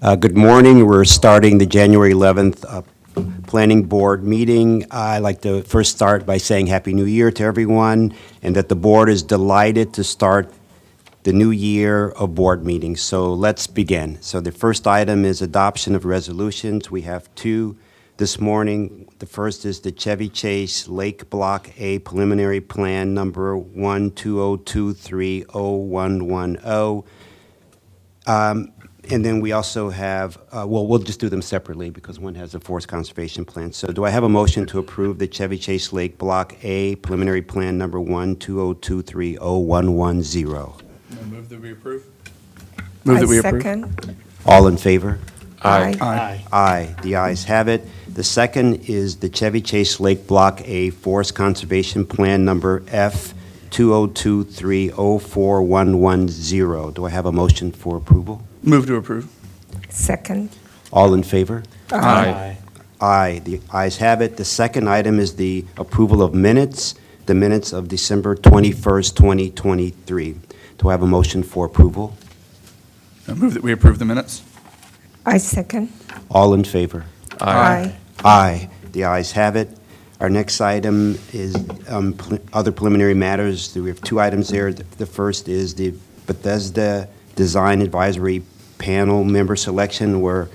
Good morning. We're starting the January 11th Planning Board meeting. I'd like to first start by saying Happy New Year to everyone, and that the board is delighted to start the new year of board meetings. So let's begin. So the first item is adoption of resolutions. We have two this morning. The first is the Chevy Chase Lake Block A preliminary plan number 120230110. And then we also have, we'll just do them separately because one has a forest conservation plan. So do I have a motion to approve the Chevy Chase Lake Block A preliminary plan number 120230110? I move that we approve. Move that we approve. Second. All in favor? Aye. Aye. Aye. The ayes have it. The second is the Chevy Chase Lake Block A Forest Conservation Plan number F 202304110. Do I have a motion for approval? Move to approve. Second. All in favor? Aye. Aye. The ayes have it. The second item is the approval of minutes, the minutes of December 21st, 2023. Do I have a motion for approval? I move that we approve the minutes. I second. All in favor? Aye. Aye. The ayes have it. Our next item is other preliminary matters. We have two items there. The first is the Bethesda Design Advisory Panel member selection, where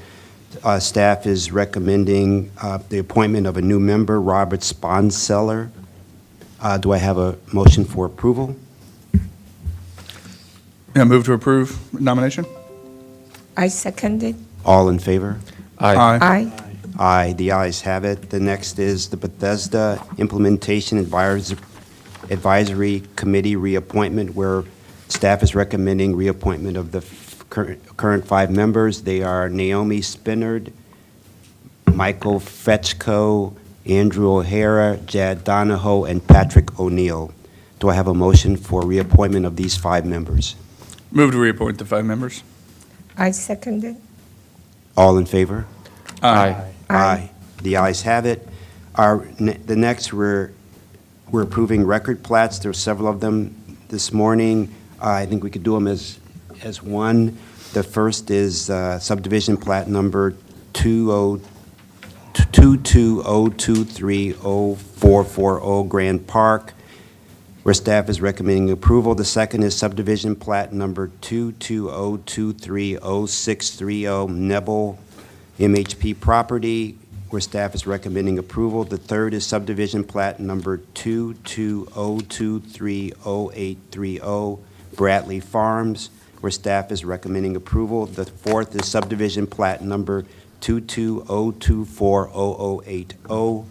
staff is recommending the appointment of a new member, Robert Sponseller. Do I have a motion for approval? Yeah, move to approve nomination. I second it. All in favor? Aye. Aye. The ayes have it. The next is the Bethesda Implementation Advisory Committee reappointment, where staff is recommending reappointment of the current five members. They are Naomi Spinnard, Michael Fetchko, Andrew O'Hara, Jad Donahoe, and Patrick O'Neill. Do I have a motion for reappointment of these five members? Move to reappoint the five members. I second it. All in favor? Aye. Aye. The ayes have it. The next, we're approving record plats. There are several of them this morning. I think we could do them as one. The first is subdivision plat number 220230440 Grand Park, where staff is recommending approval. The second is subdivision plat number 220230630 Nebel MHP property, where staff is recommending approval. The third is subdivision plat number 220230830 Bradley Farms, where staff is recommending approval. The fourth is subdivision plat number 220240080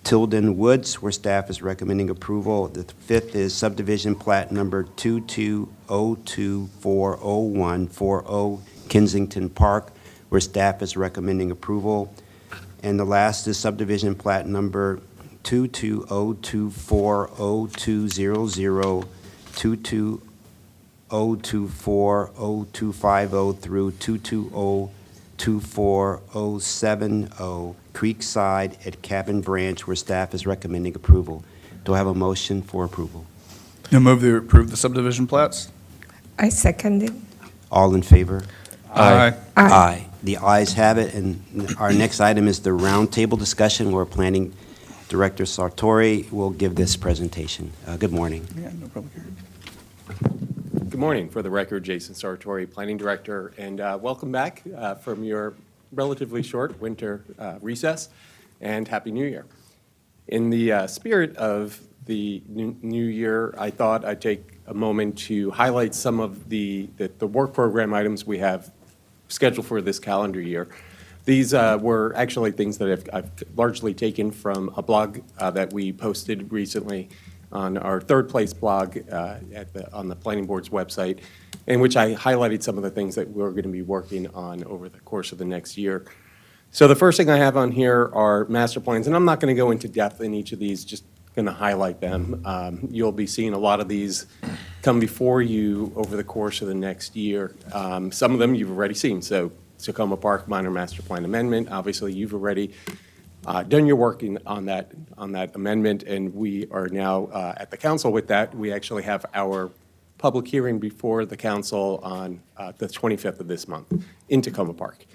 Tilden Woods, where staff is recommending approval. The fifth is subdivision plat number 220240140 Kensington Park, where staff is recommending approval. And the last is subdivision plat number 220240200, 220240250 through 2202470 Creekside at Cabin Branch, where staff is recommending approval. Do I have a motion for approval? I move to approve the subdivision plats. I second it. All in favor? Aye. Aye. The ayes have it, and our next item is the roundtable discussion, where Planning Director Sartori will give this presentation. Good morning. Yeah, no public hearing. Good morning. For the record, Jason Sartori, Planning Director, and welcome back from your relatively short winter recess, and Happy New Year. In the spirit of the new year, I thought I'd take a moment to highlight some of the work program items we have scheduled for this calendar year. These were actually things that I've largely taken from a blog that we posted recently on our Third Place blog on the Planning Board's website, in which I highlighted some of the things that we're going to be working on over the course of the next year. So the first thing I have on here are master plans, and I'm not going to go into depth in each of these, just going to highlight them. You'll be seeing a lot of these come before you over the course of the next year. Some of them you've already seen. So Tacoma Park Minor Master Plan Amendment, obviously you've already done your work on that amendment, and we are now at the council with that. We actually have our public hearing before the council on the 25th of this month in Tacoma Park.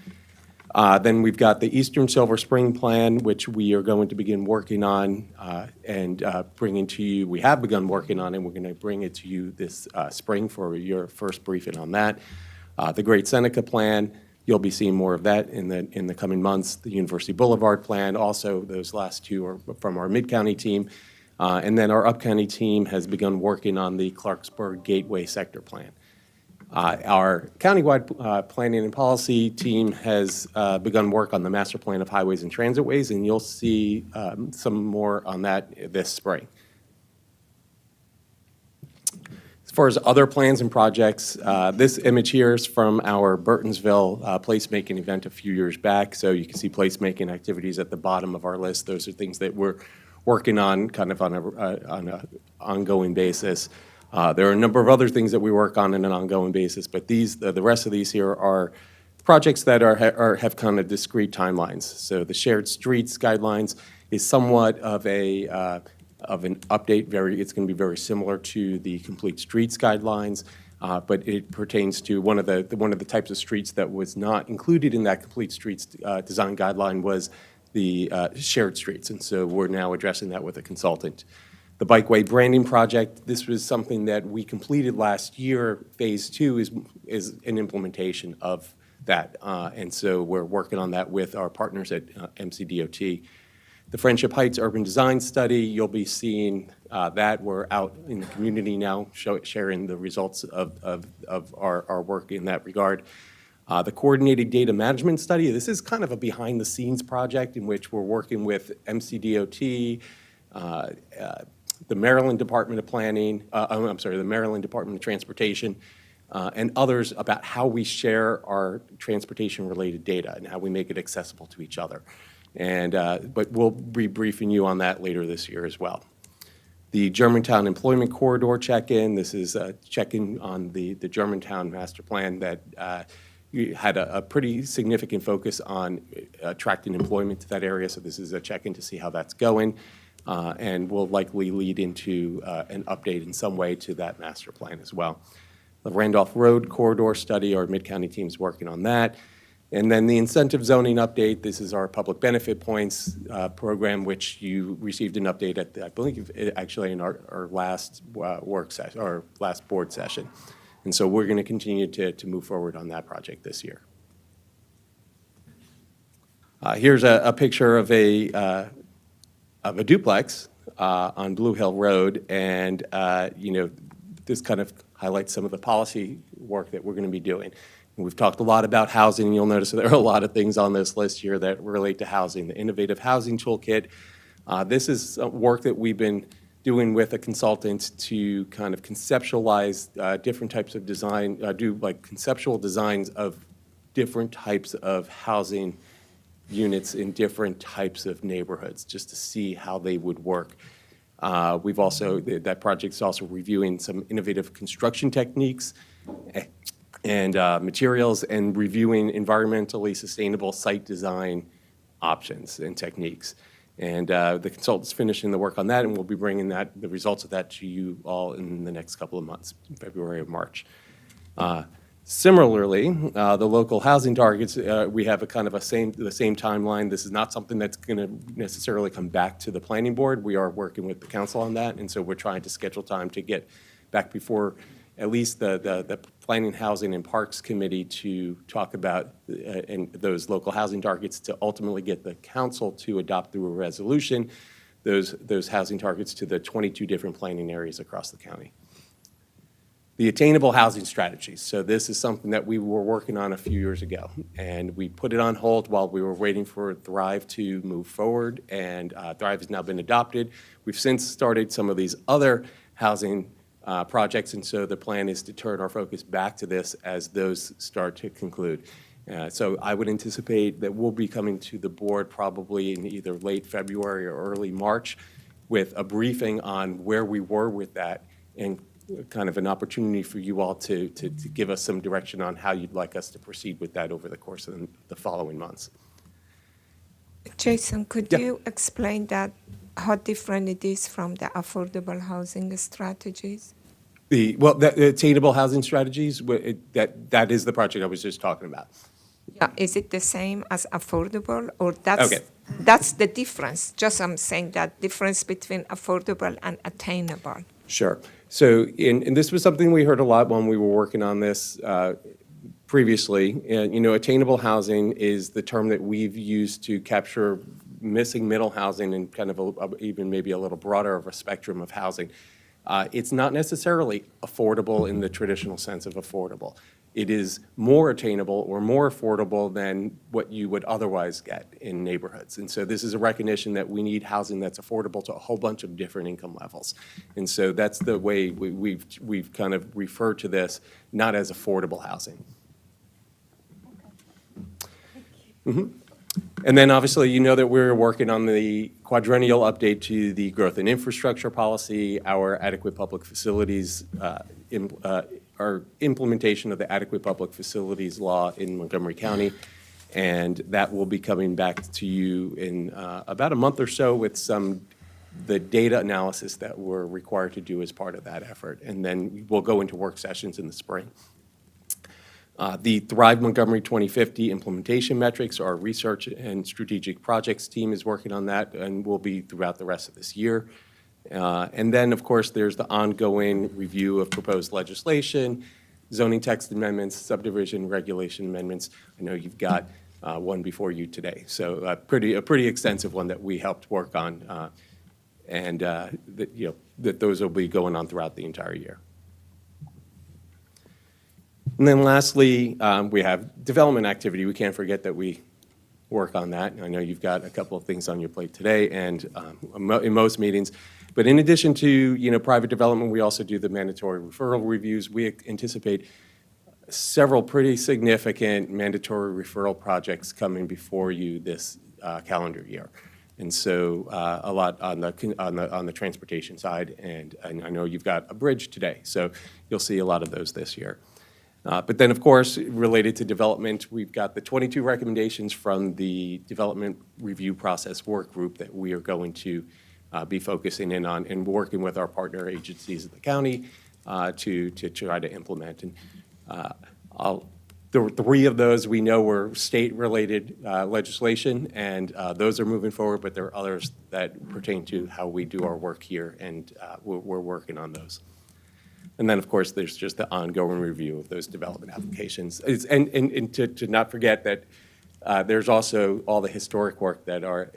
Then we've got the Eastern Silver Spring Plan, which we are going to begin working on and bringing to you. We have begun working on it. We're going to bring it to you this spring for your first briefing on that. The Great Seneca Plan, you'll be seeing more of that in the coming months. The University Boulevard Plan, also those last two are from our Mid-County team. And then our Up-County team has begun working on the Clarksburg Gateway Sector Plan. Our countywide planning and policy team has begun work on the master plan of highways and transitways, and you'll see some more on that this spring. As far as other plans and projects, this image here is from our Burtonsville placemaking event a few years back. So you can see placemaking activities at the bottom of our list. Those are things that we're working on kind of on an ongoing basis. There are a number of other things that we work on an ongoing basis, but the rest of these here are projects that have kind of discrete timelines. So the shared streets guidelines is somewhat of an update. It's going to be very similar to the complete streets guidelines, but it pertains to one of the types of streets that was not included in that complete streets design guideline was the shared streets, and so we're now addressing that with a consultant. The Bikeway Branding Project, this was something that we completed last year. Phase 2 is an implementation of that, and so we're working on that with our partners at MCDOT. The Friendship Heights Urban Design Study, you'll be seeing that. We're out in the community now sharing the results of our work in that regard. The Coordinated Data Management Study, this is kind of a behind-the-scenes project in which we're working with MCDOT, the Maryland Department of Planning, the Maryland Department of Transportation, and others about how we share our transportation-related data and how we make it accessible to each other. But we'll be briefing you on that later this year as well. The Germantown Employment Corridor check-in, this is a check-in on the Germantown Master Plan that we had a pretty significant focus on attracting employment to that area, so this is a check-in to see how that's going, and will likely lead into an update in some way to that master plan as well. The Randolph Road Corridor Study, our Mid-County team's working on that. And then the incentive zoning update, this is our public benefit points program, which you received an update at, I believe, actually in our last work session, or last board session. And so we're going to continue to move forward on that project this year. Here's a picture of a duplex on Blue Hill Road, and this kind of highlights some of the policy work that we're going to be doing. And we've talked a lot about housing, and you'll notice that there are a lot of things on this list here that relate to housing. The Innovative Housing Toolkit, this is work that we've been doing with a consultant to kind of conceptualize different types of design, do like conceptual designs of different types of housing units in different types of neighborhoods, just to see how they would work. We've also, that project is also reviewing some innovative construction techniques and materials, and reviewing environmentally sustainable site design options and techniques. And the consultant's finishing the work on that, and we'll be bringing the results of that to you all in the next couple of months, February or March. Similarly, the local housing targets, we have a kind of the same timeline. This is not something that's going to necessarily come back to the planning board. We are working with the council on that, and so we're trying to schedule time to get back before at least the Planning, Housing, and Parks Committee to talk about those local housing targets, to ultimately get the council to adopt through a resolution those housing targets to the 22 different planning areas across the county. The attainable housing strategies. So this is something that we were working on a few years ago, and we put it on hold while we were waiting for Thrive to move forward, and Thrive has now been adopted. We've since started some of these other housing projects, and so the plan is to turn our focus back to this as those start to conclude. So I would anticipate that we'll be coming to the board probably in either late February or early March with a briefing on where we were with that, and kind of an opportunity for you all to give us some direction on how you'd like us to proceed with that over the course of the following months. Jason, could Yeah. you explain that, how different it is from the affordable housing strategies? The attainable housing strategies, that is the project I was just talking about. Yeah, is it the same as affordable, or Okay. that's the difference? Just I'm saying that difference between affordable and attainable. Sure. So, and this was something we heard a lot when we were working on this previously. And, attainable housing is the term that we've used to capture missing middle housing and kind of even maybe a little broader of a spectrum of housing. It's not necessarily affordable in the traditional sense of affordable. It is more attainable or more affordable than what you would otherwise get in neighborhoods. And so this is a recognition that we need housing that's affordable to a whole bunch of different income levels. And so that's the way we've kind of referred to this, not as affordable housing. And then obviously, you know that we're working on the quadrennial update to the growth and infrastructure policy, our adequate public facilities, our implementation of the adequate public facilities law in Montgomery County. And that will be coming back to you in about a month or so with the data analysis that we're required to do as part of that effort. And then we'll go into work sessions in the spring. The Thrive Montgomery 2050 implementation metrics, our research and strategic projects team is working on that and will be throughout the rest of this year. And then, of course, there's the ongoing review of proposed legislation, zoning text amendments, subdivision regulation amendments. I know you've got one before you today. So a pretty extensive one that we helped work on, and that those will be going on throughout the entire year. And then lastly, we have development activity. We can't forget that we work on that. I know you've got a couple of things on your plate today and in most meetings. But in addition to private development, we also do the mandatory referral reviews. We anticipate several pretty significant mandatory referral projects coming before you this calendar year. And so a lot on the transportation side, and I know you've got a bridge today, so you'll see a lot of those this year. But then, of course, related to development, we've got the 22 recommendations from the development review process work group that we are going to be focusing in on and working with our partner agencies in the county to try to implement. And the three of those we know were state-related legislation, and those are moving forward, but there are others that pertain to how we do our work here, and we're working on those. And then, of course, there's just the ongoing review of those development applications. And to not forget that there's also all the historic work that our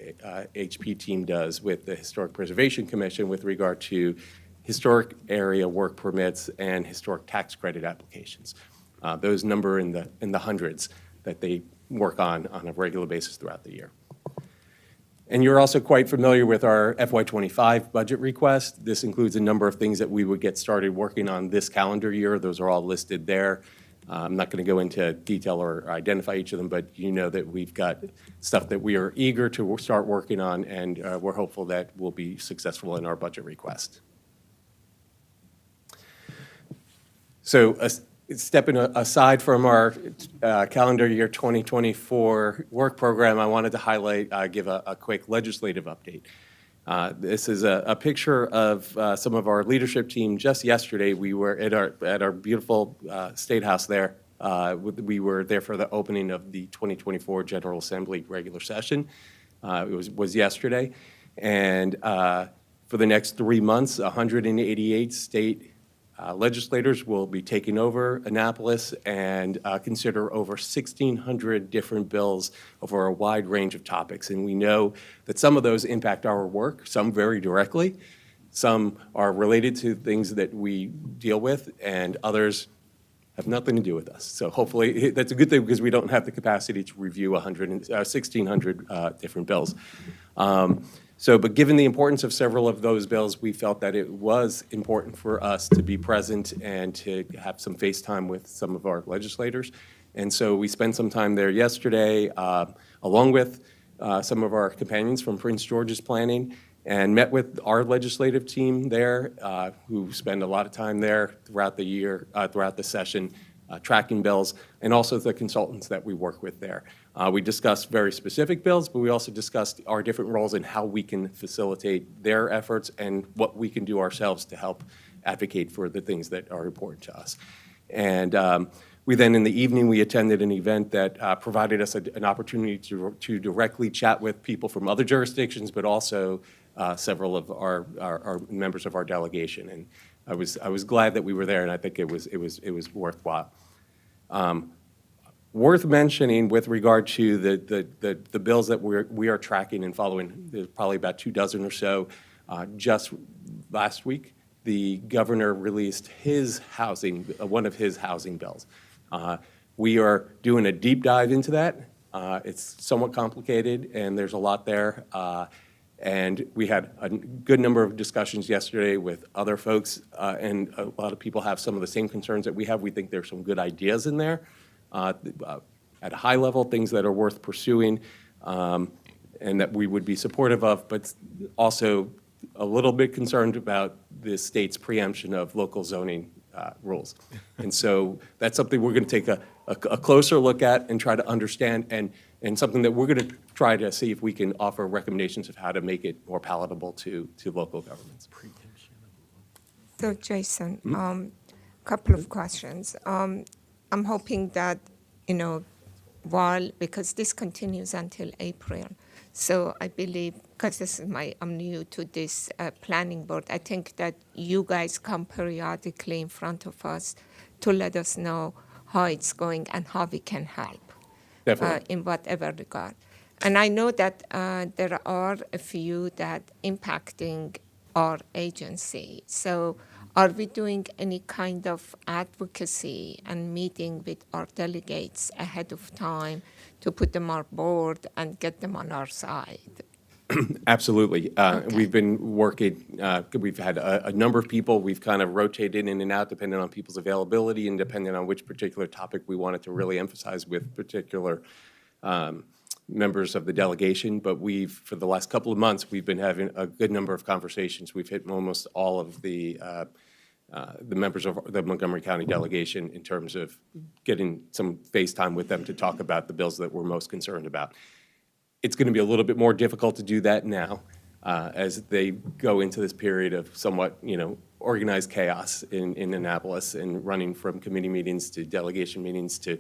HP team does with the Historic Preservation Commission with regard to historic area work permits and historic tax credit applications. Those number in the hundreds that they work on a regular basis throughout the year. And you're also quite familiar with our FY25 budget request. This includes a number of things that we would get started working on this calendar year. Those are all listed there. I'm not going to go into detail or identify each of them, but you know that we've got stuff that we are eager to start working on, and we're hopeful that we'll be successful in our budget request. So stepping aside from our calendar year 2024 work program, I wanted to highlight, give a quick legislative update. This is a picture of some of our leadership team. Just yesterday, we were at our beautiful State House there. We were there for the opening of the 2024 General Assembly regular session. It was yesterday. And for the next 3 months, 188 state legislators will be taking over Annapolis and consider over 1,600 different bills over a wide range of topics. And we know that some of those impact our work, some very directly, some are related to things that we deal with, and others have nothing to do with us. So hopefully that's a good thing because we don't have the capacity to review 1,600 different bills. But given the importance of several of those bills, we felt that it was important for us to be present and to have some face time with some of our legislators. And so we spent some time there yesterday, along with some of our companions from Prince George's Planning, and met with our legislative team there, who spend a lot of time there throughout the year, throughout the session, tracking bills, and also the consultants that we work with there. We discussed very specific bills, but we also discussed our different roles and how we can facilitate their efforts and what we can do ourselves to help advocate for the things that are important to us. And we then, in the evening, we attended an event that provided us an opportunity to directly chat with people from other jurisdictions, but also several of our members of our delegation. And I was glad that we were there, and I think it was worthwhile. Worth mentioning with regard to the bills that we are tracking and following, there's probably about 24 or so. Just last week, the governor released one of his housing bills. We are doing a deep dive into that. It's somewhat complicated, and there's a lot there. And we had a good number of discussions yesterday with other folks, and a lot of people have some of the same concerns that we have. We think there's some good ideas in there at a high level, things that are worth pursuing, and that we would be supportive of, but also a little bit concerned about the state's preemption of local zoning rules. And so that's something we're going to take a closer look at and try to understand, and something that we're going to try to see if we can offer recommendations of how to make it more palatable to local governments. So Jason, couple of questions. I'm hoping that, because this continues until April, so I believe, because I'm new to this planning board, I think that you guys come periodically in front of us to let us know how it's going and how we can help. Definitely. In whatever regard. And I know that there are a few that impacting our agency. So are we doing any kind of advocacy and meeting with our delegates ahead of time to put them on board and get them on our side? Absolutely. We've been working, we've had a number of people. We've kind of rotated in and out depending on people's availability and depending on which particular topic we wanted to really emphasize with particular members of the delegation. But for the last couple of months, we've been having a good number of conversations. We've hit almost all of the members of the Montgomery County delegation in terms of getting some face time with them to talk about the bills that we're most concerned about. It's going to be a little bit more difficult to do that now as they go into this period of somewhat, organized chaos in Annapolis and running from committee meetings to delegation meetings to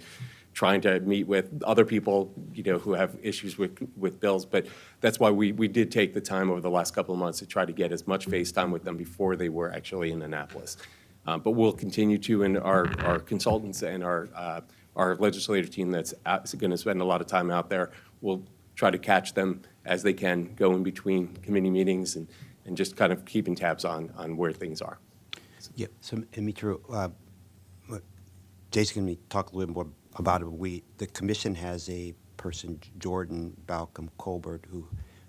trying to meet with other people, who have issues with bills. But that's why we did take the time over the last couple of months to try to get as much face time with them before they were actually in Annapolis. But we'll continue to, and our consultants and our legislative team that's going to spend a lot of time out there will try to catch them as they can, go in between committee meetings and just kind of keeping tabs on where things are. Yeah, so, Mitro, Jason, can we talk a little more about it? The commission has a person, Jordan Balcom Colbert,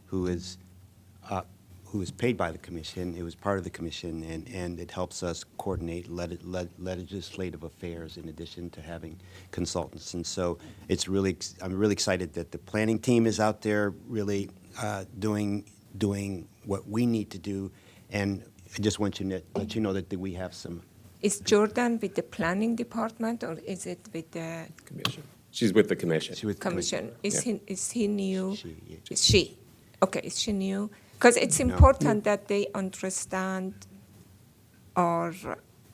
who is paid by the commission. It was part of the commission, and it helps us coordinate legislative affairs in addition to having consultants. And so I'm really excited that the planning team is out there really doing what we need to do. And I just want to let you know that we have some. Is Jordan with the planning department or is it with the Commission. She's with the commission. commission? Is he new? She, yeah. Is she? Okay, is she new? Because it's important that they understand our,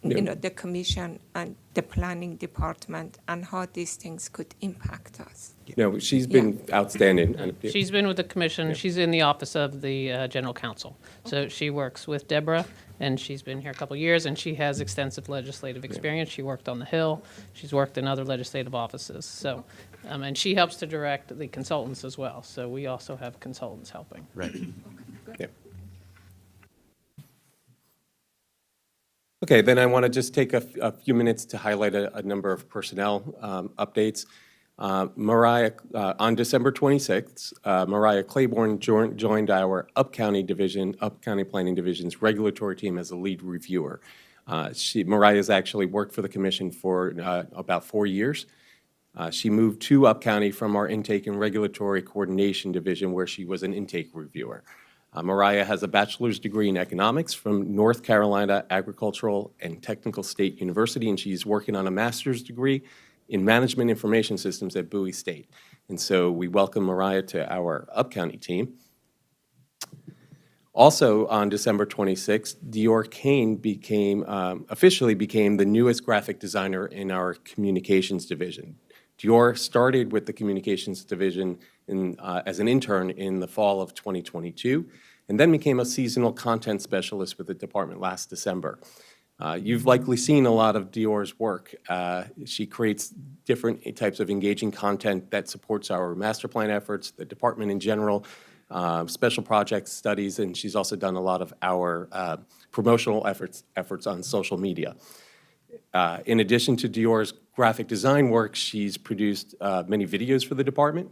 the commission and the planning department and how these things could impact us. No, she's been outstanding. She's been with the commission. She's in the office of the general counsel. So she works with Deborah, and she's been here a couple of years, and she has extensive legislative experience. She worked on the Hill. She's worked in other legislative offices. So, and she helps to direct the consultants as well. So we also have consultants helping. Right. Yeah. Okay, then I want to just take a few minutes to highlight a number of personnel updates. Mariah, on December 26th, Mariah Claiborne joined our Up-County Planning Division's regulatory team as a lead reviewer. Mariah's actually worked for the commission for about 4 years. She moved to Up-County from our Intake and Regulatory Coordination Division, where she was an intake reviewer. Mariah has a bachelor's degree in economics from North Carolina Agricultural and Technical State University, and she's working on a master's degree in management information systems at Bowie State. And so we welcome Mariah to our Up-County team. Also, on December 26th, Dior Kane officially became the newest graphic designer in our communications division. Dior started with the communications division as an intern in the fall of 2022, and then became a seasonal content specialist with the department last December. You've likely seen a lot of Dior's work. She creates different types of engaging content that supports our master plan efforts, the department in general, special projects, studies, and she's also done a lot of our promotional efforts on social media. In addition to Dior's graphic design work, she's produced many videos for the department.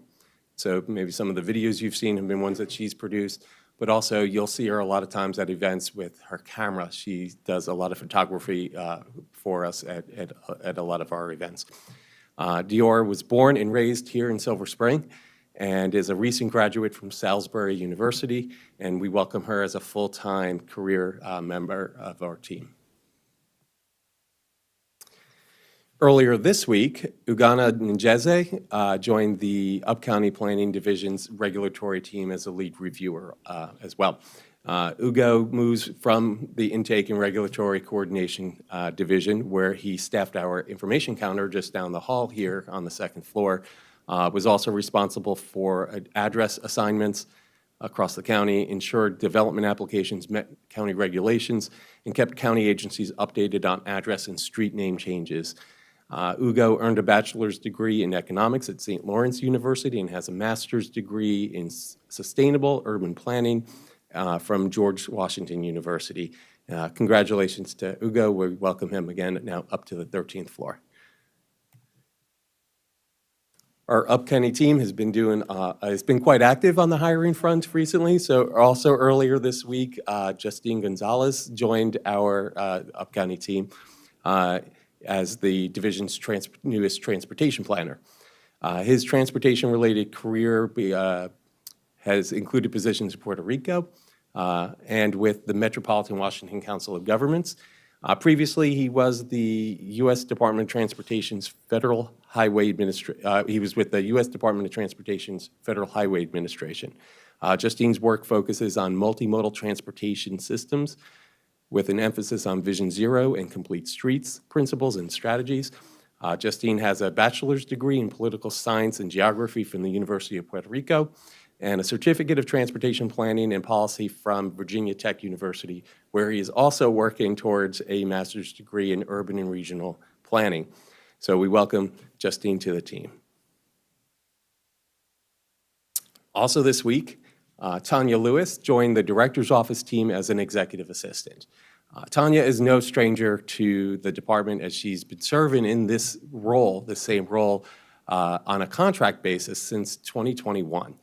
So maybe some of the videos you've seen have been ones that she's produced, but also you'll see her a lot of times at events with her camera. She does a lot of photography for us at a lot of our events. Dior was born and raised here in Silver Spring and is a recent graduate from Salisbury University, and we welcome her as a full-time career member of our team. Earlier this week, Ugana Njeze joined the Up-County Planning Division's regulatory team as a lead reviewer as well. Ugo moves from the Intake and Regulatory Coordination Division, where he staffed our information counter just down the hall here on the second floor, was also responsible for address assignments across the county, ensured development applications met county regulations, and kept county agencies updated on address and street name changes. Ugo earned a bachelor's degree in economics at St. Lawrence University and has a master's degree in sustainable urban planning from George Washington University. Congratulations to Ugo. We welcome him again now up to the 13th floor. Our Up-County team has been quite active on the hiring front recently. So also earlier this week, Justine Gonzalez joined our Up-County team as the division's newest transportation planner. His transportation-related career has included positions in Puerto Rico and with the Metropolitan Washington Council of Governments. Previously, he was the U.S. Department of Transportation's Federal Highway Administration. He was with the U.S. Department of Transportation's Federal Highway Administration. Justine's work focuses on multimodal transportation systems, with an emphasis on Vision Zero and complete streets principles and strategies. Justine has a bachelor's degree in political science and geography from the University of Puerto Rico and a certificate of transportation planning and policy from Virginia Tech University, where he is also working towards a master's degree in urban and regional planning. So we welcome Justine to the team. Also this week, Tanya Lewis joined the director's office team as an executive assistant. Tanya is no stranger to the department, as she's been serving in this role, the same role, on a contract basis since 2021.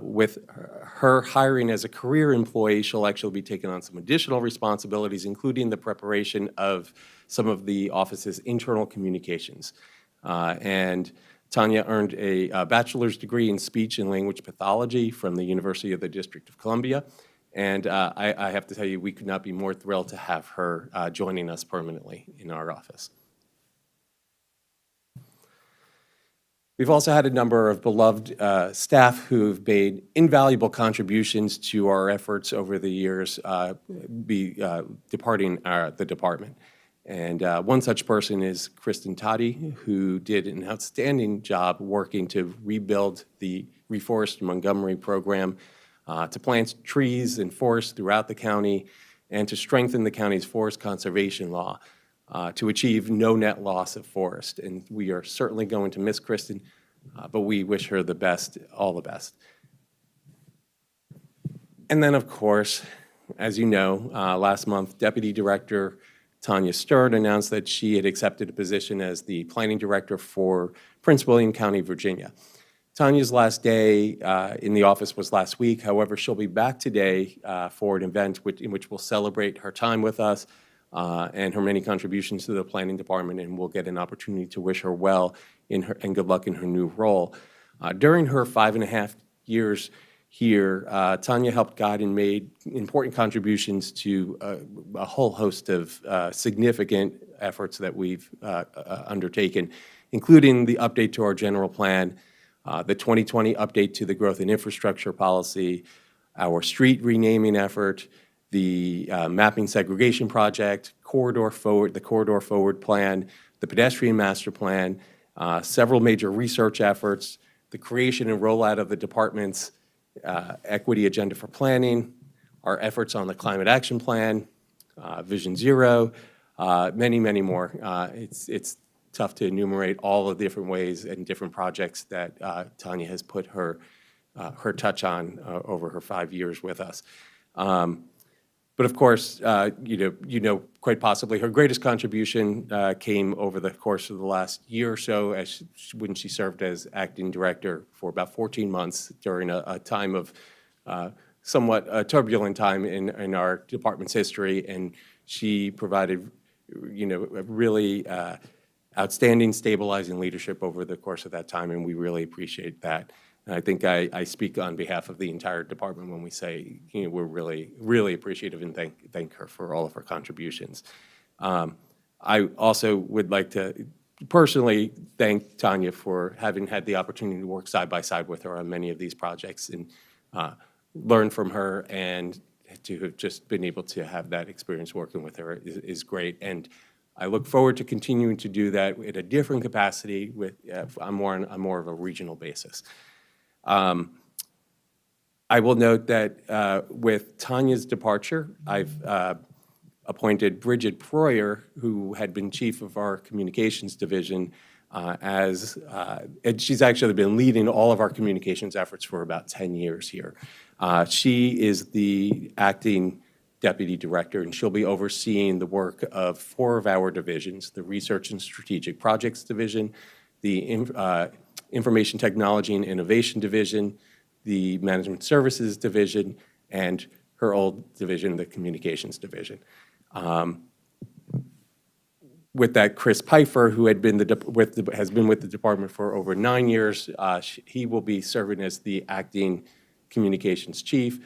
With her hiring as a career employee, she'll actually be taking on some additional responsibilities, including the preparation of some of the office's internal communications. And Tanya earned a bachelor's degree in speech and language pathology from the University of the District of Columbia. And I have to tell you, we could not be more thrilled to have her joining us permanently in our office. We've also had a number of beloved staff who've made invaluable contributions to our efforts over the years, departing the department. And one such person is Kristen Toddy, who did an outstanding job working to rebuild the Reforest Montgomery program, to plant trees and forests throughout the county, and to strengthen the county's forest conservation law to achieve no net loss of forest. And we are certainly going to miss Kristen, but we wish her the best, all the best. And then, of course, as you know, last month, Deputy Director Tanya Stern announced that she had accepted a position as the Planning Director for Prince William County, Virginia. Tanya's last day in the office was last week. However, she'll be back today for an event in which we'll celebrate her time with us and her many contributions to the planning department, and we'll get an opportunity to wish her well and good luck in her new role. During her 5.5 years here, Tanya helped guide and made important contributions to a whole host of significant efforts that we've undertaken, including the update to our general plan, the 2020 update to the growth and infrastructure policy, our street renaming effort, the mapping segregation project, the Corridor Forward Plan, the pedestrian master plan, several major research efforts, the creation and rollout of the department's equity agenda for planning, our efforts on the climate action plan, Vision Zero, many, many more. It's tough to enumerate all of the different ways and different projects that Tanya has put her touch on over her 5 years with us. But of course, quite possibly her greatest contribution came over the course of the last year or so when she served as acting director for about 14 months during a time of somewhat a turbulent time in our department's history. And she provided, a really outstanding stabilizing leadership over the course of that time, and we really appreciate that. And I think I speak on behalf of the entire department when we say, we're really, really appreciative and thank her for all of her contributions. I also would like to personally thank Tanya for having had the opportunity to work side by side with her on many of these projects and learn from her, and to have just been able to have that experience working with her is great. And I look forward to continuing to do that at a different capacity on more of a regional basis. I will note that with Tanya's departure, I've appointed Bridget Proyer, who had been chief of our communications division, and she's actually been leading all of our communications efforts for about 10 years here. She is the acting deputy director, and she'll be overseeing the work of 4 of our divisions: the Research and Strategic Projects Division, the Information Technology and Innovation Division, the Management Services Division, and her old division, the Communications Division. With that, Chris Pfeiffer, who has been with the department for over 9 years, he will be serving as the acting communications chief.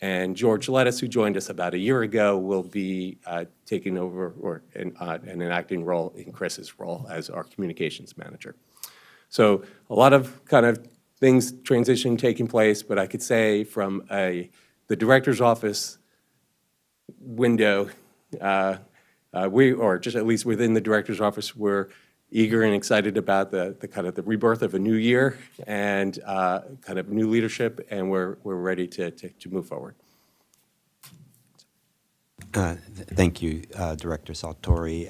And George Lettuce, who joined us about a year ago, will be taking over in an acting role in Chris's role as our communications manager. So a lot of kind of things transition taking place, but I could say from the director's office window, or just at least within the director's office, we're eager and excited about the kind of the rebirth of a new year and kind of new leadership, and we're ready to move forward. Thank you, Director Saltori.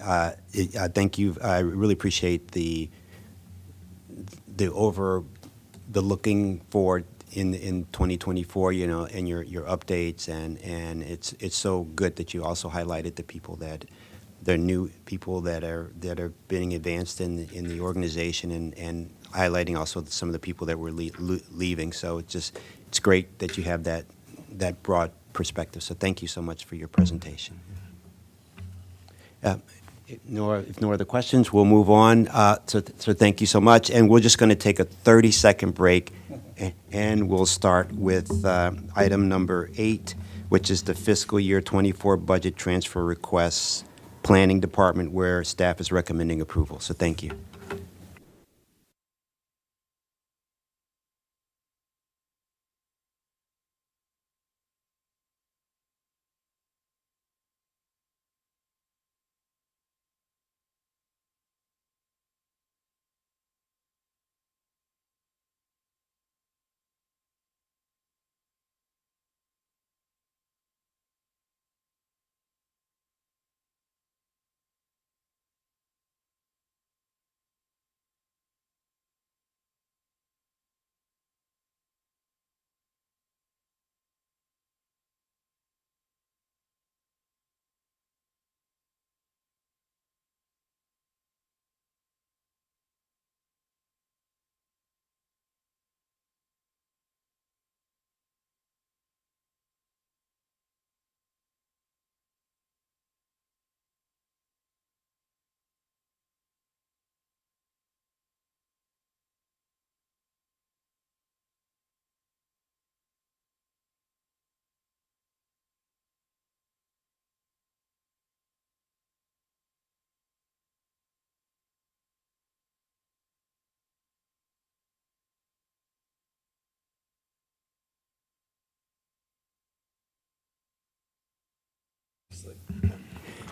Thank you. I really appreciate the looking forward in 2024, and your updates, and it's so good that you also highlighted the new people that are being advanced in the organization, and highlighting also some of the people that were leaving. So it's great that you have that broad perspective. So thank you so much for your presentation. If no other questions, we'll move on. So thank you so much. And we're just going to take a 30-second break, and we'll start with item number 8, which is the fiscal year 24 budget transfer requests, Planning Department, where staff is recommending approval. So thank you.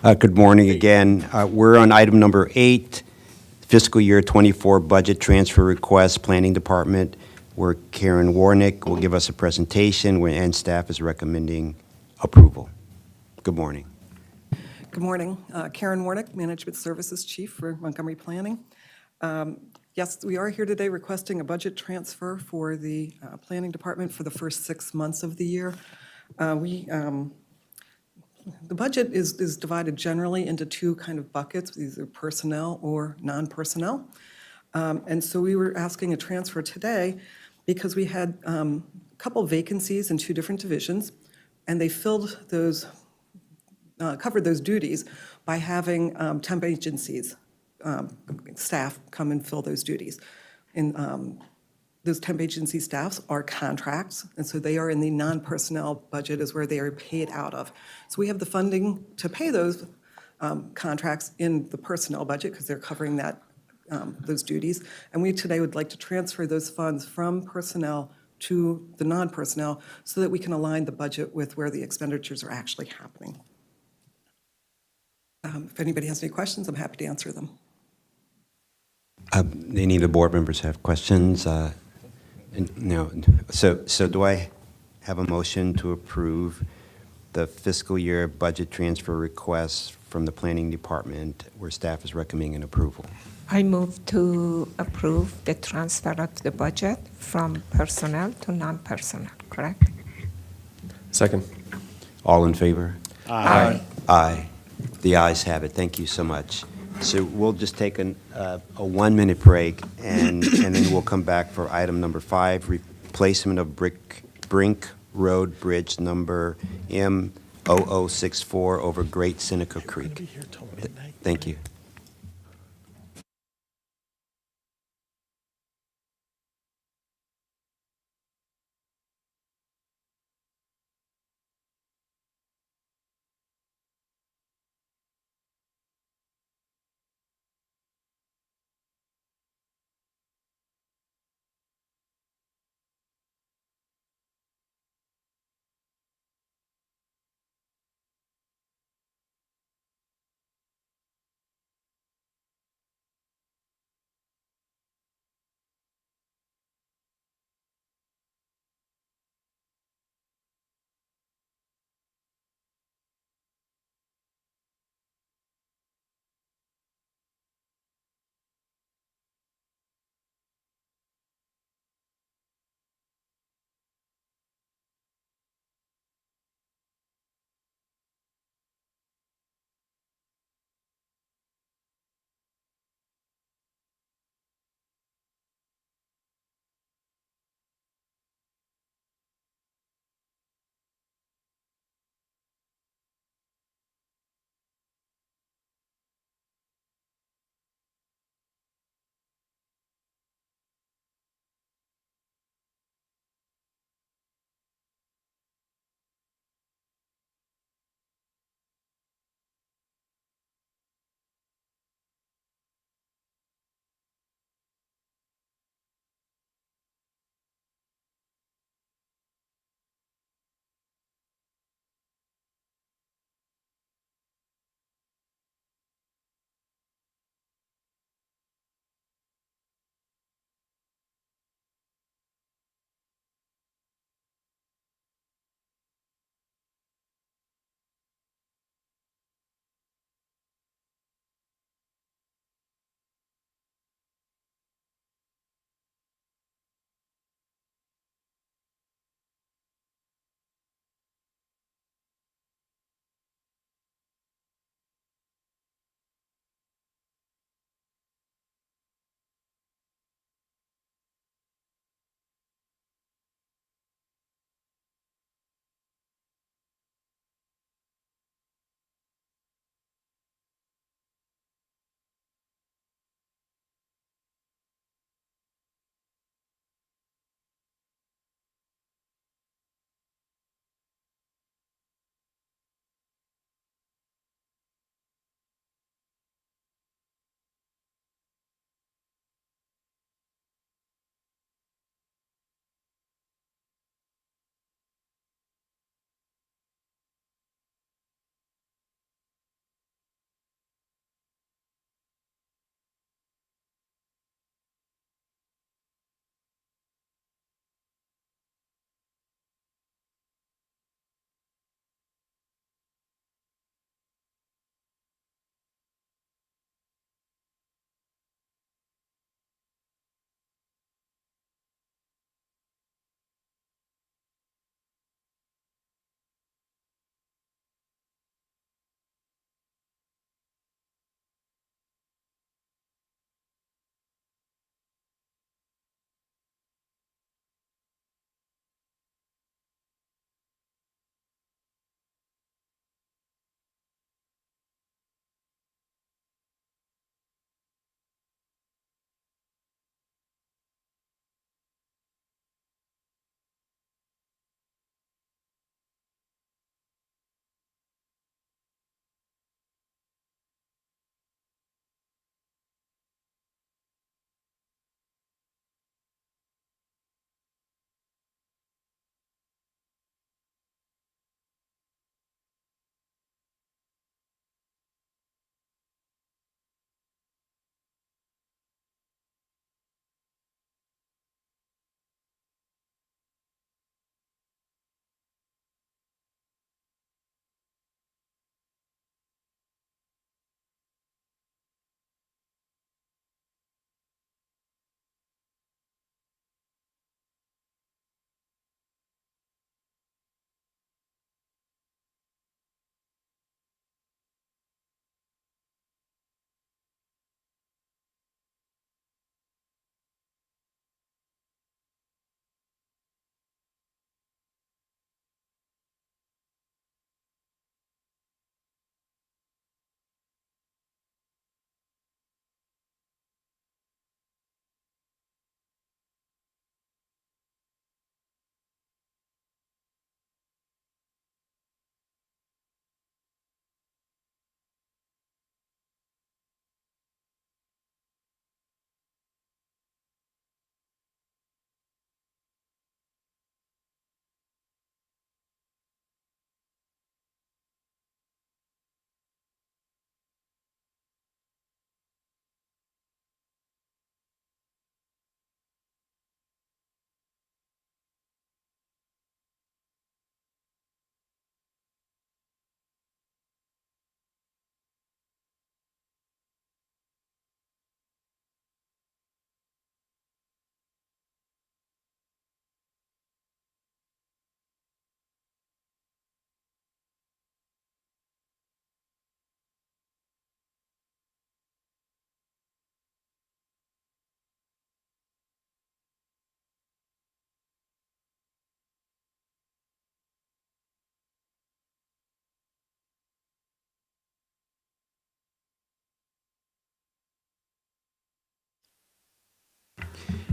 Good morning again. We're on item number 8, fiscal year '24 budget transfer request, Planning Department, where Karen Warnick will give us a presentation, and staff is recommending approval. Good morning. Good morning. Karen Warnick, Management Services Chief for Montgomery Planning. Yes, we are here today requesting a budget transfer for the Planning Department for the first 6 months of the year. The budget is divided generally into two kind of buckets, either personnel or non-personnel. And so we were asking a transfer today because we had a couple vacancies in two different divisions, and they filled those, covered those duties by having temp agencies, staff come and fill those duties. And those temp agency staffs are contracts, and so they are in the non-personnel budget is where they are paid out of. So we have the funding to pay those contracts in the personnel budget because they're covering that, those duties. And we today would like to transfer those funds from personnel to the non-personnel so that we can align the budget with where the expenditures are actually happening. If anybody has any questions, I'm happy to answer them. Any of the board members have questions? No. So do I have a motion to approve the fiscal year budget transfer request from the Planning Department where staff is recommending an approval? I move to approve the transfer of the budget from personnel to non-personnel, correct? Second. All in favor? Aye. Aye. The ayes have it. Thank you so much. So we'll just take a 1-minute break, and then we'll come back for item number 5, replacement of Brink Road Bridge number M0064 over Great Seneca Creek. Thank you.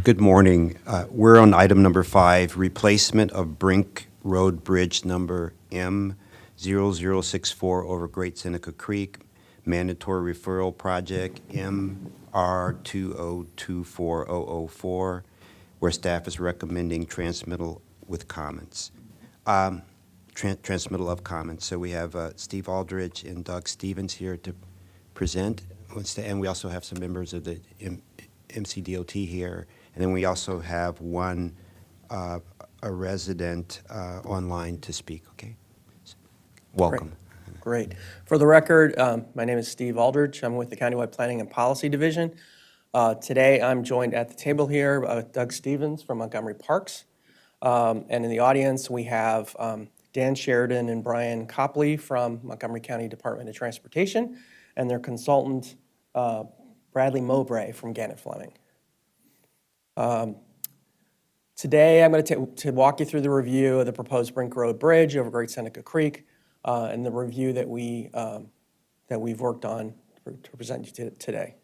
Good morning. We're on item number 5, replacement of Brink Road Bridge number M0064 over Great Seneca Creek, mandatory referral project MR2024004, where staff is recommending transmittal with comments. Transmittal of comments. So we have Steve Aldridge and Doug Stevens here to present, and we also have some members of the MCDOT here, and then we also have one a resident online to speak. Okay, welcome. Great. For the record, my name is Steve Aldridge. I'm with the Countywide Planning and Policy Division. Today, I'm joined at the table here with Doug Stevens from Montgomery Parks. And in the audience, we have Dan Sheridan and Brian Copley from Montgomery County Department of Transportation, and their consultant, Bradley Mowbray from Gannett Fleming. Today, I'm going to walk you through the review of the proposed Brink Road Bridge over Great Seneca Creek, and the review that we've worked on to present you today.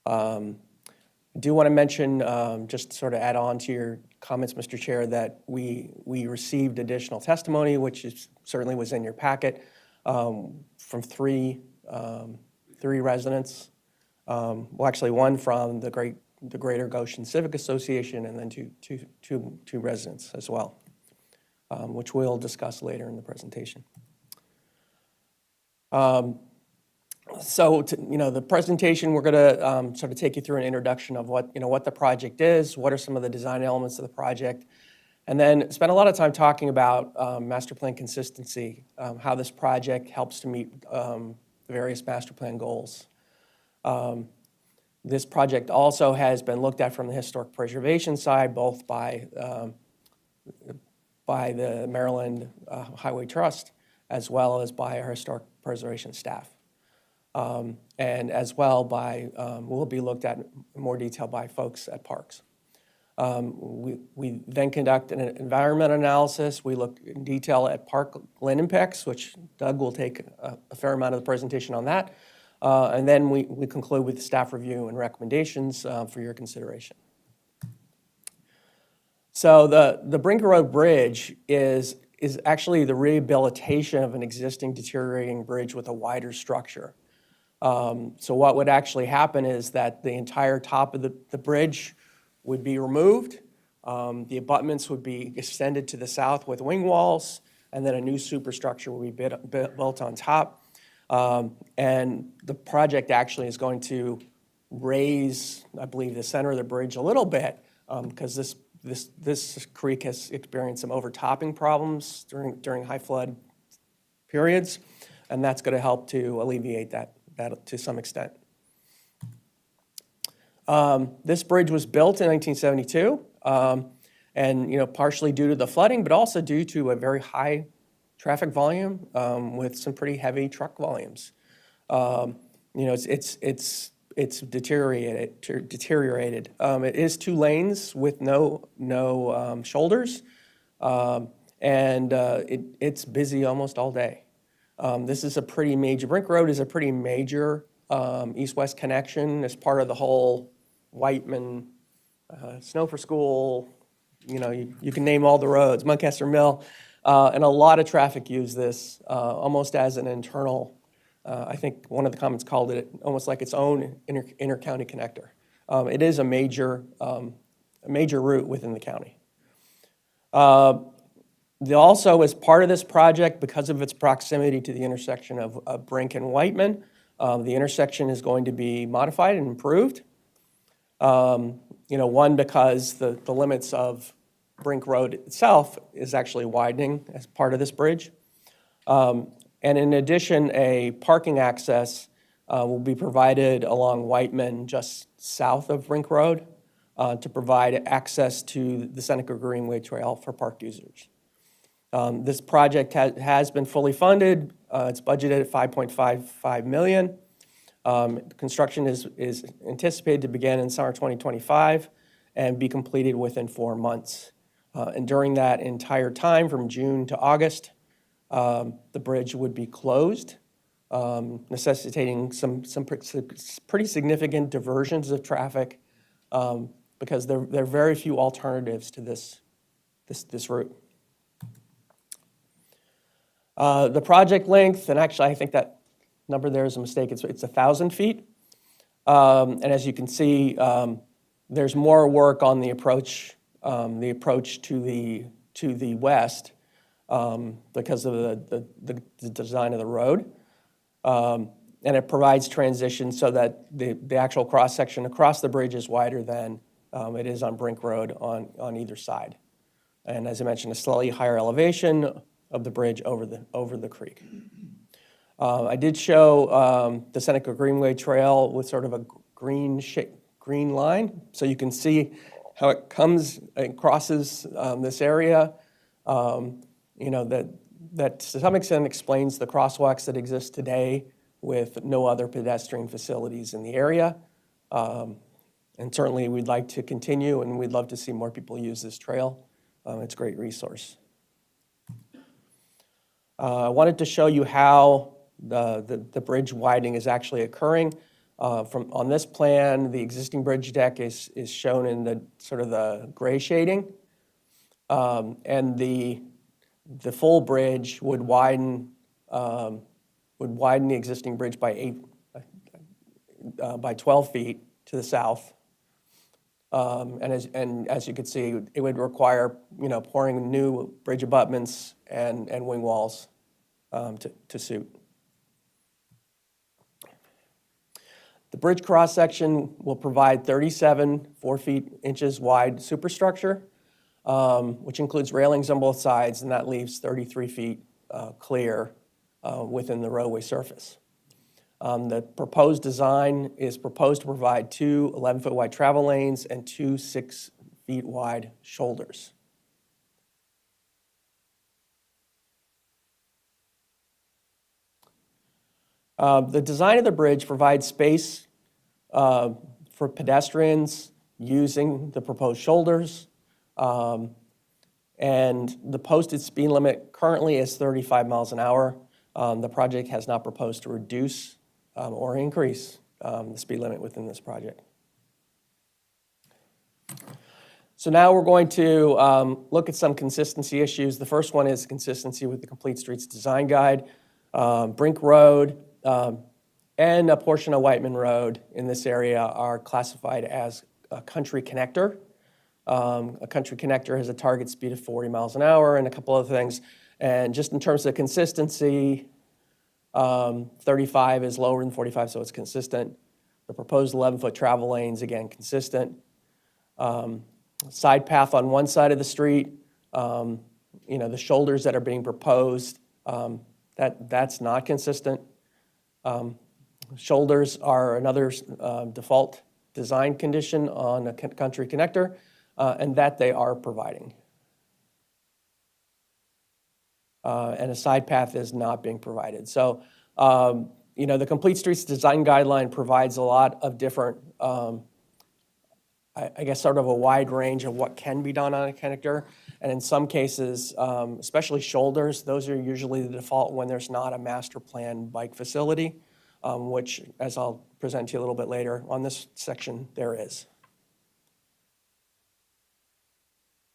I do want to mention, just to sort of add on to your comments, Mr. Chair, that we received additional testimony, which certainly was in your packet, from three residents. Well, actually, one from the Greater Goshen Civic Association, and then two residents as well, which we'll discuss later in the presentation. So, the presentation, we're going to sort of take you through an introduction of what the project is, what are some of the design elements of the project, and then spend a lot of time talking about master plan consistency, how this project helps to meet the various master plan goals. This project also has been looked at from the historic preservation side, both by the Maryland Highway Trust, as well as by our historic preservation staff. And as well will be looked at in more detail by folks at Parks. We then conduct an environmental analysis. We look in detail at park land impacts, which Doug will take a fair amount of the presentation on that. And then we conclude with staff review and recommendations for your consideration. So the Brink Road Bridge is actually the rehabilitation of an existing deteriorating bridge with a wider structure. So what would actually happen is that the entire top of the bridge would be removed. The abutments would be extended to the south with wing walls, and then a new superstructure would be built on top. And the project actually is going to raise, I believe, the center of the bridge a little bit, because this creek has experienced some overtopping problems during high flood periods, and that's going to help to alleviate that to some extent. This bridge was built in 1972, and partially due to the flooding, but also due to a very high traffic volume with some pretty heavy truck volumes. It's deteriorated. It is 2 lanes with no shoulders, and it's busy almost all day. This is a pretty major, Brink Road is a pretty major east-west connection as part of the whole Whiteman, Snow for School, you can name all the roads, Muncaster Mill, and a lot of traffic use this almost as an internal, I think one of the comments called it almost like its own inter-county connector. It is a major route within the county. Also, as part of this project, because of its proximity to the intersection of Brink and Whiteman, the intersection is going to be modified and improved. One, because the limits of Brink Road itself is actually widening as part of this bridge. And in addition, a parking access will be provided along Whiteman just south of Brink Road to provide access to the Seneca Greenway Trail for park users. This project has been fully funded. It's budgeted at $5.55 million. Construction is anticipated to begin in summer 2025 and be completed within 4 months. And during that entire time, from June to August, the bridge would be closed, necessitating some pretty significant diversions of traffic because there are very few alternatives to this route. The project length, and actually I think that number there is a mistake, it's 1,000 feet. And as you can see, there's more work on the approach to the west because of the design of the road. And it provides transition so that the actual cross-section across the bridge is wider than it is on Brink Road on either side. And as I mentioned, a slightly higher elevation of the bridge over the creek. I did show the Seneca Greenway Trail with sort of a green line, so you can see how it comes and crosses this area. That to some extent explains the crosswalks that exist today with no other pedestrian facilities in the area. And certainly we'd like to continue, and we'd love to see more people use this trail. It's a great resource. I wanted to show you how the bridge widening is actually occurring. On this plan, the existing bridge deck is shown in the sort of the gray shading. And the full bridge would widen the existing bridge by 12 feet to the south. And as you can see, it would require pouring new bridge abutments and wing walls to suit. The bridge cross-section will provide 37 4 feet wide superstructure, which includes railings on both sides, and that leaves 33 feet clear within the roadway surface. The proposed design is proposed to provide 2 11-foot wide travel lanes and 2 6-feet wide shoulders. The design of the bridge provides space for pedestrians using the proposed shoulders. And the posted speed limit currently is 35 miles an hour. The project has not proposed to reduce or increase the speed limit within this project. So now we're going to look at some consistency issues. The first one is consistency with the Complete Streets Design Guide. Brink Road and a portion of Whiteman Road in this area are classified as a country connector. A country connector has a target speed of 40 miles an hour and a couple other things. And just in terms of consistency, 35 is lower than 45, so it's consistent. The proposed 11-foot travel lanes, again, consistent. Side path on one side of the street, the shoulders that are being proposed, that's not consistent. Shoulders are another default design condition on a country connector, and that they are providing. And a side path is not being provided. So, the Complete Streets Design Guideline provides a lot of different, I guess sort of a wide range of what can be done on a connector. And in some cases, especially shoulders, those are usually the default when there's not a master plan bike facility, which, as I'll present to you a little bit later on this section, there is.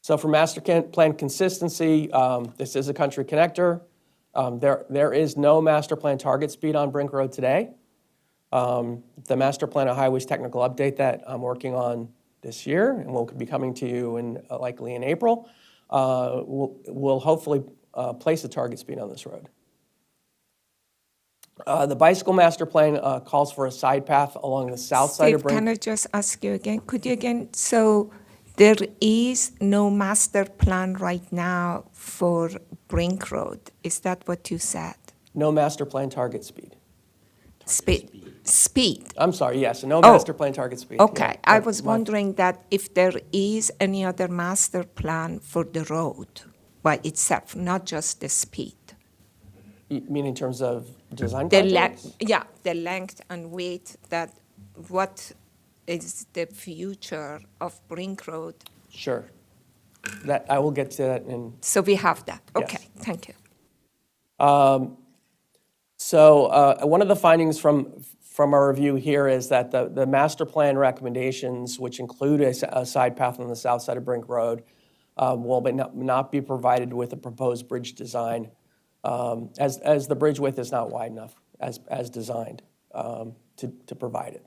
So for master plan consistency, this is a country connector. There is no master plan target speed on Brink Road today. The master plan of highways technical update that I'm working on this year and will be coming to you likely in April, will hopefully place a target speed on this road. The bicycle master plan calls for a side path along the south side of Steve, Brink. can I just ask you again? Could you again? So there is no master plan right now for Brink Road. Is that what you said? No master plan target speed. Speed. I'm sorry, yes, no master plan target speed. Okay. Yeah. I was wondering that if there is any other master plan for the road by itself, not just the speed. You mean in terms of design The projects? the length and width, that what is the future of Brink Road? Sure. That I will get to that in. So we have that. Yes. Okay, thank you. So one of the findings from from our review here is that the master plan recommendations, which include a side path on the south side of Brink Road, will not be provided with a proposed bridge design, as the bridge width is not wide enough as designed to provide it.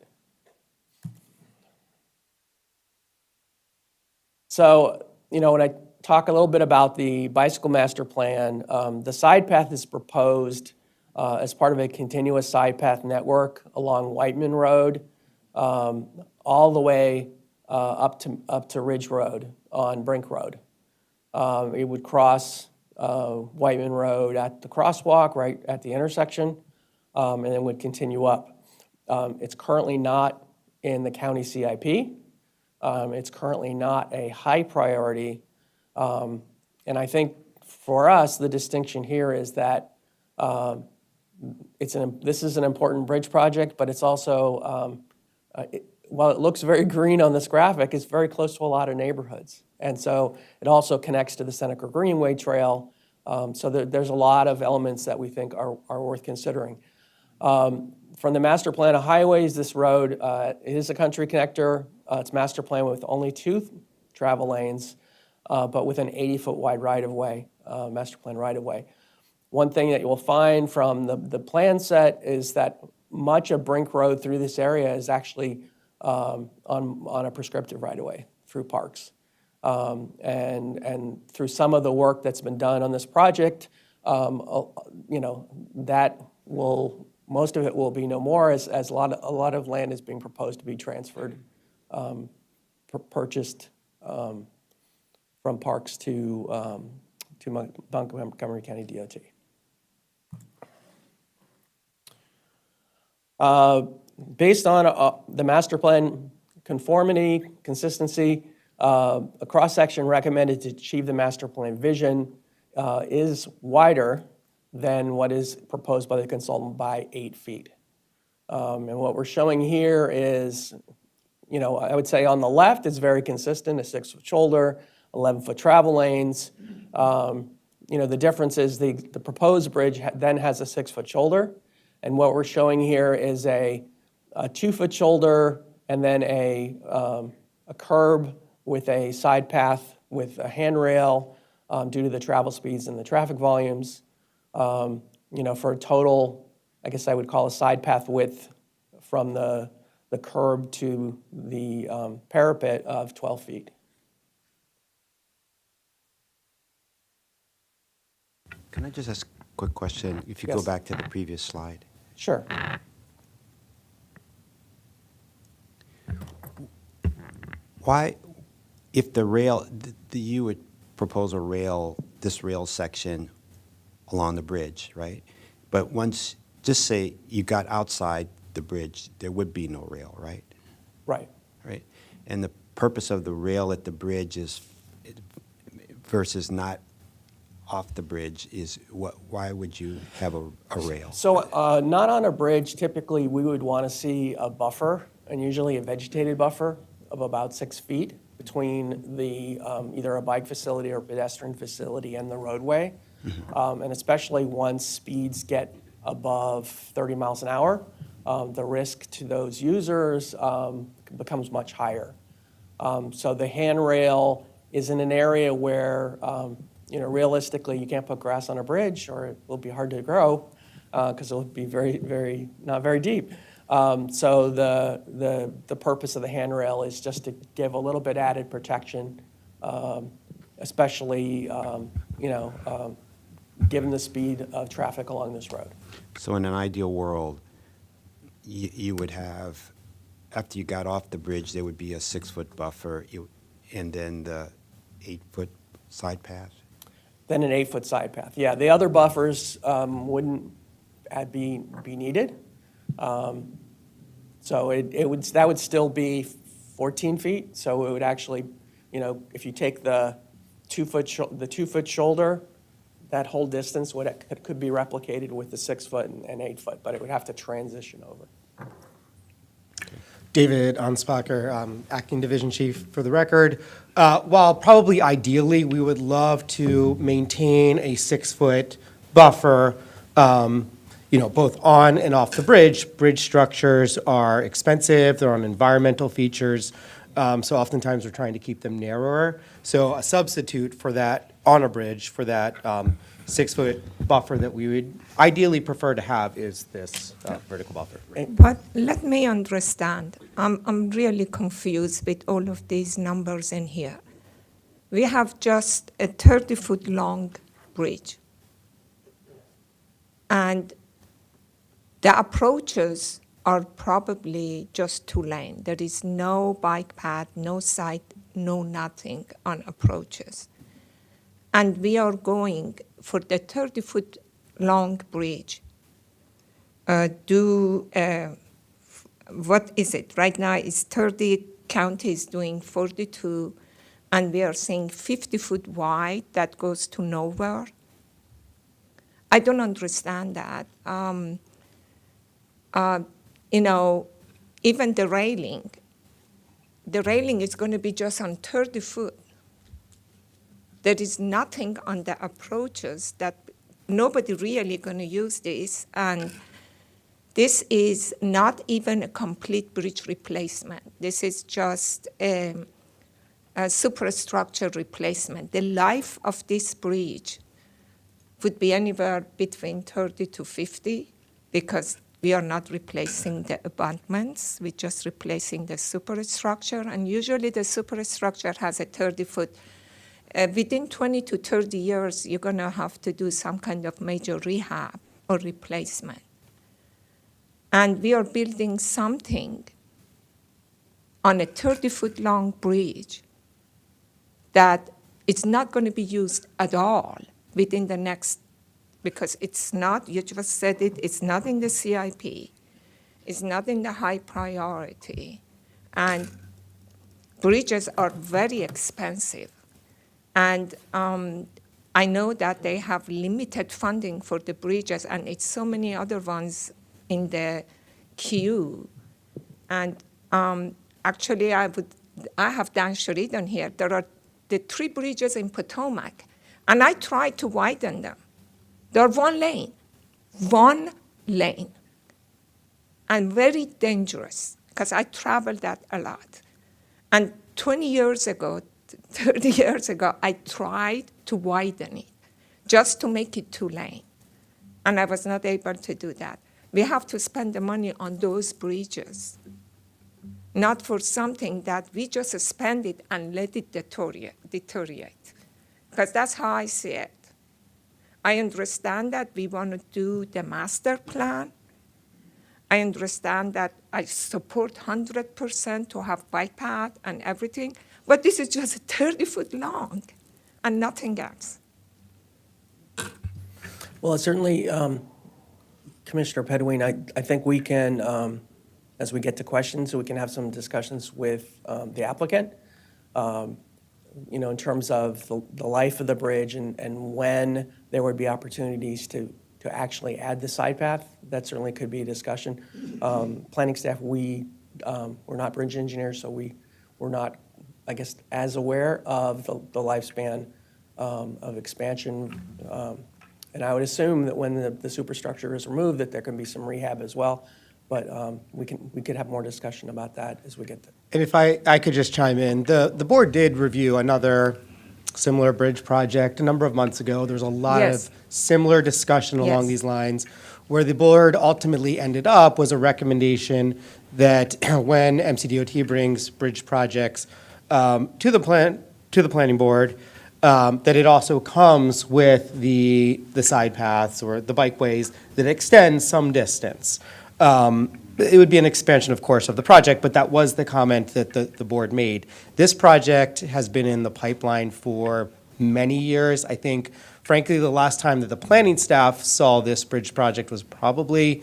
So, when I talk a little bit about the bicycle master plan, the side path is proposed as part of a continuous side path network along Whiteman Road, all the way up to Ridge Road on Brink Road. It would cross Whiteman Road at the crosswalk, right at the intersection, and then would continue up. It's currently not in the county CIP. It's currently not a high priority. And I think for us, the distinction here is that this is an important bridge project, but it's also, while it looks very green on this graphic, it's very close to a lot of neighborhoods. And so it also connects to the Seneca Greenway Trail. So there's a lot of elements that we think are worth considering. From the master plan of highways, this road it is a country connector. It's master plan with only 2 travel lanes, but with an 80-foot wide right-of-way, master plan right-of-way. One thing that you'll find from the plan set is that much of Brink Road through this area is actually on a prescriptive right-of-way through parks. And through some of the work that's been done on this project, that most of it will be no more as a lot of land is being proposed to be transferred, purchased from parks to Montgomery County DOT. Based on the master plan conformity, consistency, a cross-section recommended to achieve the master plan vision is wider than what is proposed by the consultant by 8 feet. And what we're showing here is, I would say on the left it's very consistent, a 6-foot shoulder, 11-foot travel lanes. The difference is the proposed bridge then has a 6-foot shoulder. And what we're showing here is a 2-foot shoulder and then a curb with a side path with a handrail due to the travel speeds and the traffic volumes. For a total, I guess I would call a side path width from the curb to the parapet of 12 feet. Can I just ask a quick question? If you go Yes. back to the previous slide. Sure. Why, if the rail, you would propose this rail section along the bridge, right? But once, just say you got outside the bridge, there would be no rail, right? Right. Right? And the purpose of the rail at the bridge is, versus not off the bridge, is why would you have a rail? So not on a bridge, typically we would want to see a buffer, and usually a vegetated buffer of about 6 feet between the either a bike facility or pedestrian facility and the roadway. And especially once speeds get above 30 miles an hour, the risk to those users becomes much higher. So the handrail is in an area where, realistically, you can't put grass on a bridge or it will be hard to grow because it will be not very deep. So the purpose of the handrail is just to give a little bit added protection, especially, given the speed of traffic along this road. So in an ideal world, you would have, after you got off the bridge, there would be a 6-foot buffer, and then the 8-foot side path? Then an 8-foot side path. Yeah, the other buffers wouldn't be needed. So that would still be 14 feet. So it would actually, if you take the 2-foot shoulder, that whole distance could be replicated with the 6-foot and 8-foot, but it would have to transition over. David Anspacher, Acting Division Chief for the record. While probably ideally we would love to maintain a 6-foot buffer, both on and off the bridge. Bridge structures are expensive, they're on environmental features, so oftentimes we're trying to keep them narrower. So a substitute for that on a bridge, for that 6-foot buffer that we would ideally prefer to have is this vertical buffer. But let me understand. I'm really confused with all of these numbers in here. We have just a 30-foot long bridge. And the approaches are probably just 2-lane. There is no bike path, no side, no nothing on approaches. And we are going for the 30-foot long bridge. What is it? Right now it's 30, county is doing 42, and we are saying 50-foot wide that goes to nowhere. I don't understand that. Even the railing is going to be just on 30 foot. There is nothing on the approaches that nobody really going to use this, and this is not even a complete bridge replacement. This is just a superstructure replacement. The life of this bridge would be anywhere between 30 to 50 because we are not replacing the abutments, we're just replacing the superstructure, and usually the superstructure has a 30-foot. Within 20 to 30 years, you're going to have to do some kind of major rehab or replacement. And we are building something on a 30-foot long bridge that it's not going to be used at all within the next, because it's not, you just said it, it's not in the CIP, it's not in the high priority, and bridges are very expensive. And I know that they have limited funding for the bridges, and it's so many other ones in the queue. And actually, I have Dan Sheridan here. There are the 3 bridges in Potomac, and I tried to widen them. They're 1 lane, and very dangerous, because I travel that a lot. And 20 years ago, 30 years ago, I tried to widen it, just to make it 2-lane, and I was not able to do that. We have to spend the money on those bridges, not for something that we just spend it and let it deteriorate, because that's how I see it. I understand that we want to do the master plan. I understand that I support 100% to have bike path and everything, but this is just 30-foot long and nothing else. Well, certainly, Commissioner Pedween, I think we can, as we get to questions, we can have some discussions with the applicant, in terms of the life of the bridge and when there would be opportunities to actually add the side path. That certainly could be a discussion. Planning staff, we're not bridge engineers, so we're not, I guess, as aware of the lifespan of expansion. And I would assume that when the superstructure is removed, that there can be some rehab as well. But we could have more discussion about that as we get there. And if I could just chime in, the board did review another similar bridge project a number of months ago. There was a lot Yes. of similar discussion along Yes. these lines. Where the board ultimately ended up was a recommendation that when MCDOT brings bridge projects to the planning board, that it also comes with the side paths or the bikeways that extend some distance. It would be an expansion, of course, of the project, but that was the comment that the board made. This project has been in the pipeline for many years. I think, frankly, the last time that the planning staff saw this bridge project was probably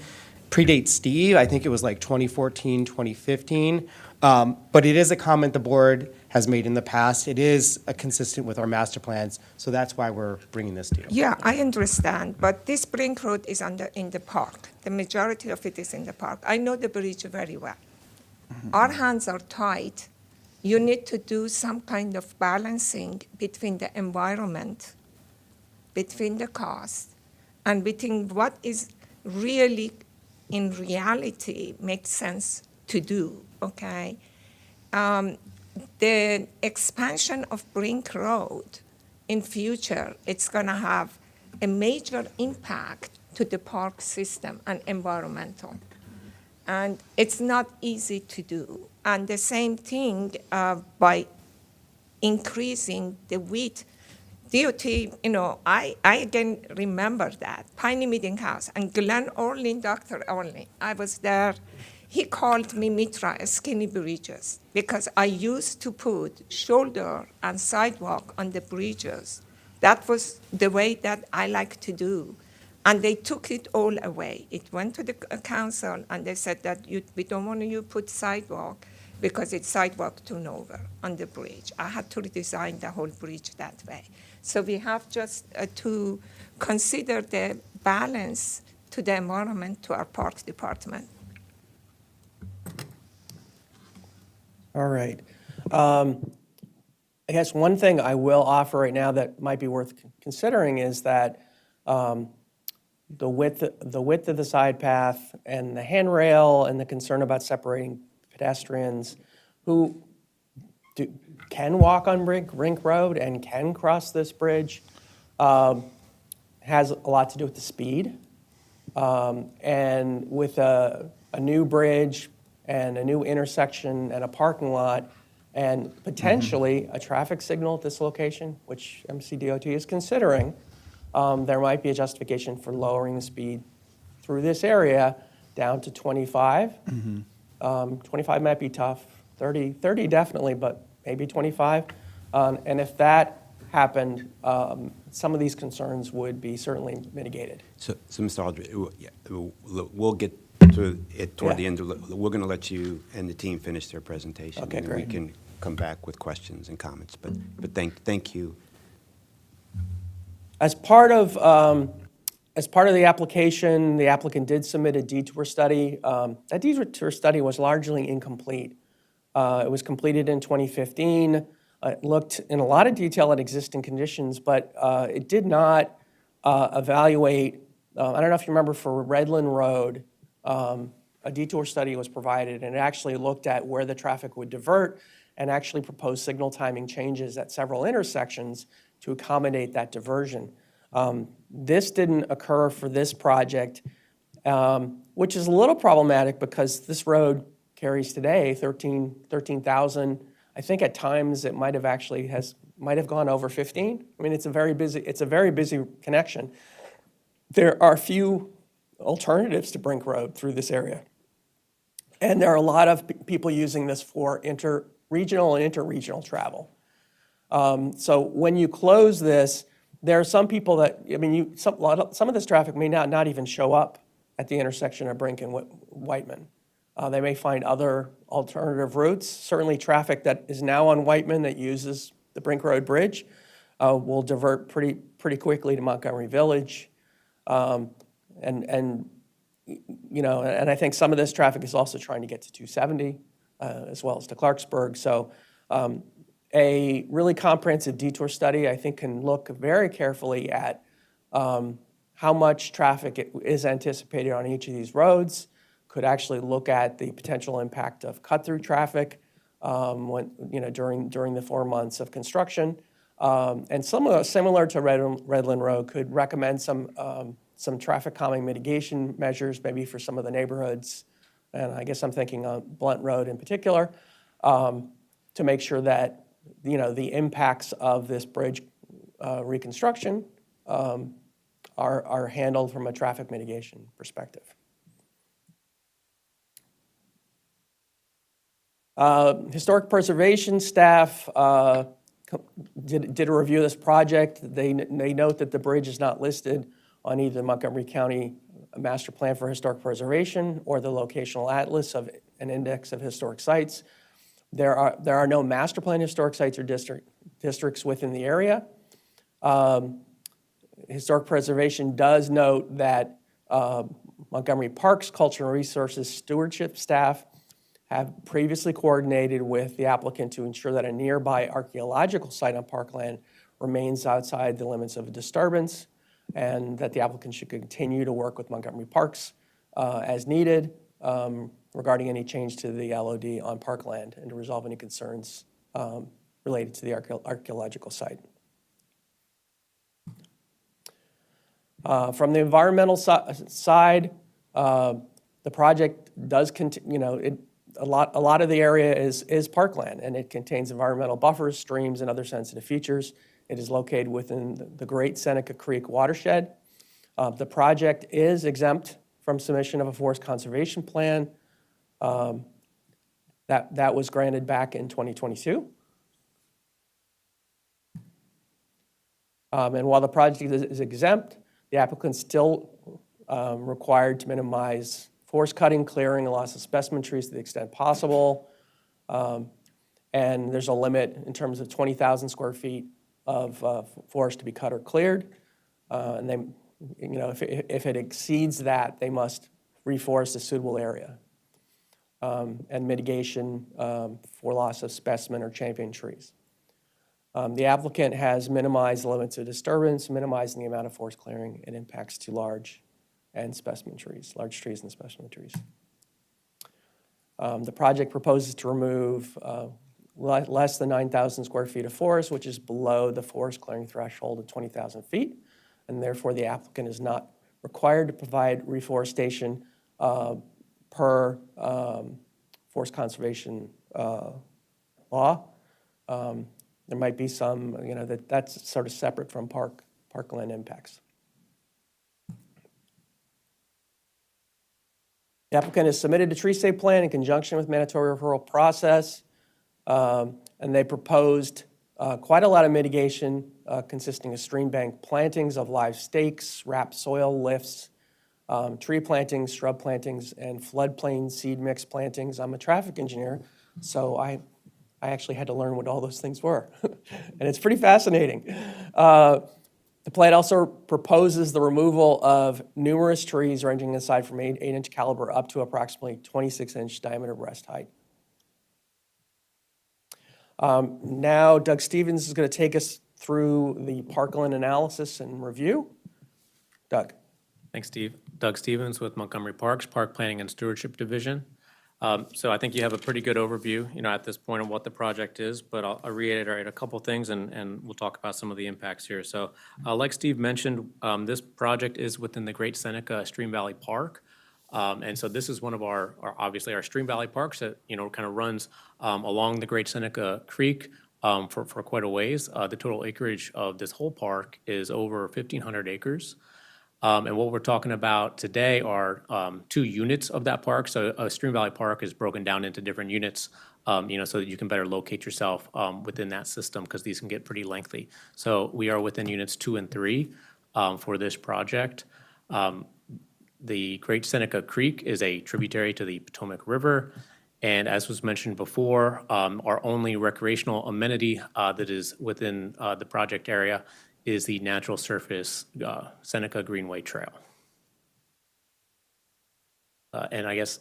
predates Steve. I think it was like 2014, 2015. But it is a comment the board has made in the past. It is consistent with our master plans, so that's why we're bringing this to you. Yeah, I understand, but this Brink Road is in the park. The majority of it is in the park. I know the bridge very well. Our hands are tied. You need to do some kind of balancing between the environment, between the cost, and between what is really, in reality, makes sense to do, okay? The expansion of Brink Road in future, it's gonna have a major impact to the park system and environmental. And it's not easy to do. And the same thing by increasing the width. DOT, I again remember that, Piney Meeting House, and Glenn Orlin, Dr. Orlin, I was there. He called me Mitra, skinny bridges, because I used to put shoulder and sidewalk on the bridges. That was the way that I like to do. And they took it all away. It went to the council, and they said that we don't want you to put sidewalk because it's sidewalk to nowhere on the bridge. I had to redesign the whole bridge that way. So we have just to consider the balance to the environment, to our park department. All right. I guess one thing I will offer right now that might be worth considering is that the width of the side path and the handrail and the concern about separating pedestrians who can walk on Rink Road and can cross this bridge has a lot to do with the speed. And with a new bridge and a new intersection and a parking lot and potentially a traffic signal at this location, which MCDOT is considering, there might be a justification for lowering the speed through this area down to 25. 25 might be tough, 30 definitely, but maybe 25. And if that happened, some of these concerns would be certainly mitigated. So Mr. Aldridge, we'll get to it toward the Yeah. end. We're going to let you and the team finish their presentation. Okay, and great. we can come back with questions and comments. But thank you. As part of the application, the applicant did submit a detour study. That detour study was largely incomplete. It was completed in 2015. It looked in a lot of detail at existing conditions, but it did not evaluate, I don't know if you remember for Redland Road, a detour study was provided, and it actually looked at where the traffic would divert and actually proposed signal timing changes at several intersections to accommodate that diversion. This didn't occur for this project, which is a little problematic because this road carries today 13,000. I think at times it might have gone over 15. I mean, it's a very busy connection. There are few alternatives to Brink Road through this area. And there are a lot of people using this for regional and interregional travel. So when you close this, there are some people that, I mean, some of this traffic may not even show up at the intersection of Brink and Whiteman. They may find other alternative routes. Certainly traffic that is now on Whiteman that uses the Brink Road Bridge will divert pretty quickly to Montgomery Village. And I think some of this traffic is also trying to get to 270 as well as to Clarksburg. So a really comprehensive detour study, I think, can look very carefully at how much traffic is anticipated on each of these roads, could actually look at the potential impact of cut-through traffic during the 4 months of construction. And similar to Redland Road, could recommend some traffic calming mitigation measures, maybe for some of the neighborhoods. And I guess I'm thinking on Blunt Road in particular, to make sure that the impacts of this bridge reconstruction are handled from a traffic mitigation perspective. Historic preservation staff did a review of this project. They note that the bridge is not listed on either the Montgomery County Master Plan for Historic Preservation or the Locational Atlas of an Index of Historic Sites. There are no master plan historic sites or districts within the area. Historic preservation does note that Montgomery Parks Cultural Resources Stewardship staff have previously coordinated with the applicant to ensure that a nearby archaeological site on parkland remains outside the limits of a disturbance. and that the applicant should continue to work with Montgomery Parks as needed regarding any change to the LOD on parkland and to resolve any concerns related to the archaeological site. From the environmental side, the project does continue, a lot of the area is parkland, and it contains environmental buffers, streams, and other sensitive features. It is located within the Great Seneca Creek watershed. The project is exempt from submission of a forest conservation plan. That was granted back in 2022. And while the project is exempt, the applicant's still required to minimize forest cutting, clearing, and loss of specimen trees to the extent possible. And there's a limit in terms of 20,000 square feet of forest to be cut or cleared. And they, if it exceeds that, they must reforest a suitable area. And mitigation for loss of specimen or champion trees. The applicant has minimized the limits of disturbance, minimizing the amount of forest clearing and impacts to large and specimen trees, large trees and specimen trees. The project proposes to remove less than 9,000 square feet of forest, which is below the forest clearing threshold of 20,000 feet, and therefore the applicant is not required to provide reforestation per forest conservation law. There might be some, that's sort of separate from parkland impacts. The applicant has submitted a tree save plan in conjunction with mandatory referral process, and they proposed quite a lot of mitigation consisting of stream bank plantings of live stakes, wrapped soil lifts, tree plantings, shrub plantings, and floodplain seed mix plantings. I'm a traffic engineer, so I actually had to learn what all those things were, and it's pretty fascinating. The plan also proposes the removal of numerous trees ranging in size from 8-inch caliber up to approximately 26-inch diameter breast height. Now Doug Stevens is going to take us through the parkland analysis and review. Doug. Thanks, Steve. Doug Stevens with Montgomery Parks, Park Planning and Stewardship Division. So I think you have a pretty good overview, at this point of what the project is, but I'll reiterate a couple things and we'll talk about some of the impacts here. So like Steve mentioned, this project is within the Great Seneca Stream Valley Park. And so this is one of obviously our Stream Valley parks that, kind of runs along the Great Seneca Creek for quite a ways. The total acreage of this whole park is over 1,500 acres. And what we're talking about today are 2 units of that park. So a Stream Valley Park is broken down into different units, so that you can better locate yourself within that system because these can get pretty lengthy. So we are within units 2 and 3 for this project. The Great Seneca Creek is a tributary to the Potomac River. And as was mentioned before, our only recreational amenity that is within the project area is the natural surface Seneca Greenway Trail. And I guess,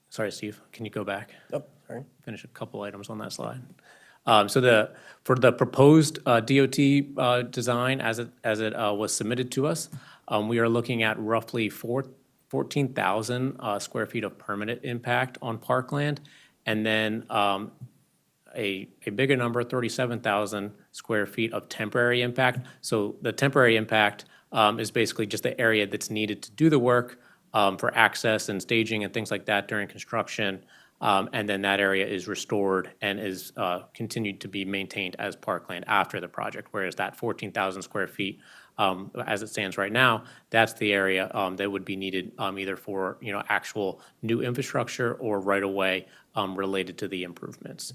sorry, Steve, can you go back? Oh, sorry. Finish a couple items on that slide. For the proposed DOT design as it was submitted to us, we are looking at roughly 14,000 square feet of permanent impact on parkland, and then a bigger number, 37,000 square feet of temporary impact. So the temporary impact is basically just the area that's needed to do the work for access and staging and things like that during construction. And then that area is restored and is continued to be maintained as parkland after the project, whereas that 14,000 square feet, as it stands right now, that's the area that would be needed either for actual new infrastructure or right away related to the improvements.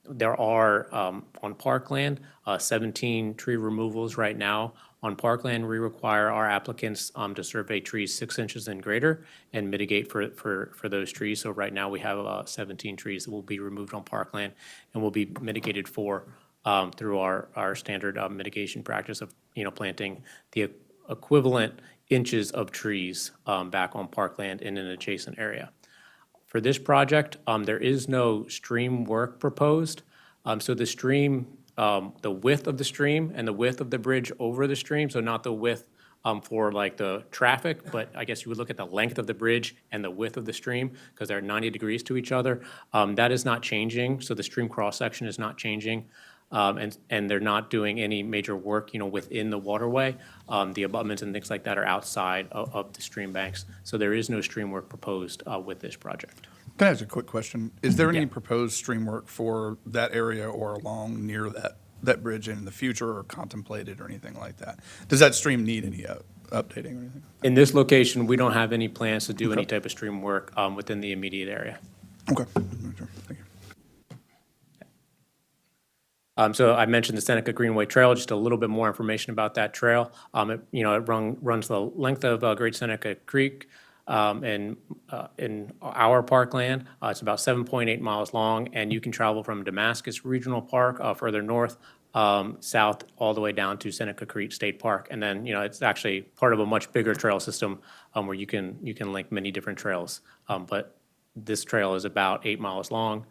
There are, on parkland, 17 tree removals right now. On parkland, we require our applicants to survey trees 6 inches and greater and mitigate for those trees. So right now, we have 17 trees that will be removed on parkland and will be mitigated for through our standard mitigation practice of, planting the equivalent inches of trees back on parkland in an adjacent area. For this project, there is no stream work proposed. So the stream the width of the stream and the width of the bridge over the stream, so not the width for like the traffic, but I guess you would look at the length of the bridge and the width of the stream, because they're 90 degrees to each other. That is not changing, so the stream cross-section is not changing. And they're not doing any major work, within the waterway. The abutments and things like that are outside of the stream banks. So there is no stream work proposed with this project. Can I ask a quick question? Is there any Yeah. proposed stream work for that area or along near that bridge in the future, or contemplated or anything like that? Does that stream need any updating or anything? In this location, we don't have any plans to do any type of stream work within the immediate area. Okay. Thank you. So I mentioned the Seneca Greenway Trail, just a little bit more information about that trail. It runs the length of Great Seneca Creek in our parkland. It's about 7.8 miles long, and you can travel from Damascus Regional Park further north, south, all the way down to Seneca Creek State Park. And then, it's actually part of a much bigger trail system where you can link many different trails. But this trail is about 8 miles long.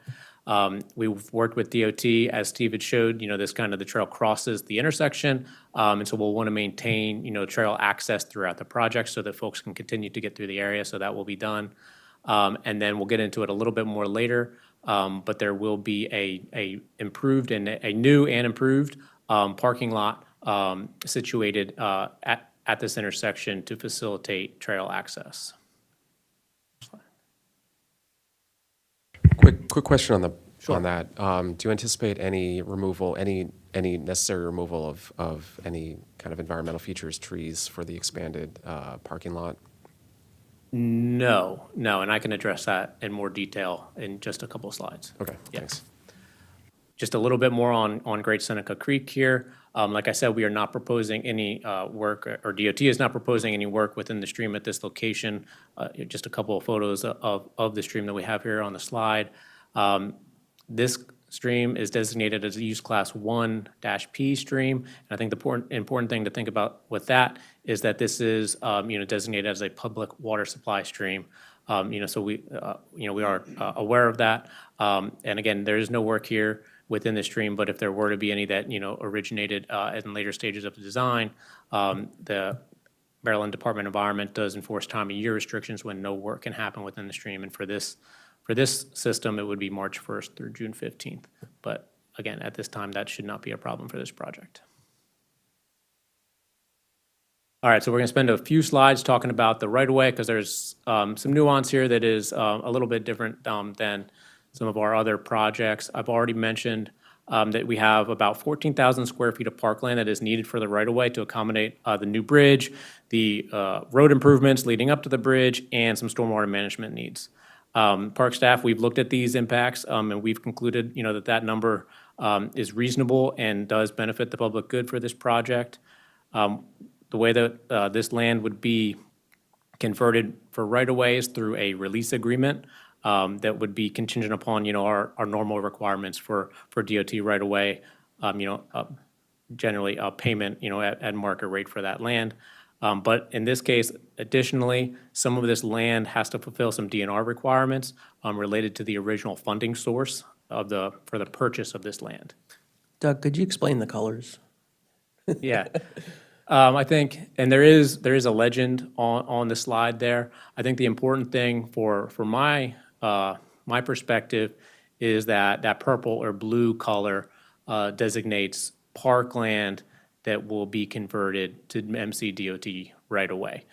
We've worked with DOT, as Steve had showed, the trail crosses the intersection. And so we'll want to maintain, trail access throughout the project so that folks can continue to get through the area. So that will be done. And then we'll get into it a little bit more later. But there will be a new and improved parking lot situated at this intersection to facilitate trail access. Quick question on that. Do you anticipate any necessary removal of any kind of environmental features, trees, for the expanded parking lot? No, and I can address that in more detail in just a couple of slides. Okay, Yeah. thanks. Just a little bit more on Great Seneca Creek here. Like I said, we are not proposing any work, or DOT is not proposing any work within the stream at this location. Just a couple of photos of the stream that we have here on the slide. This stream is designated as a use class 1-P stream. And I think the important thing to think about with that is that this is designated as a public water supply stream. So we are aware of that. And again, there is no work here within the stream, but if there were to be any that originated in later stages of the design, the Maryland Department of Environment does enforce time of year restrictions when no work can happen within the stream. And for this system, it would be March 1st through June 15th. But again, at this time, that should not be a problem for this project. All right, so we're going to spend a few slides talking about the right-of-way, because there's some nuance here that is a little bit different than some of our other projects. I've already mentioned that we have about 14,000 square feet of parkland that is needed for the right-of-way to accommodate the new bridge, the road improvements leading up to the bridge, and some stormwater management needs. Park staff, we've looked at these impacts, and we've concluded, that number is reasonable and does benefit the public good for this project. The way that this land would be converted for right-of-ways through a release agreement that would be contingent upon, our normal requirements for DOT right-of-way, generally a payment, at market rate for that land. But in this case, additionally, some of this land has to fulfill some DNR requirements related to the original funding source for the purchase of this land. Doug, could you explain the colors? Yeah. I think, and there is a legend on the slide there. I think the important thing for my perspective is that purple or blue color designates parkland that will be converted to MCDOT right away.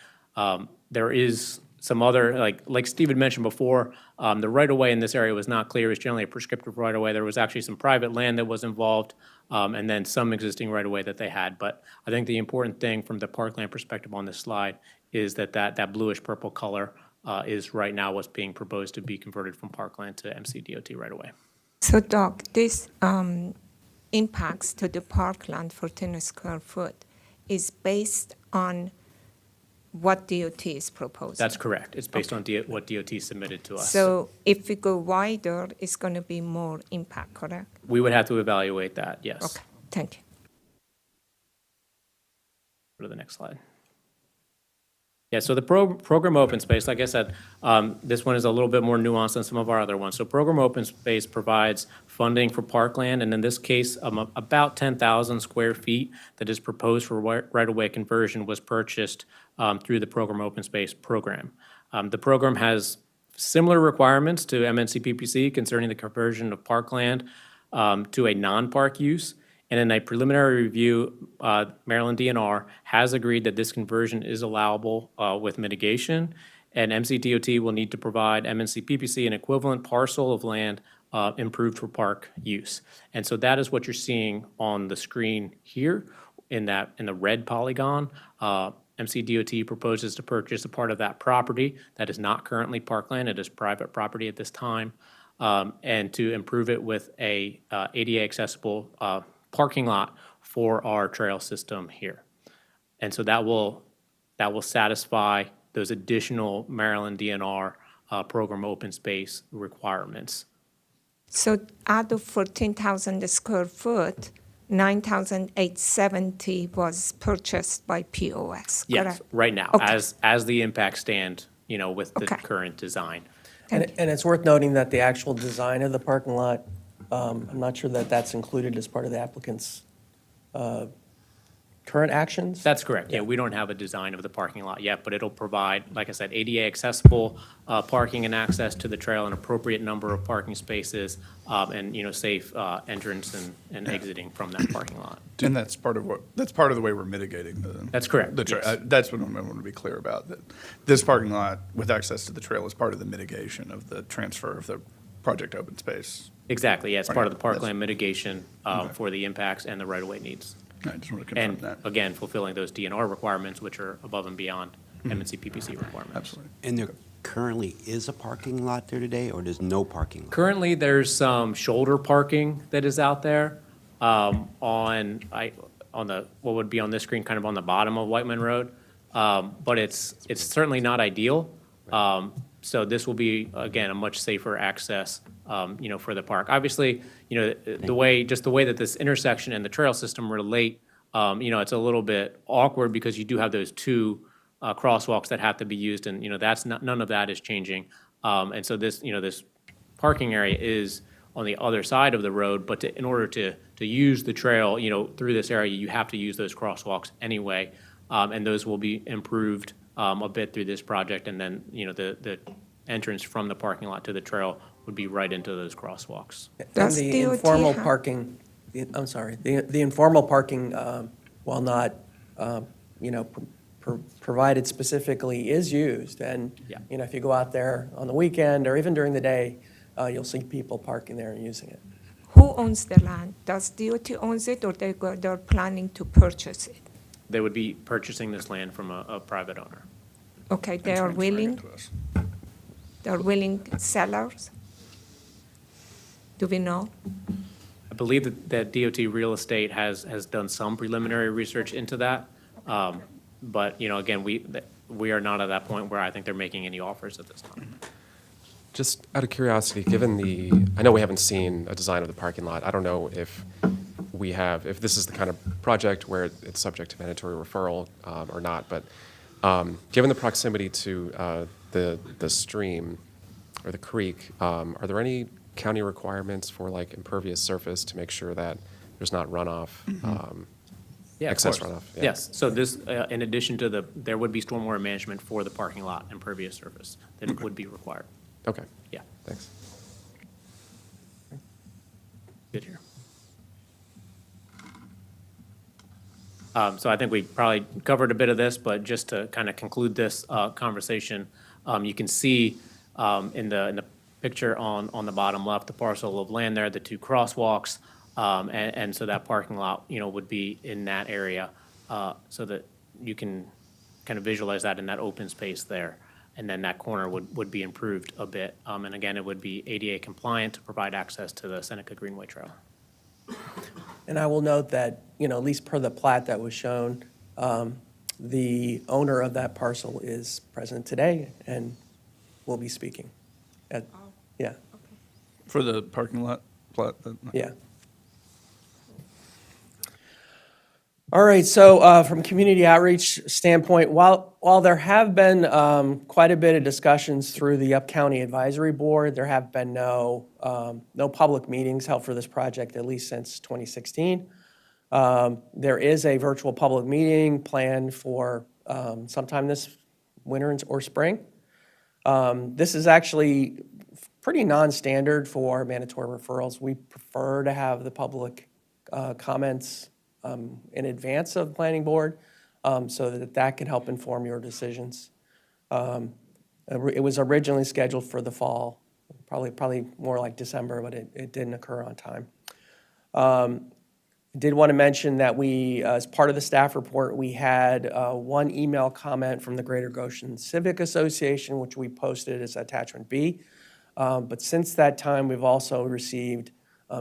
There is some other, like Steve had mentioned before, the right-of-way in this area was not clear. It's generally a prescriptive right-of-way. There was actually some private land that was involved, and then some existing right-of-way that they had. But I think the important thing from the parkland perspective on this slide is that bluish-purple color is right now what's being proposed to be converted from parkland to MCDOT right-of-way. So, Doc, this impacts to the parkland for 10 square foot is based on what DOT is proposing. That's correct. It's based on what DOT submitted to us. So if we go wider, it's going to be more impact, correct? We would have to evaluate that, yes. Okay, thank you. Go to the next slide. Yeah, so the program open space, like I said, this one is a little bit more nuanced than some of our other ones. So program open space provides funding for parkland, and in this case, about 10,000 square feet that is proposed for right-of-way conversion was purchased through the program open space program. The program has similar requirements to MNCPPC concerning the conversion of parkland to a non-park use. And in a preliminary review, Maryland DNR has agreed that this conversion is allowable with mitigation, and MCDOT will need to provide MNCPPC an equivalent parcel of land improved for park use. And so that is what you're seeing on the screen here in the red polygon. MCDOT proposes to purchase a part of that property that is not currently parkland. It is private property at this time, and to improve it with a ADA accessible parking lot for our trail system here. And so that will satisfy those additional Maryland DNR program open space requirements. So out of 14,000 square foot, 9,870 was purchased by POS, Yes, correct? right now, Okay. as the impacts stand, with the Okay. current design. And it's worth noting that the actual design of the parking lot, I'm not sure that that's included as part of the applicant's current actions. That's correct. Yeah, we don't have a design of the parking lot yet, but it'll provide, like I said, ADA accessible parking and access to the trail, an appropriate number of parking spaces, and, safe entrance and exiting from that parking lot. And that's part of the way we're mitigating the. That's correct, The trail. yes. That's what I want to be clear about, that this parking lot with access to the trail is part of the mitigation of the transfer of the project open space. Exactly, yeah, it's part of the That's- parkland mitigation Okay. for the impacts and the right-of-way needs. I just want to confirm And that. again, fulfilling those DNR requirements, which are above and beyond MNCPPC requirements. Absolutely. And there currently is a parking lot there today, or there's no parking lot? Currently, there's some shoulder parking that is out there on what would be on this screen, kind of on the bottom of Whiteman Road. But it's certainly not ideal. So this will be, again, a much safer access, for the park. Obviously, the way that this intersection and the trail system relate, it's a little bit awkward because you do have those two crosswalks that have to be used, and, none of that is changing. And so this parking area is on the other side of the road, but in order to use the trail, through this area, you have to use those crosswalks anyway. And those will be improved a bit through this project, and then, the entrance from the parking lot to the trail would be right into those crosswalks. And Does the DOT informal have- parking, I'm sorry, the informal parking, while not, provided specifically, is used. And, Yeah. if you go out there on the weekend or even during the day, you'll see people parking there and using it. Who owns the land? Does DOT owns it, or they're planning to purchase it? They would be purchasing this land from a private owner. Okay, they And are transferring it willing, to us. they're willing sellers? Do we know? I believe that DOT Real Estate has done some preliminary research into that. But, again, we are not at that point where I think they're making any offers at this time. Just out of curiosity, I know we haven't seen a design of the parking lot. I don't know if if this is the kind of project where it's subject to mandatory referral or not, but given the proximity to the stream or the creek, are there any county requirements for like impervious surface to make sure that there's not runoff? Yeah, of Excess course. runoff, yeah. Yes, so this, in addition to there would be stormwater management for the parking lot impervious surface that would be required. Okay, Yeah, thanks. good here. So I think we probably covered a bit of this, but just to kind of conclude this conversation, you can see in the picture on the bottom left, the parcel of land there, the two crosswalks, and so that parking lot, would be in that area, so that you can kind of visualize that in that open space there. And then that corner would be improved a bit. And again, it would be ADA compliant to provide access to the Seneca Greenway Trail. And I will note that, at least per the plat that was shown, the owner of that parcel is present today and will be speaking. Yeah, For the parking lot plot? yeah. All right, so from community outreach standpoint, while there have been quite a bit of discussions through the Up-County Advisory Board, there have been no public meetings held for this project, at least since 2016. There is a virtual public meeting planned for sometime this winter or spring. This is actually pretty non-standard for mandatory referrals. We prefer to have the public comments in advance of the planning board so that can help inform your decisions. It was originally scheduled for the fall, probably more like December, but it didn't occur on time. Did want to mention that we, as part of the staff report, we had one email comment from the Greater Goshen Civic Association, which we posted as attachment B. But since that time, we've also received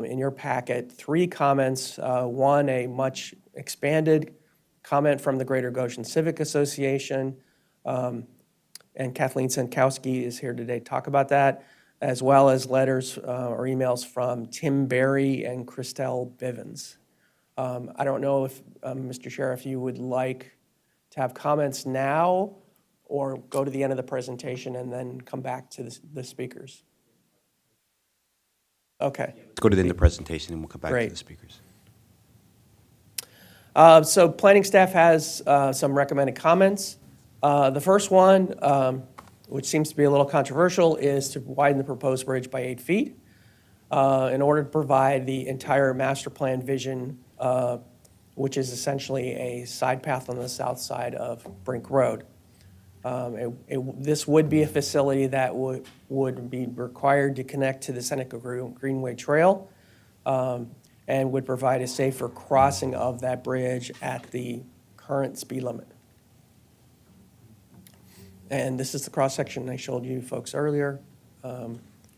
in your packet 3 comments. One, a much expanded comment from the Greater Goshen Civic Association, and Kathleen Senkowski is here today to talk about that, as well as letters or emails from Tim Berry and Christelle Bivens. I don't know if, Mr. Sheriff, you would like to have comments now or go to the end of the presentation and then come back to the speakers? Okay. Let's go to the end of the presentation, and we'll come back to Great. the speakers. So planning staff has some recommended comments. The first one, which seems to be a little controversial, is to widen the proposed bridge by 8 feet in order to provide the entire master plan vision, which is essentially a side path on the south side of Brink Road. This would be a facility that would be required to connect to the Seneca Greenway Trail and would provide a safer crossing of that bridge at the current speed limit. And this is the cross-section I showed you folks earlier,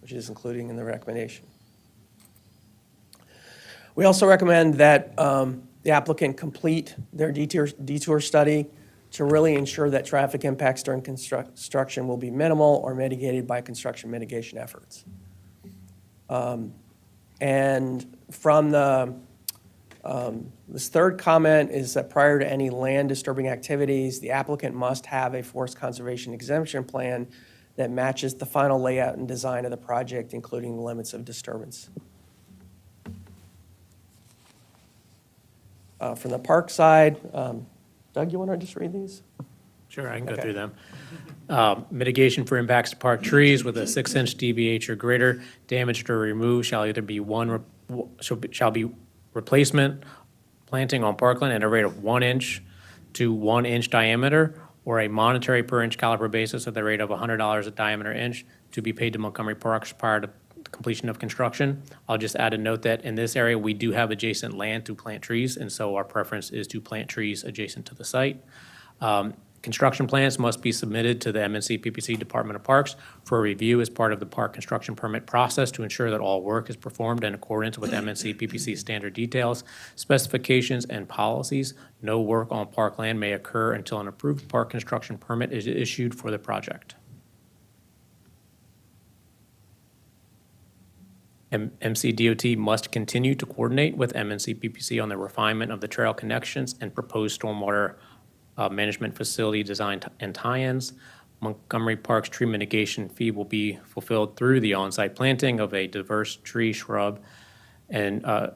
which is including in the recommendation. We also recommend that the applicant complete their detour study to really ensure that traffic impacts during construction will be minimal or mitigated by construction mitigation efforts. And from this third comment is that prior to any land disturbing activities, the applicant must have a forest conservation exemption plan that matches the final layout and design of the project, including the limits of disturbance. From the park side, Doug, you want to just read these? Sure, I can go Okay. through them. Mitigation for impacts to park trees with a 6-inch DBH or greater, damaged or removed shall either be shall be replacement planting on parkland at a rate of 1 inch to 1 inch diameter, or a monetary per inch caliper basis at the rate of $100 a diameter inch to be paid to Montgomery Parks prior to completion of construction. I'll just add a note that in this area, we do have adjacent land to plant trees, and so our preference is to plant trees adjacent to the site. Construction plans must be submitted to the MNC PPC Department of Parks for review as part of the park construction permit process to ensure that all work is performed in accordance with MNC PPC standard details, specifications, and policies. No work on parkland may occur until an approved park construction permit is issued for the project. MCDOT must continue to coordinate with MNC PPC on the refinement of the trail connections and proposed stormwater management facility design and tie-ins. Montgomery Park's tree mitigation fee will be fulfilled through the on-site planting of a diverse tree, shrub, and I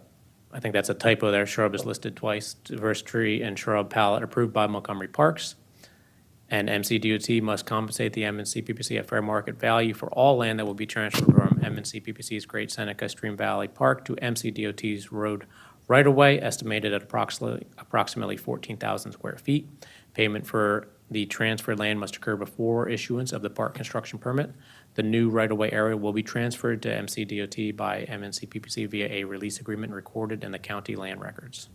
think that's a typo there, shrub is listed twice, diverse tree and shrub palette approved by Montgomery Parks. And MCDOT must compensate the MNC PPC at fair market value for all land that will be transferred from MNC PPC's Great Seneca Stream Valley Park to MCDOT's road right-of-way, estimated at approximately 14,000 square feet. Payment for the transferred land must occur before issuance of the park construction permit. The new right-of-way area will be transferred to MCDOT by MNC PPC via a release agreement recorded in the county land records.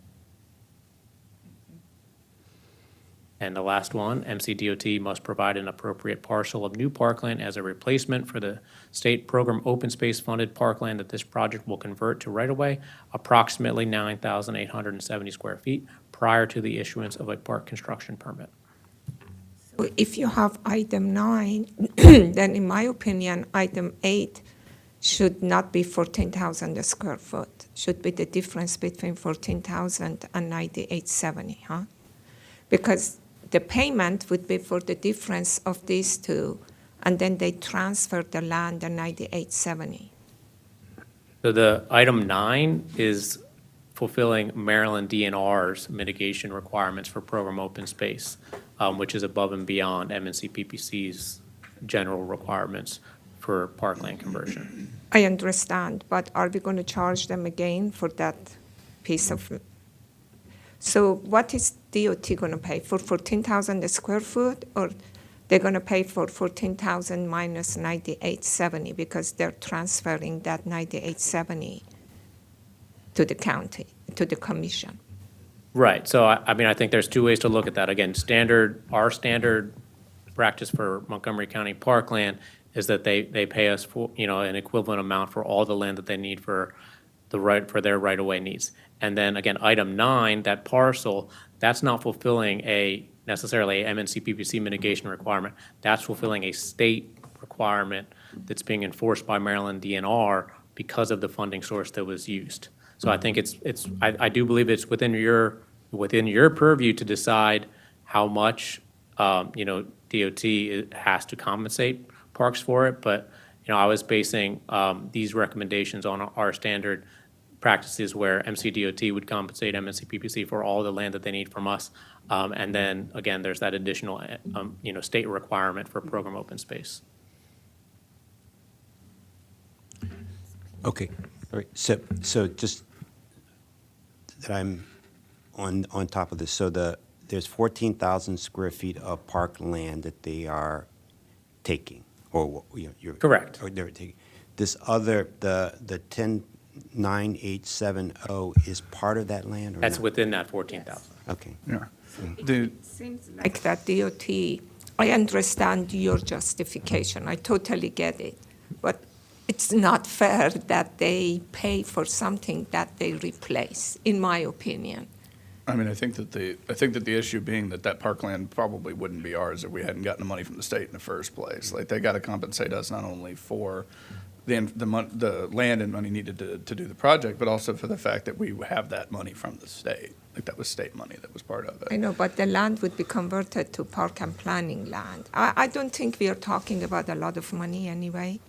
And the last one, MCDOT must provide an appropriate parcel of new parkland as a replacement for the state program open space funded parkland that this project will convert to right-of-way, approximately 9,870 square feet prior to the issuance of a park construction permit. So if you have item 9, then in my opinion, item 8 should not be 14,000 square foot. Should be the difference between 14,000 and 9870, huh? Because the payment would be for the difference of these two, and then they transfer the land at 9870. So the item 9 is fulfilling Maryland DNR's mitigation requirements for program open space, which is above and beyond MNC PPC's general requirements for parkland conversion. I understand, but are we going to charge them again for that piece of? So what is DOT going to pay for 14,000 square foot, or they're going to pay for 14,000 minus 9870 because they're transferring that 9870 to the county, to the commission? Right, so I mean, I think there's two ways to look at that. Again, our standard practice for Montgomery County Parkland is that they pay us for, an equivalent amount for all the land that they need for their right-of-way needs. And then again, item 9, that parcel, that's not fulfilling necessarily a MNC PPC mitigation requirement. That's fulfilling a state requirement that's being enforced by Maryland DNR because of the funding source that was used. So I think I do believe it's within your purview to decide how much, DOT has to compensate parks for it. But, I was basing these recommendations on our standard practices where MCDOT would compensate MNC PPC for all the land that they need from us. And then, again, there's that additional, state requirement for program open space. Okay, all right, so just that I'm on top of this, so there's 14,000 square feet of park land that they are taking, or, you're. Correct. Or they're taking. This other, the 109870 is part of that land, or That's not? within that 14,000. Okay. Yeah. The, Seems like that DOT, I understand your justification, I totally get it, but it's not fair that they pay for something that they replace, in my opinion. I mean, I think that the issue being that parkland probably wouldn't be ours if we hadn't gotten the money from the state in the first place. Like, they got to compensate us not only for the land and money needed to do the project, but also for the fact that we have that money from the state. Like, that was state money that was part of it. I know, but the land would be converted to park and planning land. I don't think we are talking about a lot of money anyway.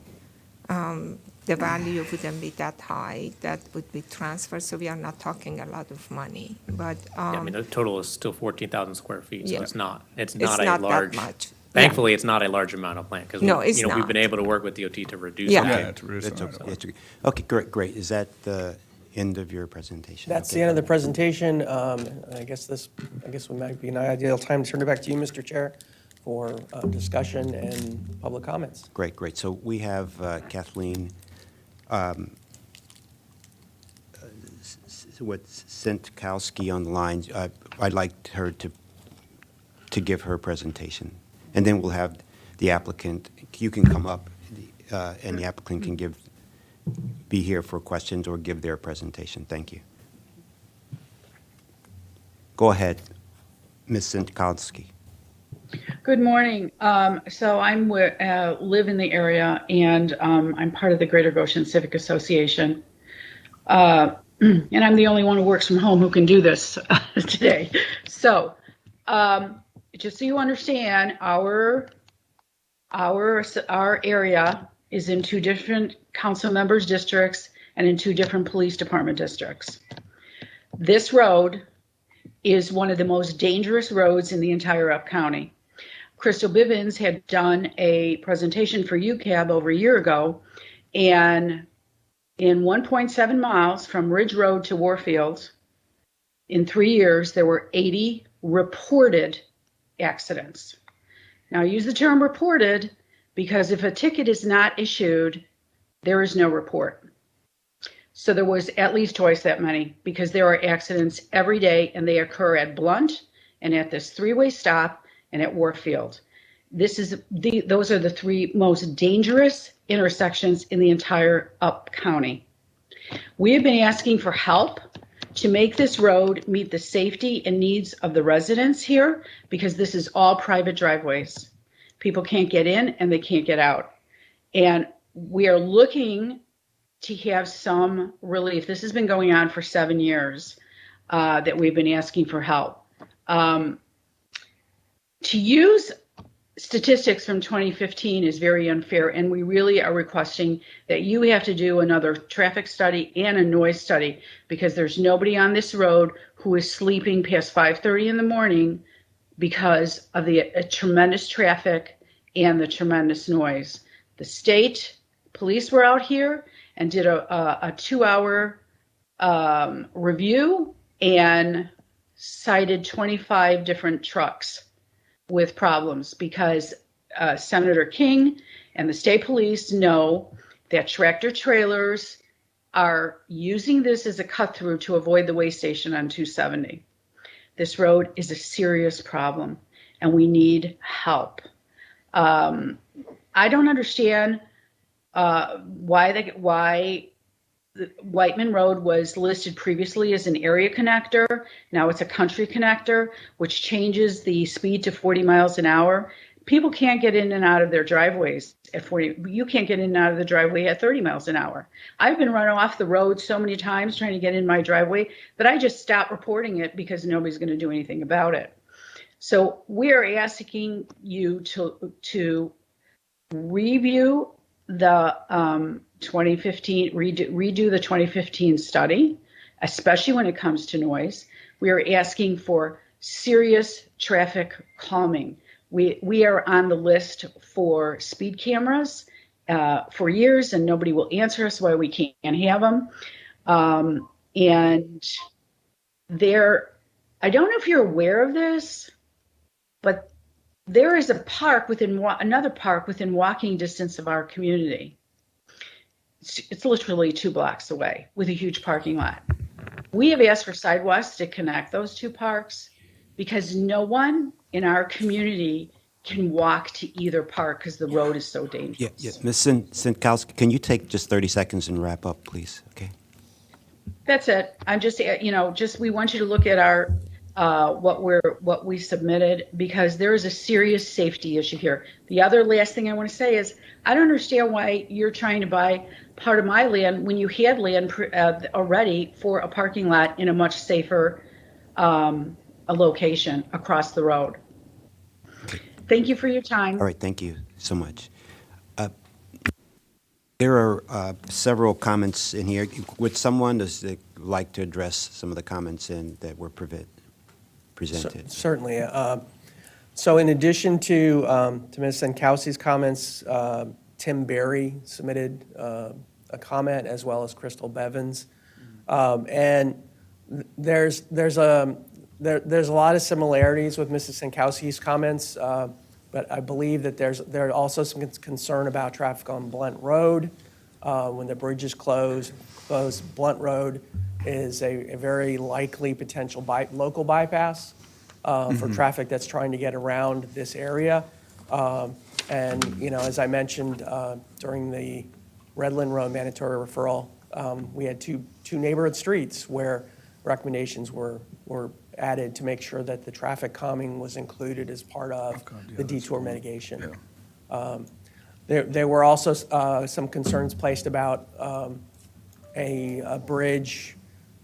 The value wouldn't be that high. That would be transferred, so we are not talking a lot of money. But Yeah, I mean, the total is still 14,000 square feet, so Yeah. it's not it's a not large. that much. Thankfully, it's not a large amount of land, because No, it's we've not. been able to work with DOT to reduce Yeah. that. Yeah, to reduce That's the okay. right-of-way. That's okay. Okay, great. Is that the end of your presentation? That's Okay. the end of the presentation. I guess we might be an ideal time to turn it back to you, Mr. Chair, for discussion and public comments. Great. So we have Kathleen, Sentkowski on the line. I'd like her to give her presentation. And then we'll have the applicant, you can come up, and the applicant can be here for questions or give their presentation. Thank you. Go ahead, Ms. Sentkowski. Good morning. So I'm live in the area, and I'm part of the Greater Goshen Civic Association. And I'm the only one who works from home who can do this today. So just so you understand, our area is in 2 different council members' districts and in 2 different police department districts. This road is one of the most dangerous roads in the entire Up County. Crystal Bivens had done a presentation for UCAB over a year ago, and in 1.7 miles from Ridge Road to Warfield, in 3 years, there were 80 reported accidents. Now, I use the term reported because if a ticket is not issued, there is no report. So there was at least twice that many, because there are accidents every day, and they occur at Blunt and at this 3-way stop and at Warfield. Those are the 3 most dangerous intersections in the entire Up County. We have been asking for help to make this road meet the safety and needs of the residents here, because this is all private driveways. People can't get in and they can't get out. And we are looking to have some relief. This has been going on for 7 years that we've been asking for help. To use statistics from 2015 is very unfair, and we really are requesting that you have to do another traffic study and a noise study, because there's nobody on this road who is sleeping past 5:30 in the morning because of the tremendous traffic and the tremendous noise. The state police were out here and did a 2-hour review and cited 25 different trucks with problems, because Senator King and the state police know that tractor trailers are using this as a cut through to avoid the way station on 270. This road is a serious problem and we need help. I don't understand why Whiteman Road was listed previously as an area connector. Now it's a country connector, which changes the speed to 40 miles an hour. People can't get in and out of their driveways at 40. You can't get in and out of the driveway at 30 miles an hour. I've been run off the road so many times trying to get in my driveway that I just stopped reporting it because nobody's going to do anything about it. So we are asking you to review the 2015, redo the 2015 study, especially when it comes to noise. We are asking for serious traffic calming. We are on the list for speed cameras for years, and nobody will answer us why we can't have them. And I don't know if you're aware of this, but there is a park another park within walking distance of our community. It's literally 2 blocks away with a huge parking lot. We have asked for sidewalks to connect those 2 parks because no one in our community can walk to either park because the road is so dangerous. Yeah, Ms. Sinkowski, can you take just 30 seconds and wrap up, please? Okay. That's it. I'm just, we want you to look at our what we submitted, because there is a serious safety issue here. The other last thing I want to say is I don't understand why you're trying to buy part of my land when you had land already for a parking lot in a much safer a location across the road. Okay. Thank you for your time. All right, thank you so much. There are several comments in here. Would someone like to address some of the comments that were presented? Certainly. So in addition to Ms. Sinkowski's comments, Tim Berry submitted a comment, as well as Crystal Bevins. And there's a lot of similarities with Mrs. Sinkowski's comments, but I believe that there are also some concern about traffic on Blunt Road. When the bridge is closed, Blunt Road is a very likely potential local bypass for traffic that's trying to get around this area. And, as I mentioned during the Redland Road mandatory referral, we had two neighborhood streets where recommendations were added to make sure that the traffic calming was included as part of the detour mitigation. There were also some concerns placed about a bridge,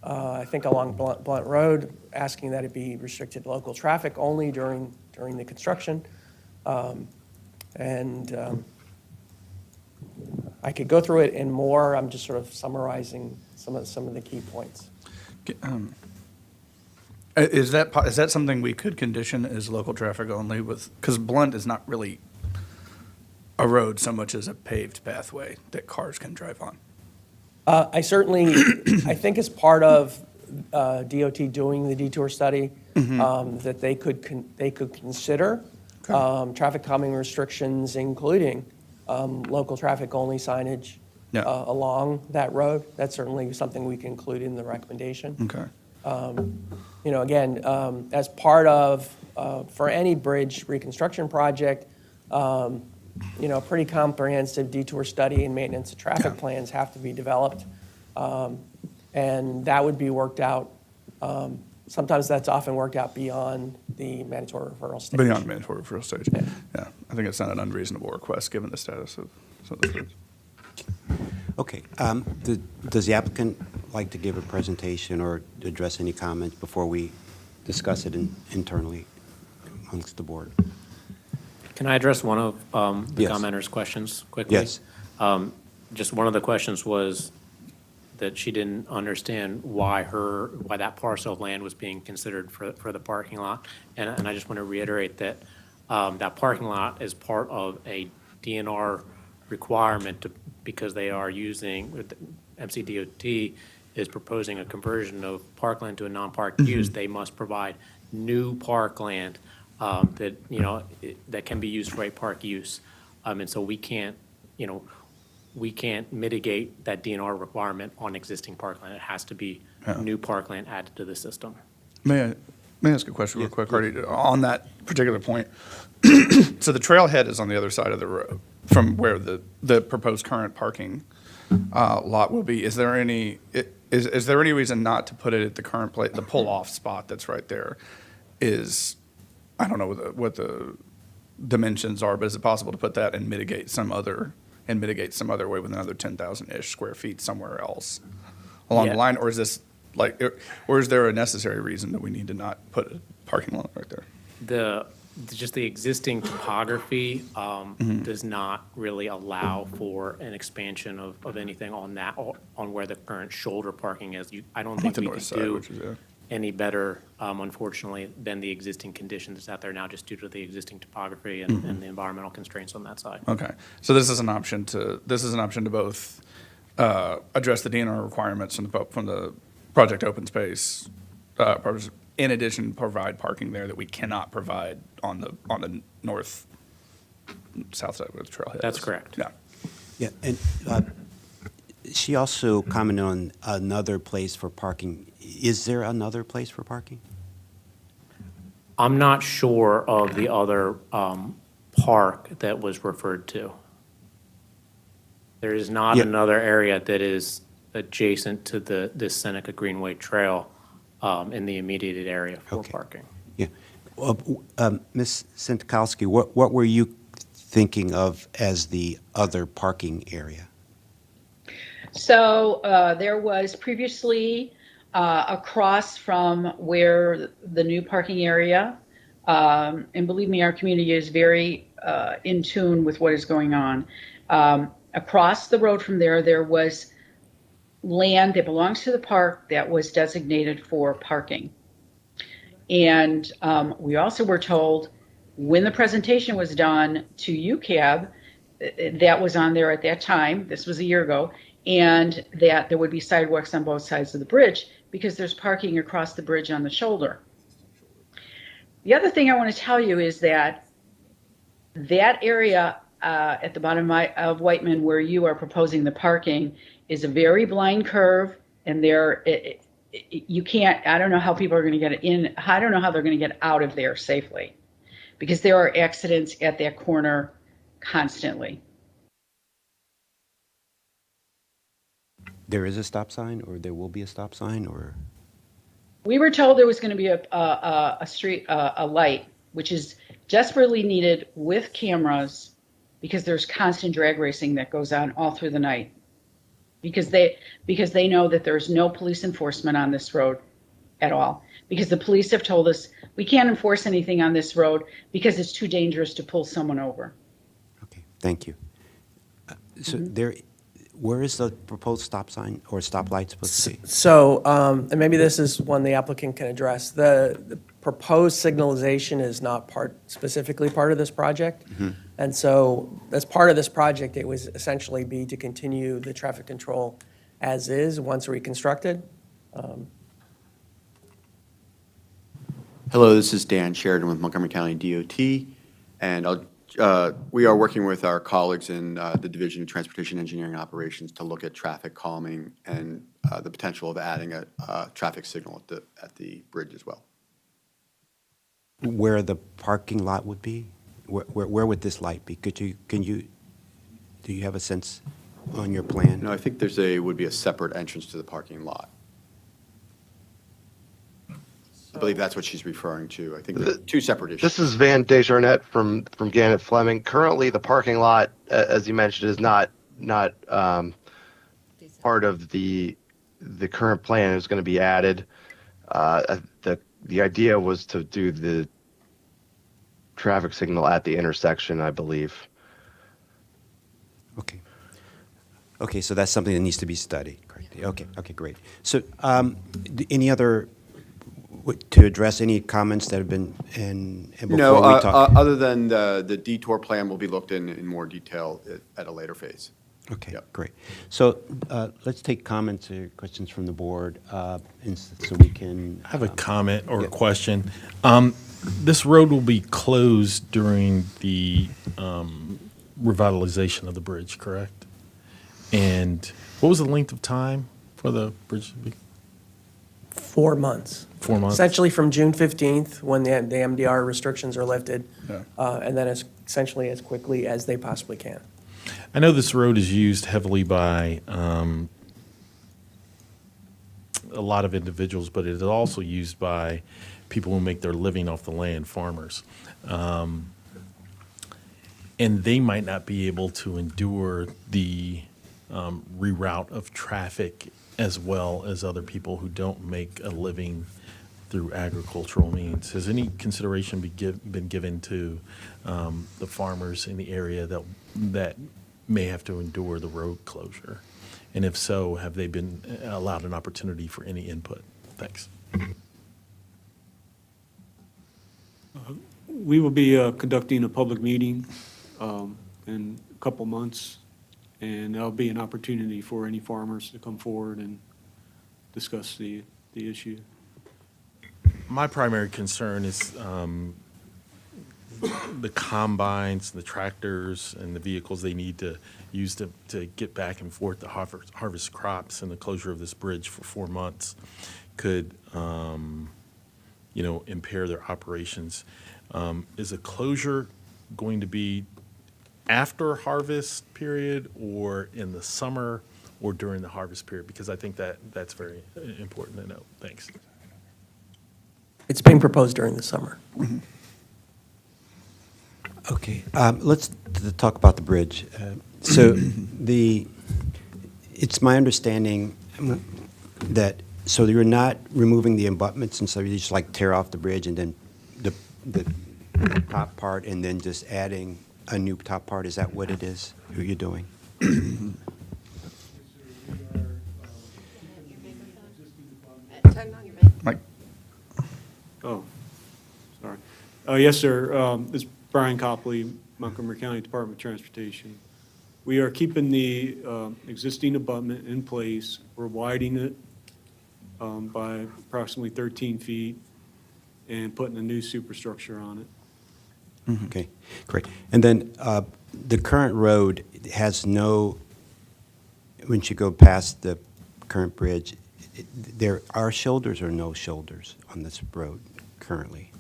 I think along Blunt Road, asking that it be restricted to local traffic only during the construction. I could go through it in more. I'm just sort of summarizing some of the key points. Is that something we could condition as local traffic only because Blunt is not really a road so much as a paved pathway that cars can drive on? I think as part of DOT doing the detour study, that they could consider traffic calming restrictions, including local traffic only signage along that road. That's certainly something we can include in the recommendation. Okay. Again, as part of, for any bridge reconstruction project, pretty comprehensive detour study and maintenance of traffic plans have to be developed. And that would be worked out. Sometimes that's often worked out beyond the mandatory referral stage. Beyond mandatory referral stage. Yeah. I think it's not an unreasonable request given the status of some of the streets. Okay. Does the applicant like to give a presentation or address any comments before we discuss it internally amongst the board? Can I address one of the Yes. commenters' questions quickly? Yes. Just one of the questions was that she didn't understand why that parcel of land was being considered for the parking lot. And I just want to reiterate that that parking lot is part of a DNR requirement because they are using, MCDOT is proposing a conversion of parkland to a non-park use. They must provide new parkland that, that can be used for a park use. And so we can't mitigate that DNR requirement on existing parkland. It has to be new parkland added to the system. May I ask a question real quick, Artie, on that particular point? So the trailhead is on the other side of the road from where the proposed current parking lot will be. Is there any reason not to put it at the current place, the pull-off spot that's right there? I don't know what the dimensions are, but is it possible to put that and mitigate some other way with another 10,000-ish square feet somewhere else along the Yeah. line? Or is this or is there a necessary reason that we need to not put a parking lot right there? Just the existing topography does not really allow for an expansion of anything on where the current shoulder parking is. I don't think the we north could side, do which is, yeah. any better, unfortunately, than the existing conditions that's out there now, just due to the existing topography and the environmental constraints on that side. Okay, so this is an option to both address the DNR requirements from the project open space, in addition, provide parking there that we cannot provide on the south side where the trailhead is. That's correct. Yeah. Yeah, and she also commented on another place for parking. Is there another place for parking? I'm not sure of the other park that was referred to. There is not Yeah. another area that is adjacent to this Seneca Greenway Trail in the immediate area for Okay. parking. Yeah. Ms. Sintkowski, what were you thinking of as the other parking area? So there was previously across from where the new parking area, and believe me, our community is very in tune with what is going on. Across the road from there was land that belongs to the park that was designated for parking. And we also were told when the presentation was done to UCAB, that was on there at that time, this was a year ago, and that there would be sidewalks on both sides of the bridge because there's parking across the bridge on the shoulder. The other thing I want to tell you is that area at the bottom of Whiteman where you are proposing the parking is a very blind curve, and you can't, I don't know how people are going to get in, I don't know how they're going to get out of there safely because there are accidents at that corner constantly. There is a stop sign, or there will be a stop sign, or? We were told there was going to be a light, which is desperately needed with cameras because there's constant drag racing that goes on all through the night. Because they know that there's no police enforcement on this road at all. Because the police have told us we can't enforce anything on this road because it's too dangerous to pull someone over. Okay, thank you. So where is the proposed stop sign or stoplight supposed to be? So, and maybe this is one the applicant can address. The proposed signalization is not specifically part of this project. And so, as part of this project, it was essentially be to continue the traffic control as is once reconstructed. Hello, this is Dan Sheridan with Montgomery County DOT, and we are working with our colleagues in the Division of Transportation Engineering Operations to look at traffic calming and the potential of adding a traffic signal at the bridge as well. Where the parking lot would be? Where would this light be? Do you have a sense on your plan? No, I think would be a separate entrance to the parking lot. I believe that's what she's referring to. I think they're two separate issues. This is Van Desjardins from Gannett Fleming. Currently, the parking lot, as you mentioned, is not part of the current plan is going to be added. The idea was to do the traffic signal at the intersection, I believe. Okay. Okay, so that's something that needs to be studied. Correct. Okay, okay, great. So, any other, to address any comments that have been, and No, before we talk? other than the detour plan will be looked in more detail at a later phase. Okay, Yep. great. So, let's take comments or questions from the board, so we can. I have a comment or a yeah. question. This road will be closed during the revitalization of the bridge, correct? And what was the length of time for the bridge to be? 4 months. 4 months? Essentially from June 15th, when the MDR restrictions are lifted, Yeah. and then essentially as quickly as they possibly can. I know this road is used heavily by a lot of individuals, but it is also used by people who make their living off the land, farmers. And they might not be able to endure the reroute of traffic as well as other people who don't make a living through agricultural means. Has any consideration been given to the farmers in the area that may have to endure the road closure? And if so, have they been allowed an opportunity for any input? Thanks. We will be conducting a public meeting in a couple months, and there'll be an opportunity for any farmers to come forward and discuss the issue. My primary concern is the combines, the tractors, and the vehicles they need to use to get back and forth to harvest crops, and the closure of this bridge for 4 months could, impair their operations. Is a closure going to be after harvest period, or in the summer, or during the harvest period? Because I think that's very important to know. Thanks. It's being proposed during the summer. Okay, let's talk about the bridge. So it's my understanding that, so you're not removing the abutments, and so you just like tear off the bridge and then the top part and then just adding a new top part? Is that what it is? Who you're doing? Mike? Oh, sorry. Yes, sir. This is Brian Copley, Montgomery County Department of Transportation. We are keeping the existing abutment in place. We're widening it by approximately 13 feet and putting a new superstructure on it. Okay, great. And then the current road has no, once you go past the current bridge, there are shoulders or no shoulders on this road currently?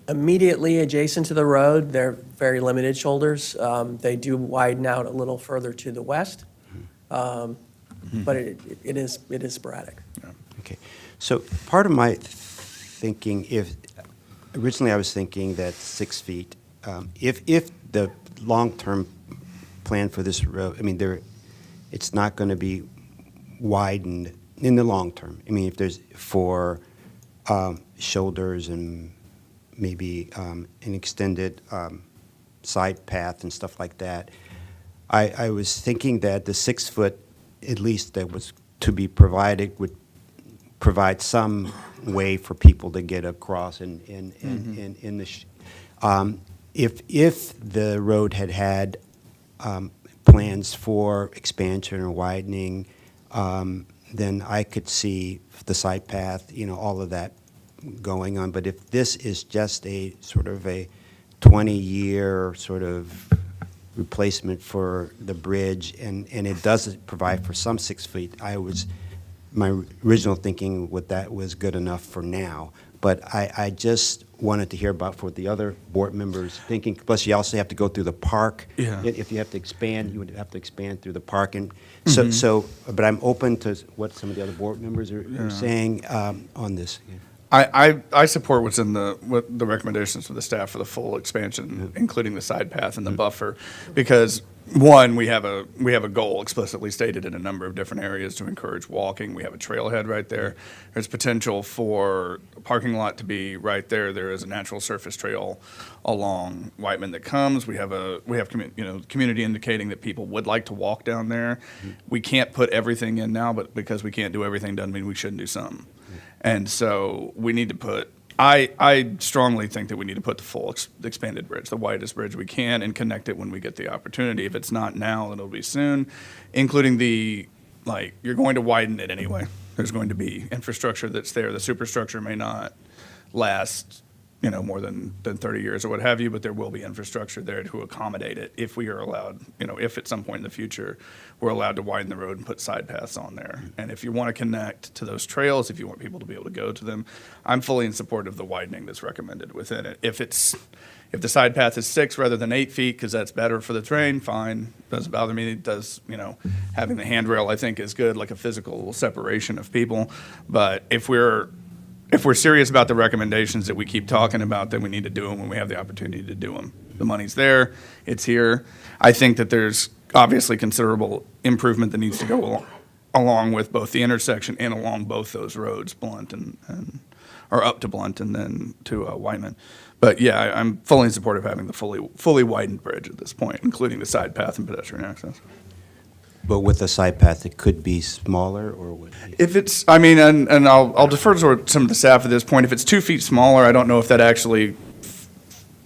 Immediately adjacent to the road, they're very limited shoulders. They do widen out a little further to the west, but it is sporadic. Okay, so part of my thinking, originally I was thinking that 6 feet, if the long-term plan for this road, I mean, it's not going to be widened in the long term. I mean, if there's for shoulders and maybe an extended side path and stuff like that, I was thinking that the 6 foot, at least that was to be provided, would provide some way for people to get across in the if the road had plans for expansion or widening, then I could see the side path, all of that going on. But if this is just a sort of a 20-year sort of replacement for the bridge, and it does provide for some 6 feet, my original thinking with that was good enough for now. But I just wanted to hear about what the other board members thinking. Plus, you also have to go through the park. Yeah. If you have to expand, you would have to expand through the park. And so, but I'm open to what some of the other board members are saying on this. I support what the recommendations for the staff for the full expansion, including the side path and the buffer, because one, we have a goal explicitly stated in a number of different areas to encourage walking. We have a trailhead right there. There's potential for a parking lot to be right there. There is a natural surface trail along Whiteman that comes. We have community indicating that people would like to walk down there. We can't put everything in now, but because we can't do everything doesn't mean we shouldn't do something. And so we need to put, I strongly think that we need to put the full expanded bridge, the widest bridge we can, and connect it when we get the opportunity. If it's not now, then it'll be soon, including you're going to widen it anyway. There's going to be infrastructure that's there. The superstructure may not last, more than 30 years or what have you, but there will be infrastructure there to accommodate it if we are allowed, if at some point in the future we're allowed to widen the road and put side paths on there. And if you want to connect to those trails, if you want people to be able to go to them, I'm fully in support of the widening that's recommended within it. If the side path is 6 rather than 8 feet, because that's better for the train, fine. Doesn't bother me. It does, having the handrail I think is good, like a physical separation of people. But if we're serious about the recommendations that we keep talking about, then we need to do them when we have the opportunity to do them. The money's there, it's here. I think that there's obviously considerable improvement that needs to go along with both the intersection and along both those roads, Blunt or up to Blunt and then to Whiteman. But yeah, I'm fully in support of having the fully widened bridge at this point, including the side path and pedestrian access. But with the side path, it could be smaller, or would it? If it's, and I'll defer to some of the staff at this point. If it's 2 feet smaller, I don't know if that actually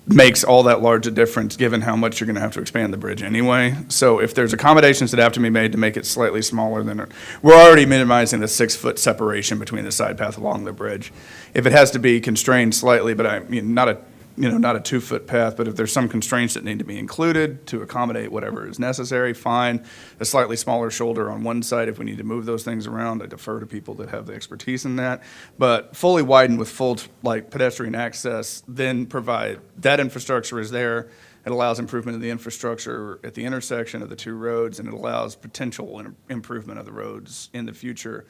makes all that large a difference, given how much you're going to have to expand the bridge anyway. So if there's accommodations that have to be made to make it slightly smaller, then we're already minimizing the 6-foot separation between the side path along the bridge. If it has to be constrained slightly, but not a 2-foot path, but if there's some constraints that need to be included to accommodate whatever is necessary, fine. A slightly smaller shoulder on one side, if we need to move those things around, I defer to people that have the expertise in that. But fully widened with full pedestrian access, then provide, that infrastructure is there. It allows improvement of the infrastructure at the intersection of the two roads, and it allows potential improvement of the roads in the future,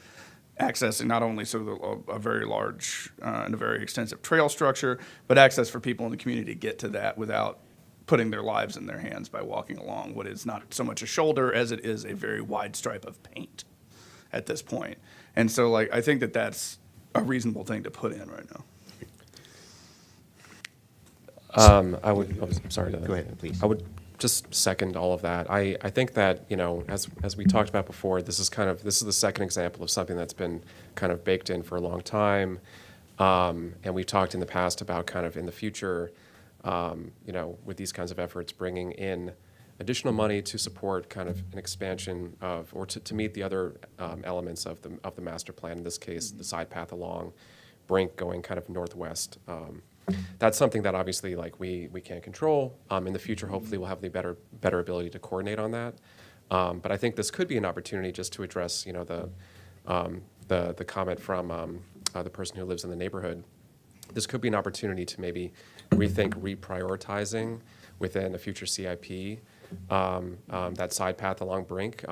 accessing not only a very large and a very extensive trail structure, but access for people in the community to get to that without putting their lives in their hands by walking along what is not so much a shoulder as it is a very wide stripe of paint at this point. And so I think that that's a reasonable thing to put in right now. I'm sorry. Go ahead, please. I would just second all of that. I think that, as we talked about before, this is the second example of something that's been kind of baked in for a long time. And we've talked in the past about kind of in the future, with these kinds of efforts, bringing in additional money to support kind of an expansion of, or to meet the other elements of the master plan, in this case, the side path along Brink going kind of northwest. That's something that obviously we can't control. In the future, hopefully we'll have the better ability to coordinate on that. But I think this could be an opportunity just to address, the comment from the person who lives in the neighborhood. This could be an opportunity to maybe rethink reprioritizing within a future CIP that side path along Brink.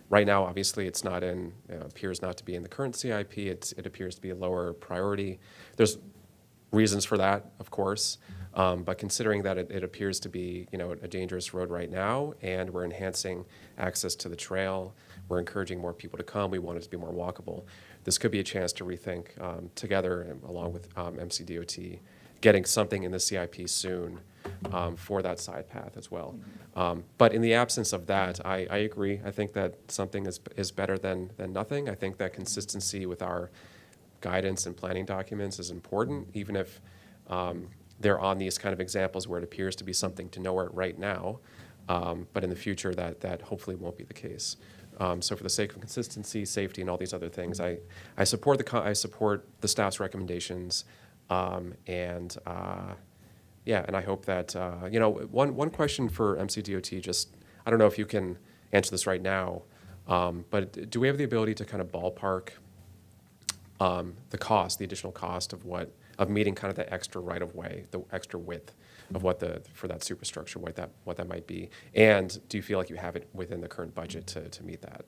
Right now, obviously, it's not appears not to be in the current CIP. It appears to be a lower priority. There's reasons for that, of course, but considering that it appears to be, a dangerous road right now, and we're enhancing access to the trail, we're encouraging more people to come, we want it to be more walkable. This could be a chance to rethink together, along with MCDOT, getting something in the CIP soon for that side path as well. But in the absence of that, I agree. I think that something is better than nothing. I think that consistency with our guidance and planning documents is important, even if they're on these kind of examples where it appears to be something to nowhere right now, but in the future that hopefully won't be the case. So for the sake of consistency, safety, and all these other things, I support the staff's recommendations, and I hope that one question for MCDOT, just I don't know if you can answer this right now, but do we have the ability to kind of ballpark the additional cost of meeting kind of the extra right of way, the extra width of for that superstructure, what that might be? And do you feel like you have it within the current budget to meet that?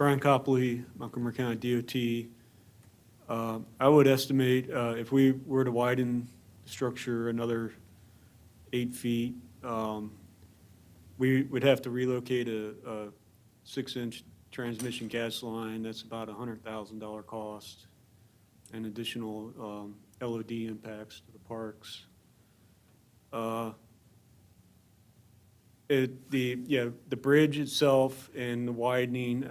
Brian Copley, Montgomery County DOT. I would estimate if we were to widen the structure another 8 feet, we would have to relocate a 6-inch transmission gas line. That's about a $100,000 cost, and additional LOD impacts to the parks. The bridge itself and the widening,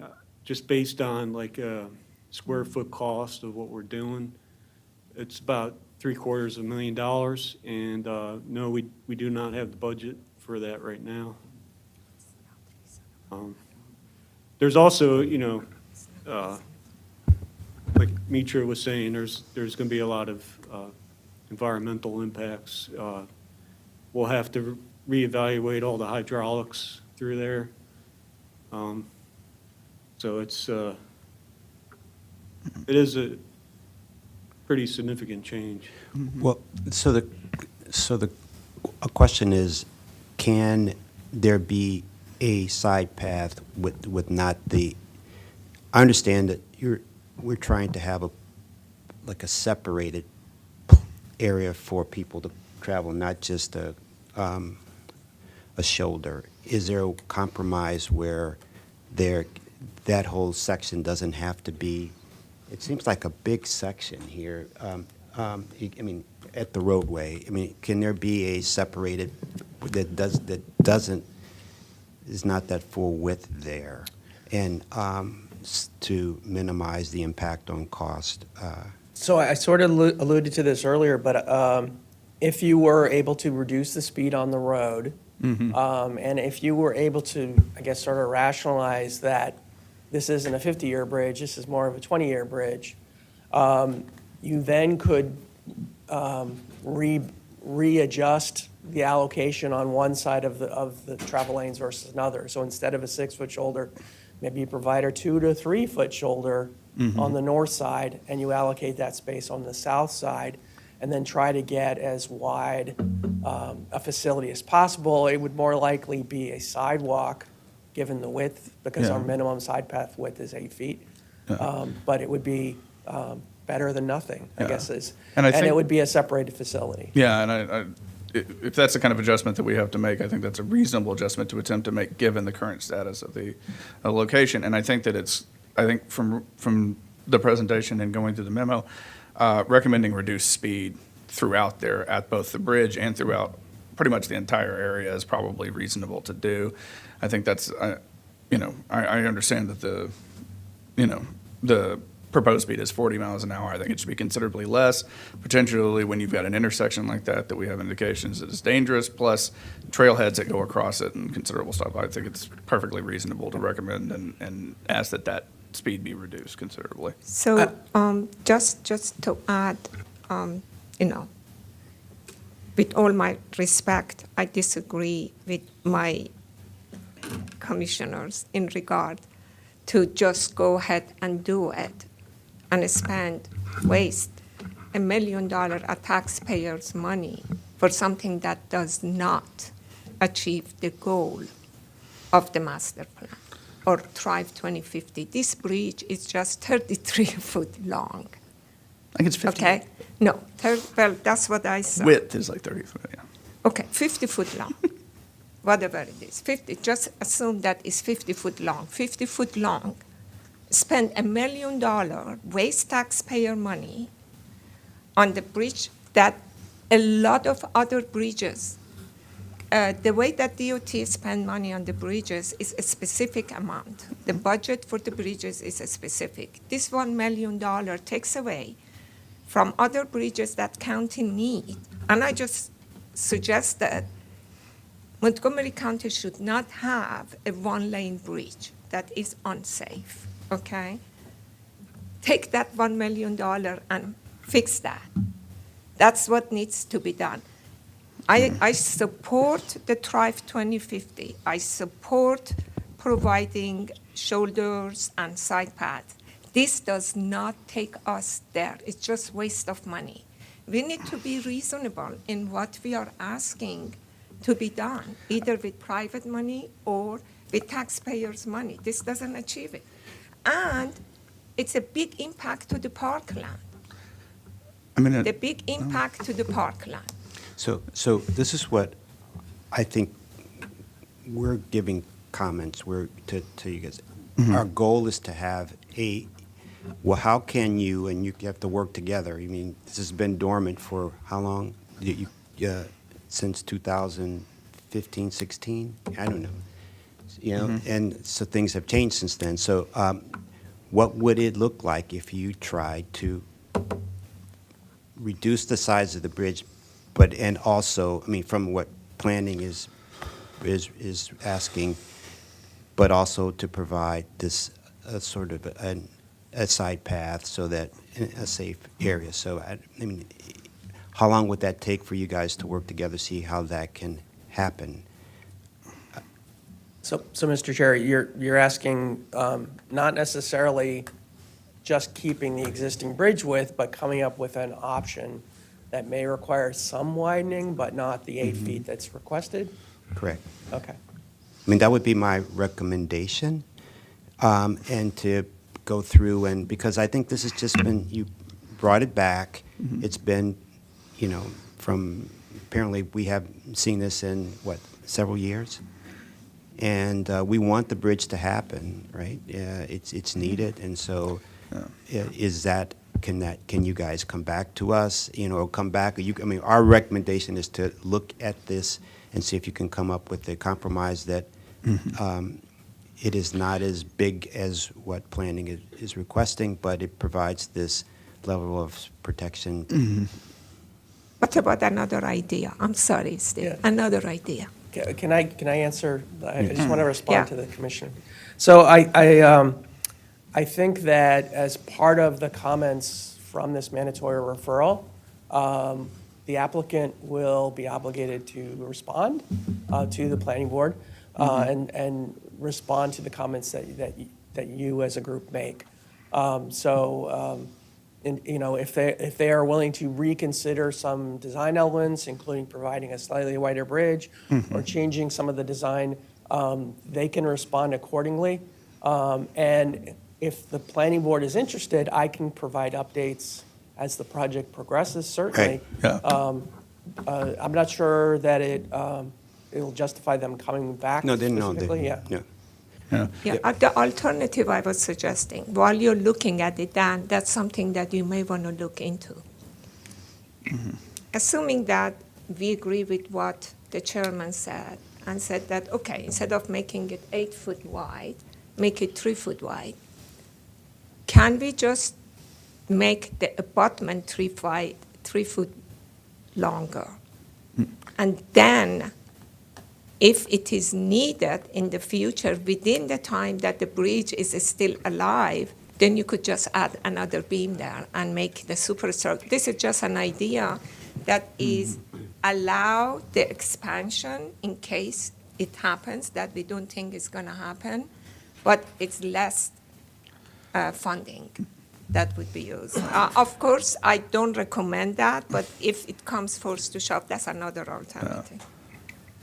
just based on like a square foot cost of what we're doing, it's about $750,000, and no, we do not have the budget for that right now. There's also, like Mitra was saying, there's going to be a lot of environmental impacts. We'll have to reevaluate all the hydraulics through there. So it is a pretty significant change. Well, a question is, can there be a side path with not the, I understand that we're trying to have a separated area for people to travel, not just a shoulder. Is there a compromise where that whole section doesn't have to be, it seems like a big section here, at the roadway. Can there be a separated, is not that full width there, and to minimize the impact on cost? So I sort of alluded to this earlier, but if you were able to reduce the speed on the road, and if you were able to, I guess, sort of rationalize that this isn't a 50-year bridge, this is more of a 20-year bridge, you then could readjust the allocation on one side of the travel lanes versus another. So instead of a 6-foot shoulder, maybe you provide a 2 to 3 foot shoulder on the north side, and you allocate that space on the south side, and then try to get as wide a facility as possible. It would more likely be a sidewalk, given the width, because our minimum side path width is 8 feet. But it would be better than nothing, I guess is. And it would be a separated facility. Yeah, and if that's the kind of adjustment that we have to make, I think that's a reasonable adjustment to attempt to make, given the current status of the location. And I think that from the presentation and going through the memo, recommending reduced speed throughout there at both the bridge and throughout pretty much the entire area is probably reasonable to do. I think that's, I understand that the proposed speed is 40 miles an hour. I think it should be considerably less, potentially when you've got an intersection like that we have indications that it's dangerous, plus trailheads that go across it and considerable stuff. I think it's perfectly reasonable to recommend and ask that speed be reduced considerably. So just to add, with all my respect, I disagree with my commissioners in regard to just go ahead and do it and waste $1 million of taxpayers' money for something that does not achieve the goal of the master plan or Thrive 2050. This bridge is just 33 foot long. I think it's 50. Okay? No, well, that's what I saw. Width is like 30 foot, yeah. Okay, 50 foot long. Whatever it is, 50, just assume that is 50 foot long. 50 foot long, spend $1 million, waste taxpayer money on the bridge that a lot of other bridges, the way that DOT spend money on the bridges is a specific amount. The budget for the bridges is a specific. This $1 million takes away from other bridges that county need. And I just suggest that Montgomery County should not have a one-lane bridge that is unsafe, okay? Take that $1 million and fix that. That's what needs to be done. I support the Thrive 2050. I support providing shoulders and side paths. This does not take us there. It's just waste of money. We need to be reasonable in what we are asking to be done, either with private money or with taxpayers' money. This doesn't achieve it. And it's a big impact to the parkland, I mean, the big impact to the parkland. So this is what I think we're giving comments, to you guys. Our goal is to have well, how can you, and you have to work together. I mean, this has been dormant for how long? Since 2015, 16? I don't know. You know, and so things have changed since then. So what would it look like if you tried to reduce the size of the bridge, and also, I mean, from what planning is asking, but also to provide this sort of a side path so that, a safe area. So, I mean, how long would that take for you guys to work together, see how that can happen? So, Mr. Chair, you're asking not necessarily just keeping the existing bridge width, but coming up with an option that may require some widening, but not the 8 feet that's requested? Correct. Okay. I mean, that would be my recommendation, and to go through, and because I think this has just been, you brought it back. It's been, apparently we have seen this in, several years? And we want the bridge to happen, right? It's needed, and so can you guys come back to us? Come back. Our recommendation is to look at this and see if you can come up with a compromise that it is not as big as what planning is requesting, but it provides this level of protection. What about another idea? I'm sorry, Steve. Yeah. Another idea. Can I answer? I just want to respond Yeah. to the commissioner. So I think that as part of the comments from this mandatory referral, the applicant will be obligated to respond to the planning board and respond to the comments that you as a group make. If they are willing to reconsider some design elements, including providing a slightly wider bridge or changing some of the design, they can respond accordingly. And if the planning board is interested, I can provide updates as the project progresses, certainly. Right. Yeah. I'm not sure that it'll justify them coming back specifically. The alternative I was suggesting, while you're looking at it, Dan, that's something that you may want to look into. Assuming that we agree with what the chairman said, and said that, okay, instead of making it 8 foot wide, make it 3 foot wide. Can we just make the abutment 3 foot longer? And then, if it is needed in the future, within the time that the bridge is still alive, then you could just add another beam there and make the superstructure. This is just an idea that is allow the expansion in case it happens, that we don't think is going to happen, but it's less funding that would be used. Of course, I don't recommend that, but if it comes forced to shove, that's another alternative.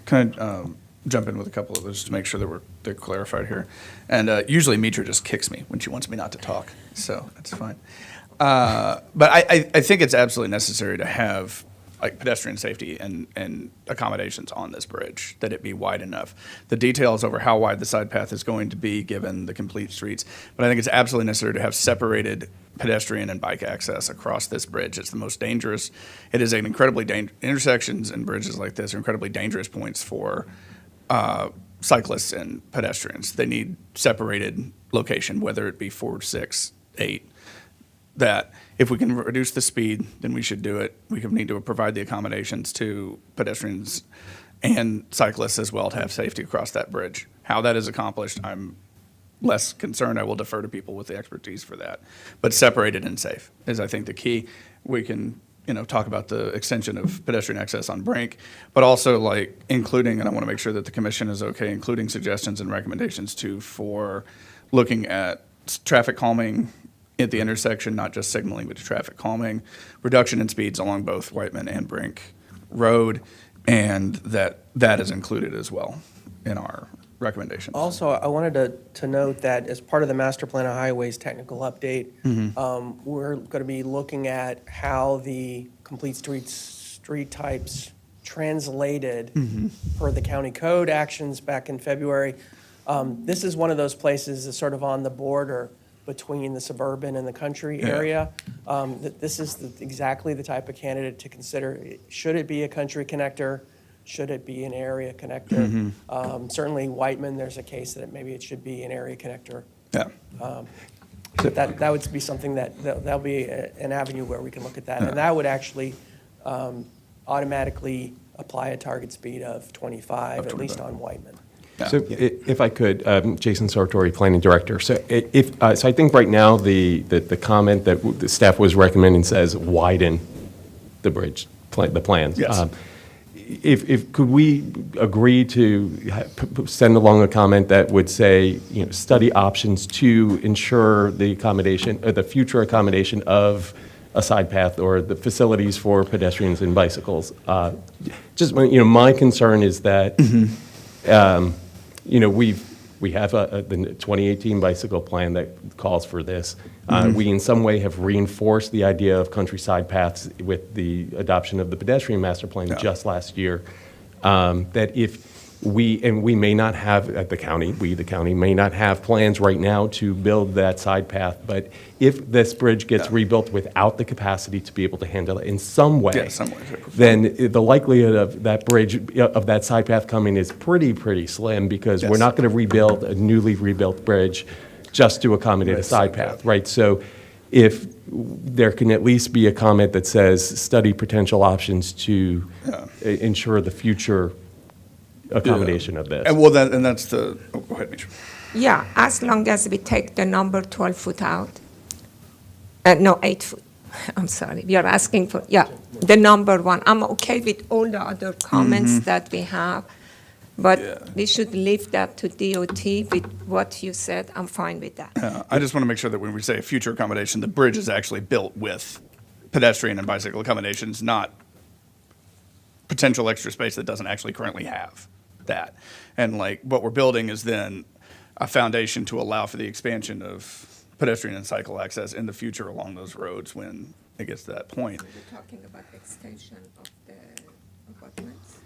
Can I jump in with a couple of those to make sure that they're clarified here? And usually Mitra just kicks me when she wants me not to talk, so that's fine. But I think it's absolutely necessary to have pedestrian safety and accommodations on this bridge, that it be wide enough. The details over how wide the side path is going to be given the complete streets, but I think it's absolutely necessary to have separated pedestrian and bike access across this bridge. It's the most dangerous. It is an incredibly intersections and bridges like this are incredibly dangerous points for cyclists and pedestrians. They need separated location, whether it be 4, 6, 8. That if we can reduce the speed, then we should do it. We need to provide the accommodations to pedestrians and cyclists as well to have safety across that bridge. How that is accomplished, I'm less concerned. I will defer to people with the expertise for that. But separated and safe is, I think, the key. We can, talk about the extension of pedestrian access on Brink, but also including, and I want to make sure that the commission is okay, including suggestions and recommendations too for looking at traffic calming at the intersection, not just signaling, but traffic calming, reduction in speeds along both Whiteman and Brink Road, and that is included as well in our recommendations. Also, I wanted to note that as part of the master plan of highways technical update, we're going to be looking at how the complete street types translated per the county code actions back in February. This is one of those places that's sort of on the border between the suburban and the country area. This is exactly the type of candidate to consider. Should it be a country connector? Should it be an area connector? Certainly Whiteman, there's a case that maybe it should be an area connector. Yeah. That would be something that'll be an avenue where we can look at that. And that would actually automatically apply a target speed of 25, at least on Whiteman. So if I could, Jason Sartori, Planning Director. So so I think right now the comment that the staff was recommending says widen the bridge, the plans. Yes. If could we agree to send along a comment that would say, study options to ensure the accommodation, or the future accommodation of a side path or the facilities for pedestrians and bicycles. Just, my concern is that, we have the 2018 bicycle plan that calls for this. We in some way have reinforced the idea of countryside paths with the adoption of the pedestrian master plan just last year. That if we may not have, at the county, the county may not have plans right now to build that side path, but if this bridge gets rebuilt without the capacity to be able to handle it in some way, then the likelihood of that bridge, of that side path coming is pretty slim, because we're not going to rebuild a newly rebuilt bridge just to accommodate a side path, right? So if there can at least be a comment that says, study potential options to ensure the future accommodation of this. And that's the, go ahead, Misha. Yeah, as long as we take the number 12 foot out. No, 8 foot. I'm sorry. We are asking for, the number one. I'm okay with all the other comments that we have, but we should leave that to DOT with what you said. I'm fine with that. I just want to make sure that when we say future accommodation, the bridge is actually built with pedestrian and bicycle accommodations, not potential extra space that doesn't actually currently have that. And like what we're building is then a foundation to allow for the expansion of pedestrian and cycle access in the future along those roads when it gets to that point. You're talking about extension of the abutments?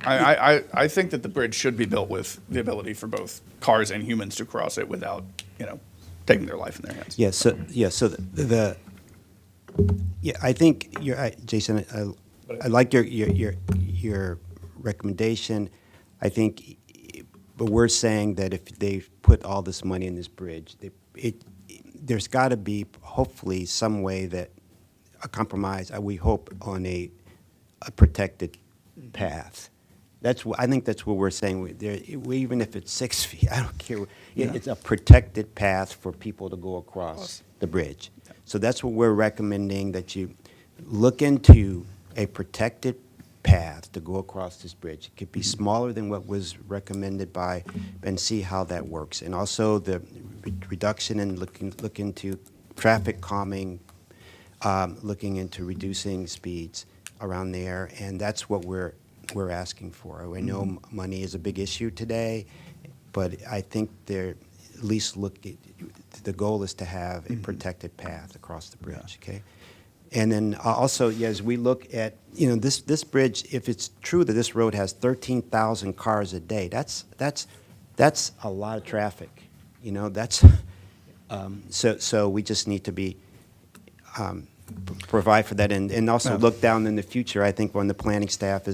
I think that the bridge should be built with the ability for both cars and humans to cross it without, taking their life in their hands. I think you're right, Jason. I like your recommendation. I think, but we're saying that if they put all this money in this bridge, there's got to be hopefully some way that a compromise. We hope on a protected path. I think that's what we're saying. Even if it's 6 feet, I don't care. It's a protected path for people to go across the bridge. So that's what we're recommending, that you look into a protected path to go across this bridge. It could be smaller than what was recommended by, and see how that works. And also the reduction in look into traffic calming, looking into reducing speeds around there, and that's what we're asking for. I know money is a big issue today, but I think at least the goal is to have a protected path across the bridge, okay? And then also, as we look at, this bridge, if it's true that this road has 13,000 cars a day, that's a lot of traffic. So we just need to provide for that, and also look down in the future. I think on the planning staff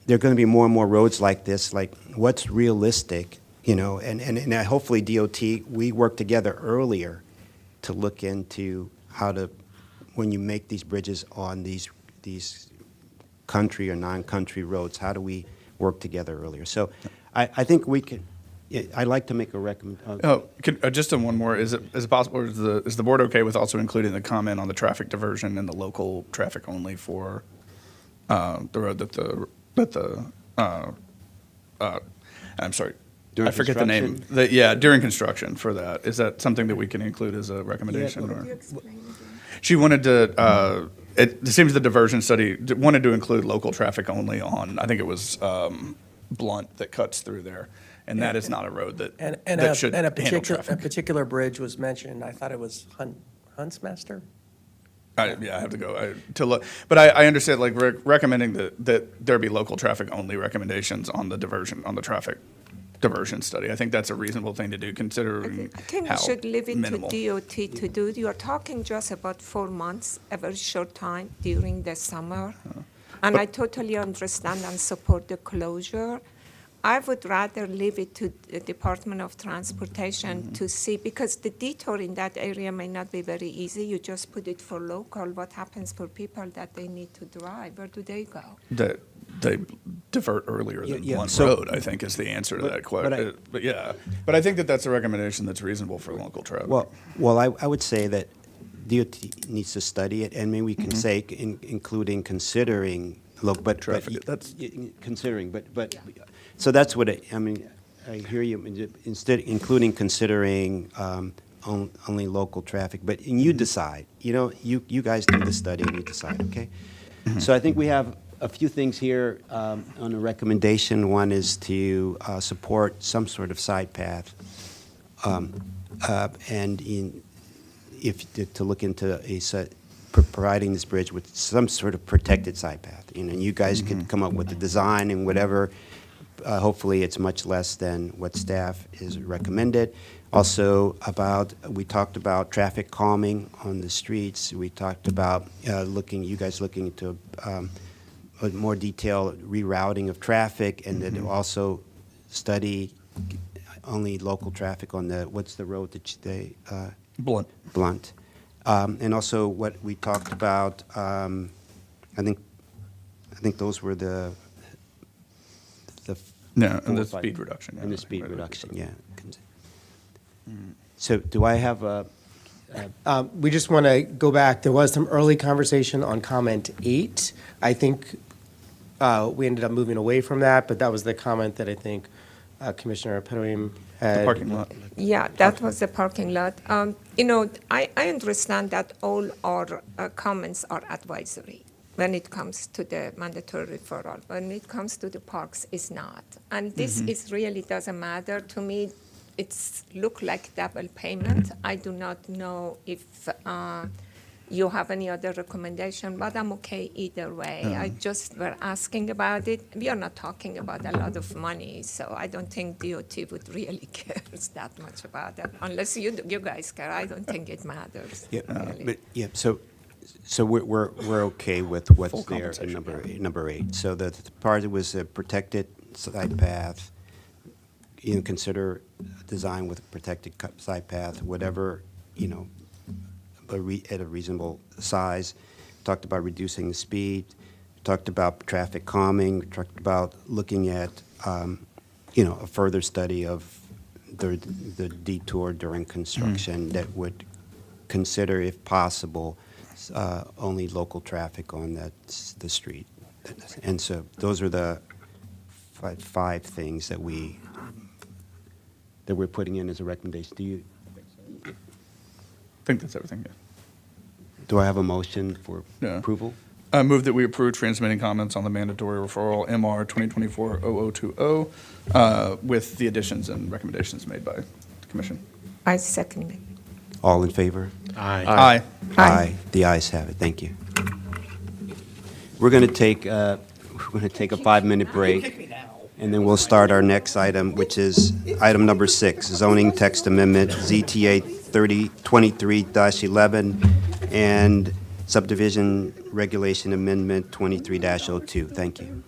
there are going to be more and more roads like this, like what's realistic, and hopefully DOT, we work together earlier to look into how to, when you make these bridges on these country or non-country roads, how do we work together earlier? So I think we can, I'd like to make a recommendation. Just on one more, is it possible, or is the board okay with also including the comment on the traffic diversion and the local traffic only for the road I'm sorry, I forget the name. During construction for that. Is that something that we can include as a recommendation? Could you explain again? She wanted to, it seems the diversion study wanted to include local traffic only on, I think it was Blunt that cuts through there. and that is not a road that, And that should a handle particular, a traffic. particular bridge was mentioned, I thought it was Huntsmaster? Yeah, I have to go to look, but I understand, like, recommending that there be local traffic only recommendations on the diversion, on the traffic diversion study. I think that's a reasonable thing to do, considering I think how we should leave it minimal. to DOT to do. You're talking just about 4 months, a very short time during the summer. And I totally understand and support the closure. I would rather leave it to the Department of Transportation to see, because the detour in that area may not be very easy. You just put it for local. What happens for people that they need to drive? Where do they go? That they divert earlier than Yeah, Blunt so- Road, I think, is the answer to that question. But yeah, but I think that that's a recommendation that's reasonable for local traffic. Well, I would say that DOT needs to study it, and maybe we can say, including considering, look, but. Traffic, that's- Considering, but, so that's what, I mean, I hear you, instead, including considering only local traffic, but, and you decide, you guys do the study and you decide, okay? So I think we have a few things here on a recommendation. One is to support some sort of side path, and to look into providing this bridge with some sort of protected side path. And you guys could come up with the design and whatever. Hopefully, it's much less than what staff is recommended. Also, we talked about traffic calming on the streets. We talked about you guys looking into a more detailed rerouting of traffic, and then also study only local traffic on what's the road that they? Blunt. Blunt. And also what we talked about, I think those were the Yeah, and the 4 or 5 speed reduction. And the speed reduction, yeah. So do I have We just want to go back, there was some early conversation on comment 8. I think we ended up moving away from that, but that was the comment that I think Commissioner Pedoim had. The parking lot. Yeah, that was the parking lot. I understand that all our comments are advisory when it comes to the mandatory referral. When it comes to the parks, it's not. And this is really doesn't matter. To me, it's look like double payment. I do not know if you have any other recommendation, but I'm okay either way. I just were asking about it. We are not talking about a lot of money, so I don't think DOT would really care that much about that. Unless you guys care, I don't think it matters. Yeah, really. but, yeah, so we're okay with what's Full there in compensation, number 8. So the part that was a protected side path, consider design with a protected side path, whatever, at a reasonable size. Talked about reducing the speed, talked about traffic calming, talked about looking at, a further study of the detour during construction that would consider, if possible, only local traffic on the street. And so those are the five things that we're putting in as a recommendation. I think that's everything, yeah. Do I have a motion for Yeah. approval? I move that we approve transmitting comments on the mandatory referral MR 2024-0020 with the additions and recommendations made by the commission. I second it. All in favor? Aye. Aye. Aye. The ayes have it. Thank you. We're going to take a 5-minute break, and then we'll start our next item, which is item number 6, zoning text amendment, ZTA 3023-11, and subdivision regulation amendment 23-02. Thank you.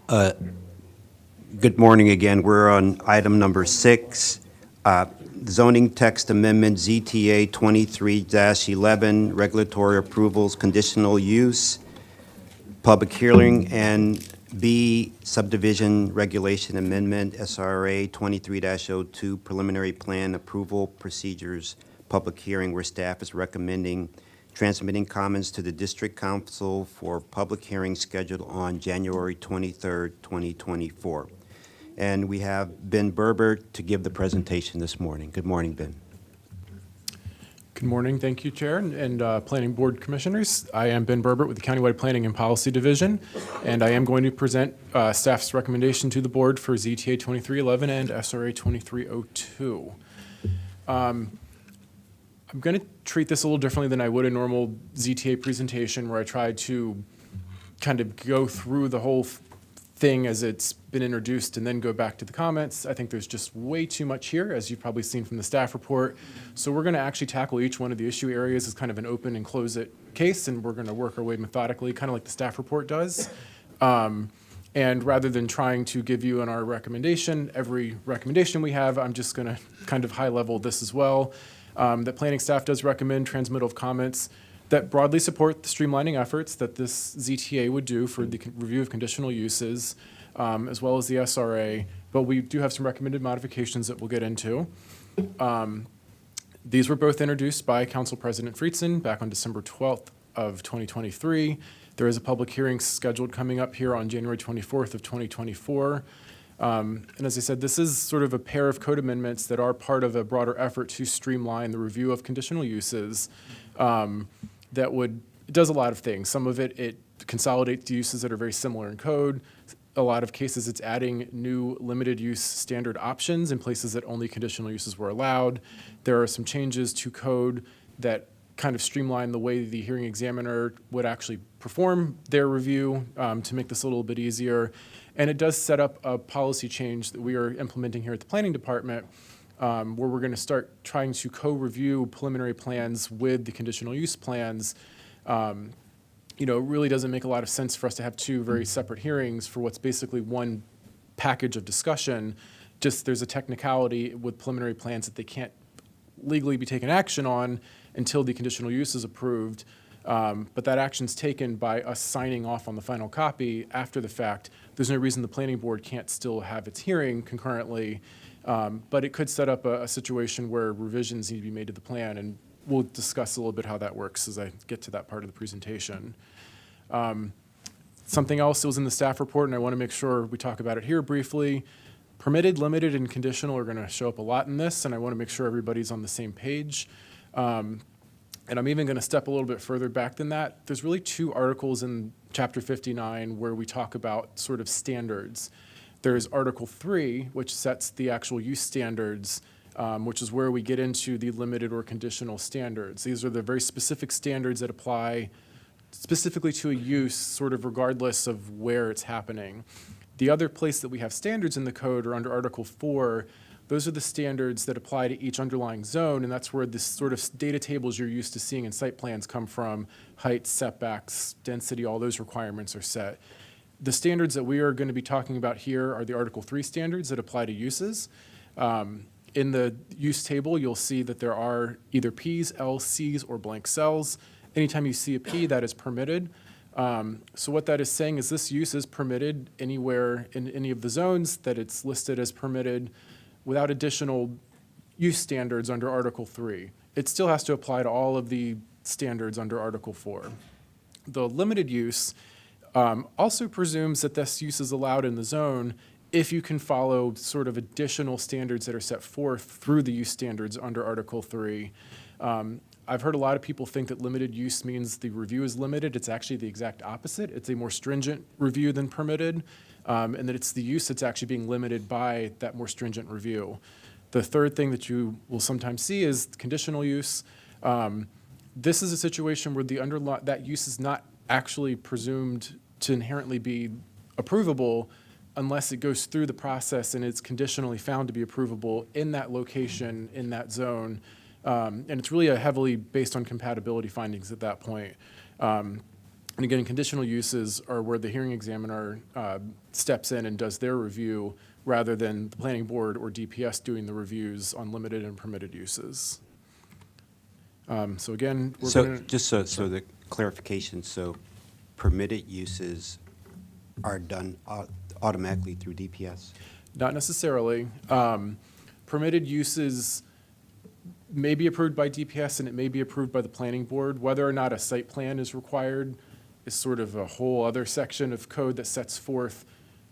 Good morning again. We're on item number 6, zoning text amendment ZTA 23-11, regulatory approvals, conditional use, public hearing, and B, subdivision regulation amendment, SRA 23-02, preliminary plan approval procedures, public hearing, where staff is recommending transmitting comments to the district council for public hearing scheduled on January 23rd, 2024. And we have Ben Berber to give the presentation this morning. Good morning, Ben. Good morning. Thank you, Chair and Planning Board Commissioners. I am Ben Berbert with the Countywide Planning and Policy Division, and I am going to present staff's recommendation to the board for ZTA 2311 and SRA 2302. I'm going to treat this a little differently than I would a normal ZTA presentation, where I try to kind of go through the whole thing as it's been introduced and then go back to the comments. I think there's just way too much here, as you've probably seen from the staff report. So we're going to actually tackle each one of the issue areas as kind of an open and close it case, and we're going to work our way methodically, kind of like the staff report does. And rather than trying to give you in our recommendation, every recommendation we have, I'm just going to kind of high level this as well. That planning staff does recommend transmittal of comments that broadly support the streamlining efforts that this ZTA would do for the review of conditional uses, as well as the SRA, but we do have some recommended modifications that we'll get into. These were both introduced by Council President Friedson back on December 12th of 2023. There is a public hearing scheduled coming up here on January 24th of 2024. And as I said, this is sort of a pair of code amendments that are part of a broader effort to streamline the review of conditional uses. It does a lot of things. Some of it consolidates uses that are very similar in code. A lot of cases, it's adding new limited use standard options in places that only conditional uses were allowed. There are some changes to code that kind of streamline the way the hearing examiner would actually perform their review to make this a little bit easier. And it does set up a policy change that we are implementing here at the Planning Department, where we're going to start trying to co-review preliminary plans with the conditional use plans. It really doesn't make a lot of sense for us to have two very separate hearings for what's basically one package of discussion. Just there's a technicality with preliminary plans that they can't legally be taken action on until the conditional use is approved. But that action's taken by us signing off on the final copy after the fact. There's no reason the planning board can't still have its hearing concurrently, but it could set up a situation where revisions need to be made to the plan, and we'll discuss a little bit how that works as I get to that part of the presentation. Something else that was in the staff report, and I want to make sure we talk about it here briefly. Permitted, limited, and conditional are going to show up a lot in this, and I want to make sure everybody's on the same page. And I'm even going to step a little bit further back than that. There's really two articles in Chapter 59 where we talk about sort of standards. There's Article 3, which sets the actual use standards, which is where we get into the limited or conditional standards. These are the very specific standards that apply specifically to a use, sort of regardless of where it's happening. The other place that we have standards in the code are under Article 4. Those are the standards that apply to each underlying zone, and that's where the sort of data tables you're used to seeing in site plans come from. Height, setbacks, density, all those requirements are set. The standards that we are going to be talking about here are the Article 3 standards that apply to uses. In the use table, you'll see that there are either Ps, Ls, Cs, or blank cells. Anytime you see a P, that is permitted. So what that is saying is this use is permitted anywhere in any of the zones that it's listed as permitted without additional use standards under Article 3. It still has to apply to all of the standards under Article 4. The limited use also presumes that this use is allowed in the zone if you can follow sort of additional standards that are set forth through the use standards under Article 3. I've heard a lot of people think that limited use means the review is limited. It's actually the exact opposite. It's a more stringent review than permitted, and that it's the use that's actually being limited by that more stringent review. The third thing that you will sometimes see is conditional use. This is a situation where that use is not actually presumed to inherently be approvable unless it goes through the process and it's conditionally found to be approvable in that location, in that zone. And it's really heavily based on compatibility findings at that point. And again, conditional uses are where the hearing examiner steps in and does their review rather than the planning board or DPS doing the reviews on limited and permitted uses. So again, we're So, going to. just so the clarification, so permitted uses are done automatically through DPS? Not necessarily. Permitted uses may be approved by DPS and it may be approved by the planning board. Whether or not a site plan is required is sort of a whole other section of code that sets forth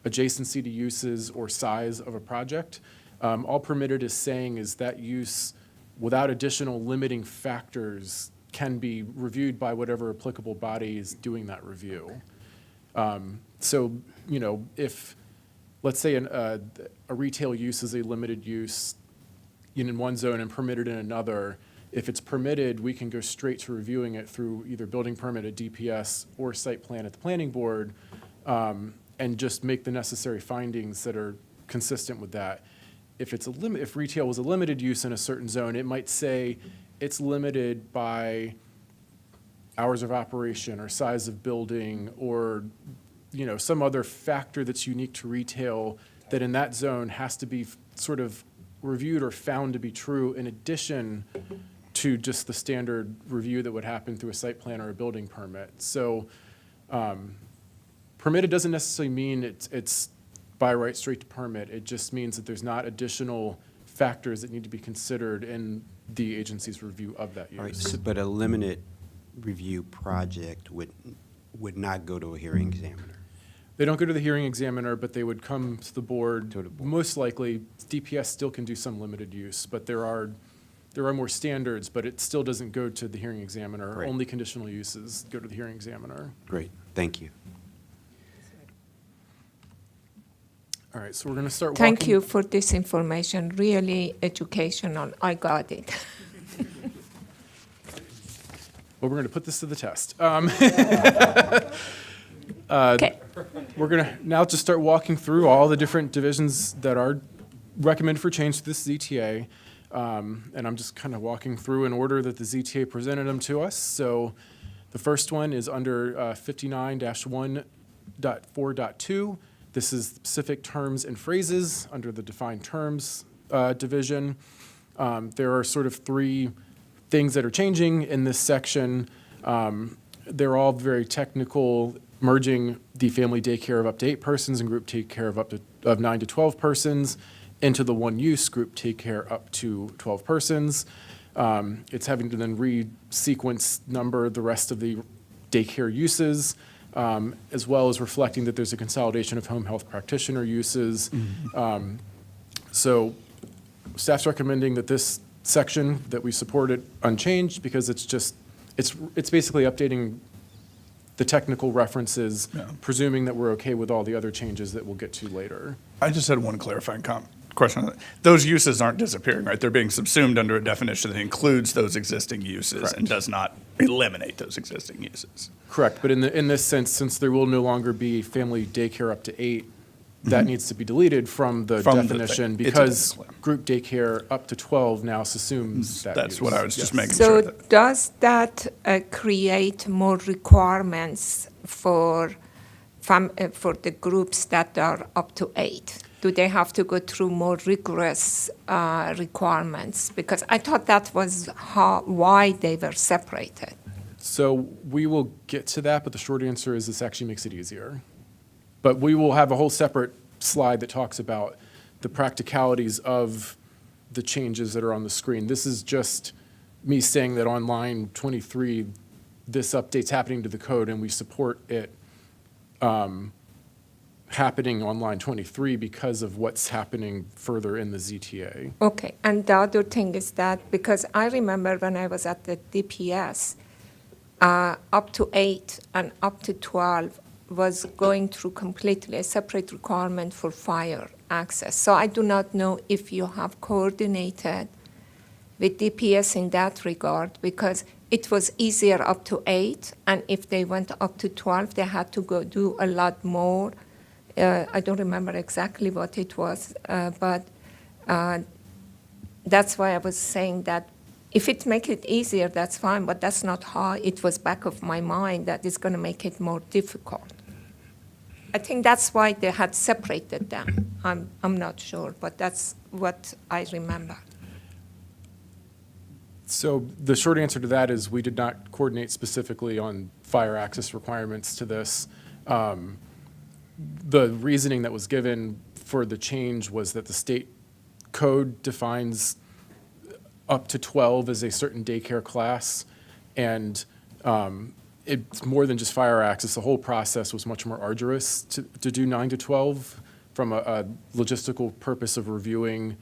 adjacency to uses or size of a project. All permitted is saying is that use without additional limiting factors can be reviewed by whatever applicable body is doing that review. So, you know, if, let's say a retail use is a limited use in one zone and permitted in another, if it's permitted, we can go straight to reviewing it through either building permit at DPS or site plan at the planning board, and just make the necessary findings that are consistent with that. If it's if retail was a limited use in a certain zone, it might say it's limited by hours of operation or size of building or, you know, some other factor that's unique to retail that in that zone has to be sort of reviewed or found to be true in addition to just the standard review that would happen through a site plan or a building permit. So permitted doesn't necessarily mean it's by right straight to permit. It just means that there's not additional factors that need to be considered in the agency's review of that use. All right, but a limited review project would not go to a hearing examiner? They don't go to the hearing examiner, but they would come to the board. Most likely, DPS still can do some limited use, but there are more standards, but it still doesn't go to the hearing examiner. Right. Only conditional uses go to the hearing examiner. Great, thank you. All right, so we're going to start Thank walking. you for this information, really educational. I got it. Well, we're going to put this to the test. Okay. We're going to now just start walking through all the different divisions that are recommended for change to this ZTA. And I'm just kind of walking through in order that the ZTA presented them to us. So the first one is under 59-1.4.2. This is specific terms and phrases under the defined terms division. There are sort of three things that are changing in this section. They're all very technical, merging the family daycare of up to 8 persons and group daycare of 9 to 12 persons into the one use group daycare up to 12 persons. It's having to then re-sequence number the rest of the daycare uses, as well as reflecting that there's a consolidation of home health practitioner uses. So staff's recommending that this section, that we support it unchanged because it's basically updating the technical references, presuming that we're okay with all the other changes that we'll get to later. I just had one clarifying question on that. Those uses aren't disappearing, right? They're being subsumed under a definition that includes those existing uses Correct. and does not eliminate those existing uses. Correct, but in this sense, since there will no longer be family daycare up to 8, that needs to be deleted from the From the definition thing. It's because clear. group daycare up to 12 now assumes that That's use. what I was just Yes. making sure So that. does that create more requirements for the groups that are up to 8? Do they have to go through more rigorous requirements? Because I thought that was why they were separated. So we will get to that, but the short answer is this actually makes it easier. But we will have a whole separate slide that talks about the practicalities of the changes that are on the screen. This is just me saying that on line 23, this update's happening to the code, and we support it happening on line 23 because of what's happening further in the ZTA. Okay, and the other thing is that, because I remember when I was at the DPS, up to 8 and up to 12 was going through completely a separate requirement for fire access. So I do not know if you have coordinated with DPS in that regard, because it was easier up to 8, and if they went up to 12, they had to go do a lot more. I don't remember exactly what it was, but that's why I was saying that If it make it easier, that's fine, but that's not how it was back of my mind, that it's going to make it more difficult. I think that's why they had separated them. I'm not sure, but that's what I remember. So the short answer to that is we did not coordinate specifically on fire access requirements to this. The reasoning that was given for the change was that the state code defines up to 12 as a certain daycare class, and it's more than just fire access. The whole process was much more arduous to do 9 to 12 from a logistical purpose of reviewing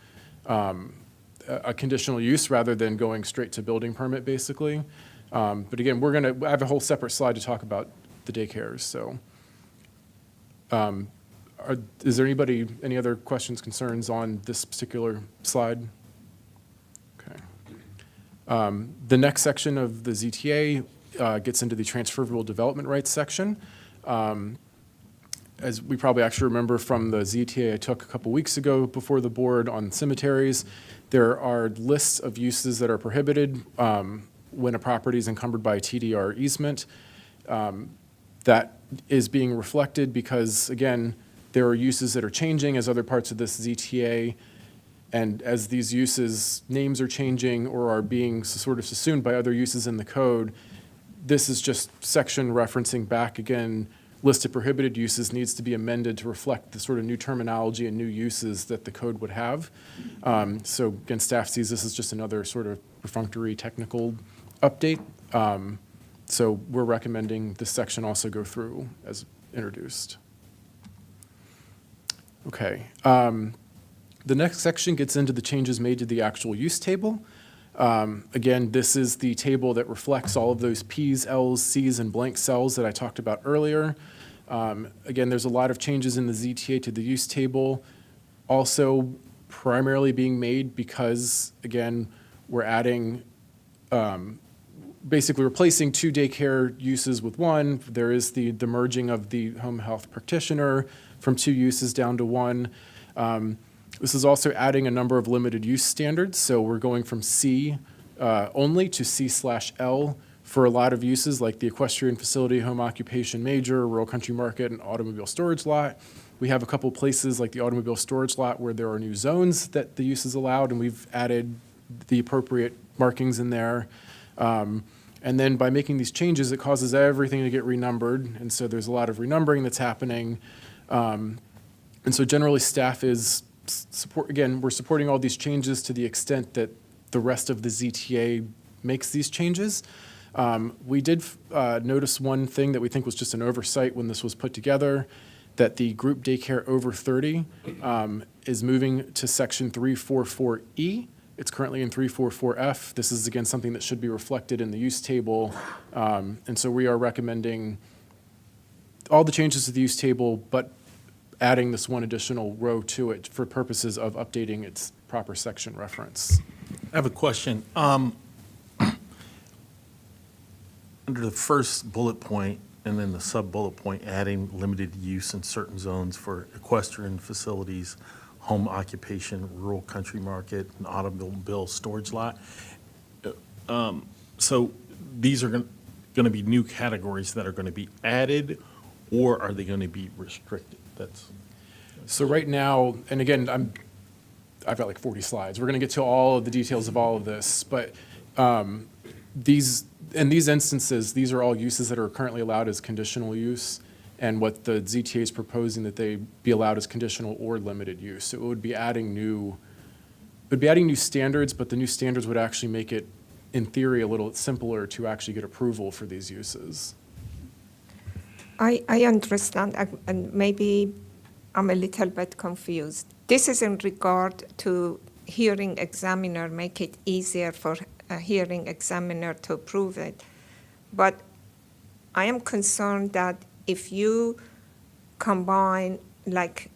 a conditional use rather than going straight to building permit, basically. But again, we're going to have a whole separate slide to talk about the daycares. So, is there any other questions, concerns on this particular slide? Okay. The next section of the ZTA gets into the transferable development rights section. As we probably actually remember from the ZTA I took a couple weeks ago before the board on cemeteries, there are lists of uses that are prohibited when a property is encumbered by a TDR easement. That is being reflected because, again, there are uses that are changing as other parts of this ZTA, and as these uses' names are changing or are being sort of subsumed by other uses in the code, this is just section referencing back again. List of prohibited uses needs to be amended to reflect the sort of new terminology and new uses that the code would have. So again, staff sees this as just another sort of perfunctory technical update. So we're recommending this section also go through as introduced. Okay. The next section gets into the changes made to the actual use table. Again, this is the table that reflects all of those Ps, Ls, Cs, and blank cells that I talked about earlier. Again, there's a lot of changes in the ZTA to the use table, also primarily being made because, again, we're adding, basically replacing 2 daycare uses with 1. There is the merging of the home health practitioner from 2 uses down to 1. This is also adding a number of limited use standards. So we're going from C only to C/L for a lot of uses like the equestrian facility, home occupation major, rural country market, and automobile storage lot. We have a couple places like the automobile storage lot where there are new zones that the use is allowed, and we've added the appropriate markings in there. And then by making these changes, it causes everything to get renumbered. And so there's a lot of renumbering that's happening. And so generally staff is we're supporting all these changes to the extent that the rest of the ZTA makes these changes. We did notice one thing that we think was just an oversight when this was put together, that the group daycare over 30 is moving to section 344E. It's currently in 344F. This is, again, something that should be reflected in the use table. And so we are recommending all the changes to the use table, but adding this one additional row to it for purposes of updating its proper section reference. I have a question. Under the first bullet point and then the sub-bullet point, adding limited use in certain zones for equestrian facilities, home occupation, rural country market, and automobile storage lot. So these are going to be new categories that are going to be added, or are they going to be restricted? So right now, and again, I've got like 40 slides. We're going to get to all of the details of all of this, but in these instances, these are all uses that are currently allowed as conditional use, and what the ZTA is proposing that they be allowed as conditional or limited use. So it would be adding new standards, but the new standards would actually make it, in theory, a little simpler to actually get approval for these uses. I understand, and maybe I'm a little bit confused. This is in regard to hearing examiner, make it easier for a hearing examiner to approve it. But I am concerned that if you combine like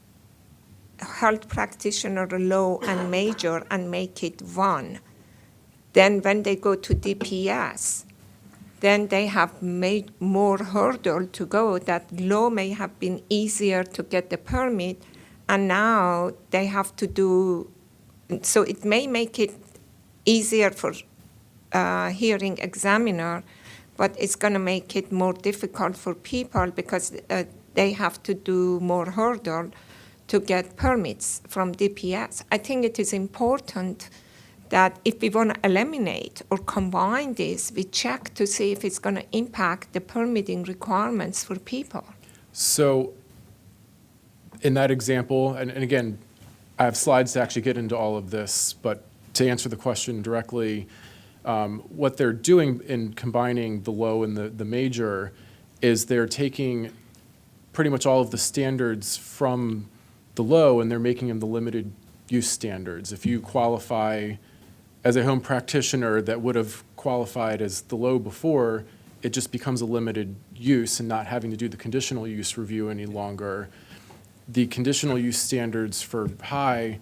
health practitioner low and major and make it 1, then when they go to DPS, then they have made more hurdle to go. That low may have been easier to get the permit, and now they have to do, so it may make it easier for hearing examiner, but it's going to make it more difficult for people because they have to do more hurdle to get permits from DPS. I think it is important that if we want to eliminate or combine this, we check to see if it's going to impact the permitting requirements for people. So in that example, and again, I have slides to actually get into all of this, but to answer the question directly, what they're doing in combining the low and the major is they're taking pretty much all of the standards from the low and they're making them the limited use standards. If you qualify as a home practitioner that would have qualified as the low before, it just becomes a limited use and not having to do the conditional use review any longer. The conditional use standards for high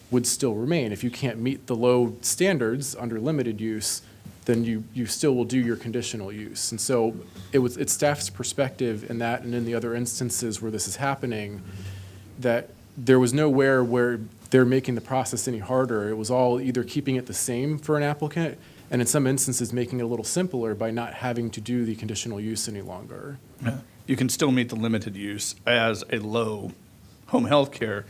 would still remain. If you can't meet the low standards under limited use, then you still will do your conditional use. And so it's staff's perspective in that and in the other instances where this is happening that there was nowhere where they're making the process any harder. It was all either keeping it the same for an applicant and in some instances making it a little simpler by not having to do the conditional use any longer. Yeah. You can still meet the limited use as a low home health care.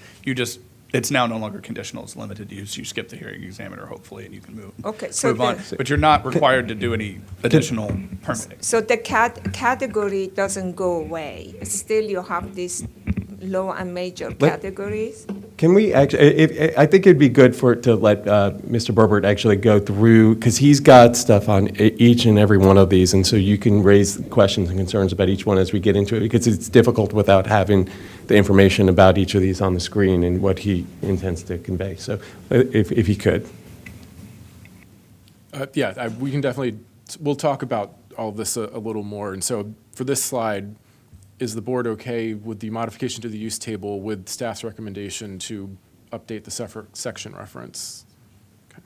It's now no longer conditional, it's limited use. You skip the hearing examiner, hopefully, and you can move on. But you're not required to do any additional permitting. So the category doesn't go away. Still, you have these low and major categories. Can we actually, I think it'd be good to let Mr. Berbert actually go through, because he's got stuff on each and every one of these, and so you can raise questions and concerns about each one as we get into it, because it's difficult without having the information about each of these on the screen and what he intends to convey. So if he could. We can definitely, we'll talk about all of this a little more. And so for this slide, is the board okay with the modification to the use table with staff's recommendation to update the section reference? Okay.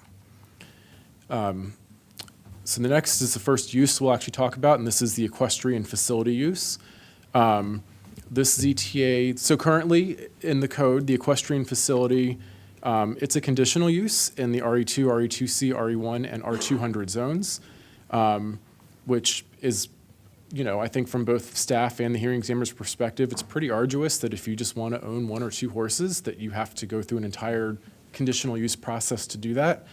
So the next is the first use we'll actually talk about, and this is the equestrian facility use. This ZTA, so currently in the code, the equestrian facility, it's a conditional use in the RE2, RE2C, RE1, and R200 zones, which is, I think from both staff and the hearing examiner's perspective, it's pretty arduous that if you just want to own 1 or 2 horses, that you have to go through an entire conditional use process to do that.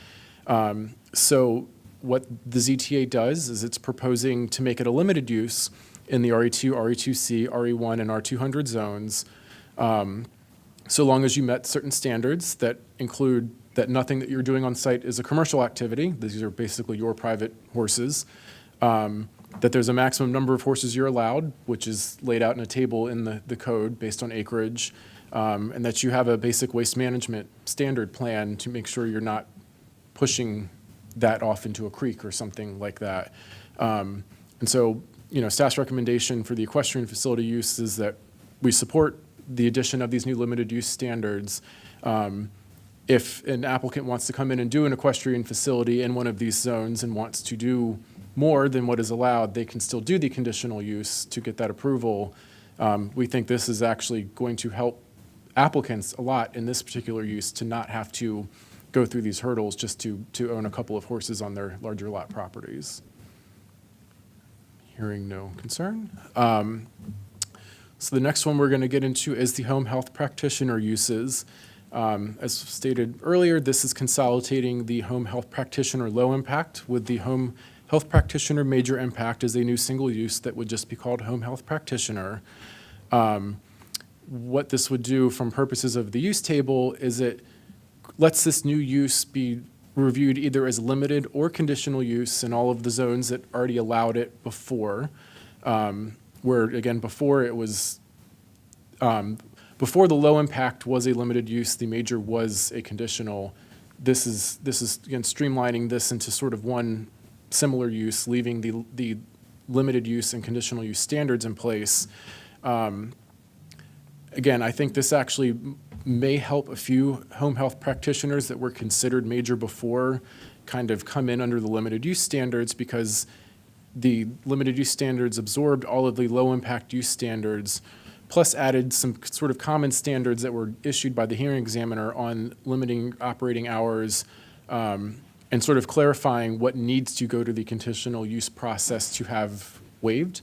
So what the ZTA does is it's proposing to make it a limited use in the RE2, RE2C, RE1, and R200 zones, so long as you met certain standards that include that nothing that you're doing on site is a commercial activity. These are basically your private horses. That there's a maximum number of horses you're allowed, which is laid out in a table in the code based on acreage, and that you have a basic waste management standard plan to make sure you're not pushing that off into a creek or something like that. And so, staff's recommendation for the equestrian facility use is that we support the addition of these new limited use standards. If an applicant wants to come in and do an equestrian facility in one of these zones and wants to do more than what is allowed, they can still do the conditional use to get that approval. We think this is actually going to help applicants a lot in this particular use to not have to go through these hurdles just to own a couple of horses on their larger lot properties. Hearing no concern. So the next one we're going to get into is the home health practitioner uses. As stated earlier, this is consolidating the home health practitioner low impact with the home health practitioner major impact as a new single use that would just be called home health practitioner. What this would do from purposes of the use table is it lets this new use be reviewed either as limited or conditional use in all of the zones that already allowed it before, where again, before it was, before the low impact was a limited use, the major was a conditional. This is again streamlining this into sort of one similar use, leaving the limited use and conditional use standards in place. Again, I think this actually may help a few home health practitioners that were considered major before kind of come in under the limited use standards, because the limited use standards absorbed all of the low impact use standards, plus added some sort of common standards that were issued by the hearing examiner on limiting operating hours, and sort of clarifying what needs to go to the conditional use process to have waived.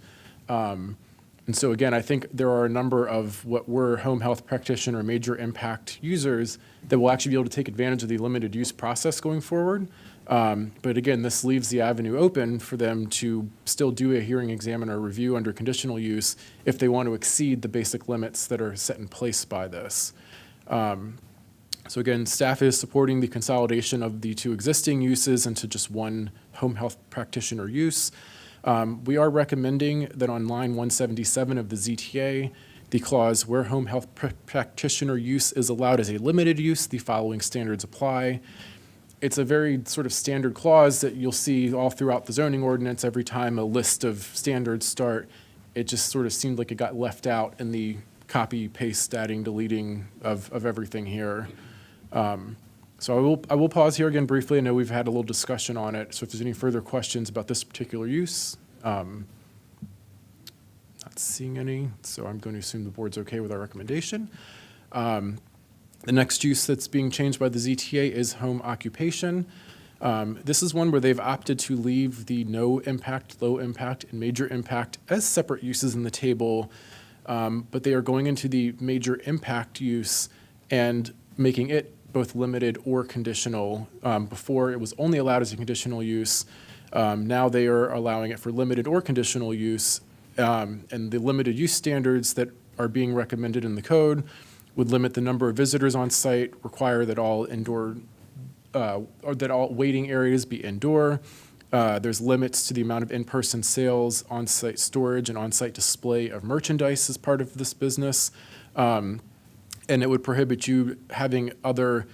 And so again, I think there are a number of what were home health practitioner major impact users that will actually be able to take advantage of the limited use process going forward. But again, this leaves the avenue open for them to still do a hearing examiner review under conditional use if they want to exceed the basic limits that are set in place by this. So again, staff is supporting the consolidation of the two existing uses into just one home health practitioner use. We are recommending that on line 177 of the ZTA, the clause where home health practitioner use is allowed as a limited use, the following standards apply. It's a very sort of standard clause that you'll see all throughout the zoning ordinance every time a list of standards start. It just sort of seemed like it got left out in the copy, paste, adding, deleting of everything here. So I will pause here again briefly. I know we've had a little discussion on it, so if there's any further questions about this particular use, not seeing any, so I'm going to assume the board's okay with our recommendation. The next use that's being changed by the ZTA is home occupation. This is one where they've opted to leave the no impact, low impact, and major impact as separate uses in the table, but they are going into the major impact use and making it both limited or conditional. Before, it was only allowed as a conditional use. Now they are allowing it for limited or conditional use. And the limited use standards that are being recommended in the code would limit the number of visitors on site, require that all indoor, or that all waiting areas be indoor. There's limits to the amount of in-person sales, on-site storage, and on-site display of merchandise as part of this business. And it would prohibit you having other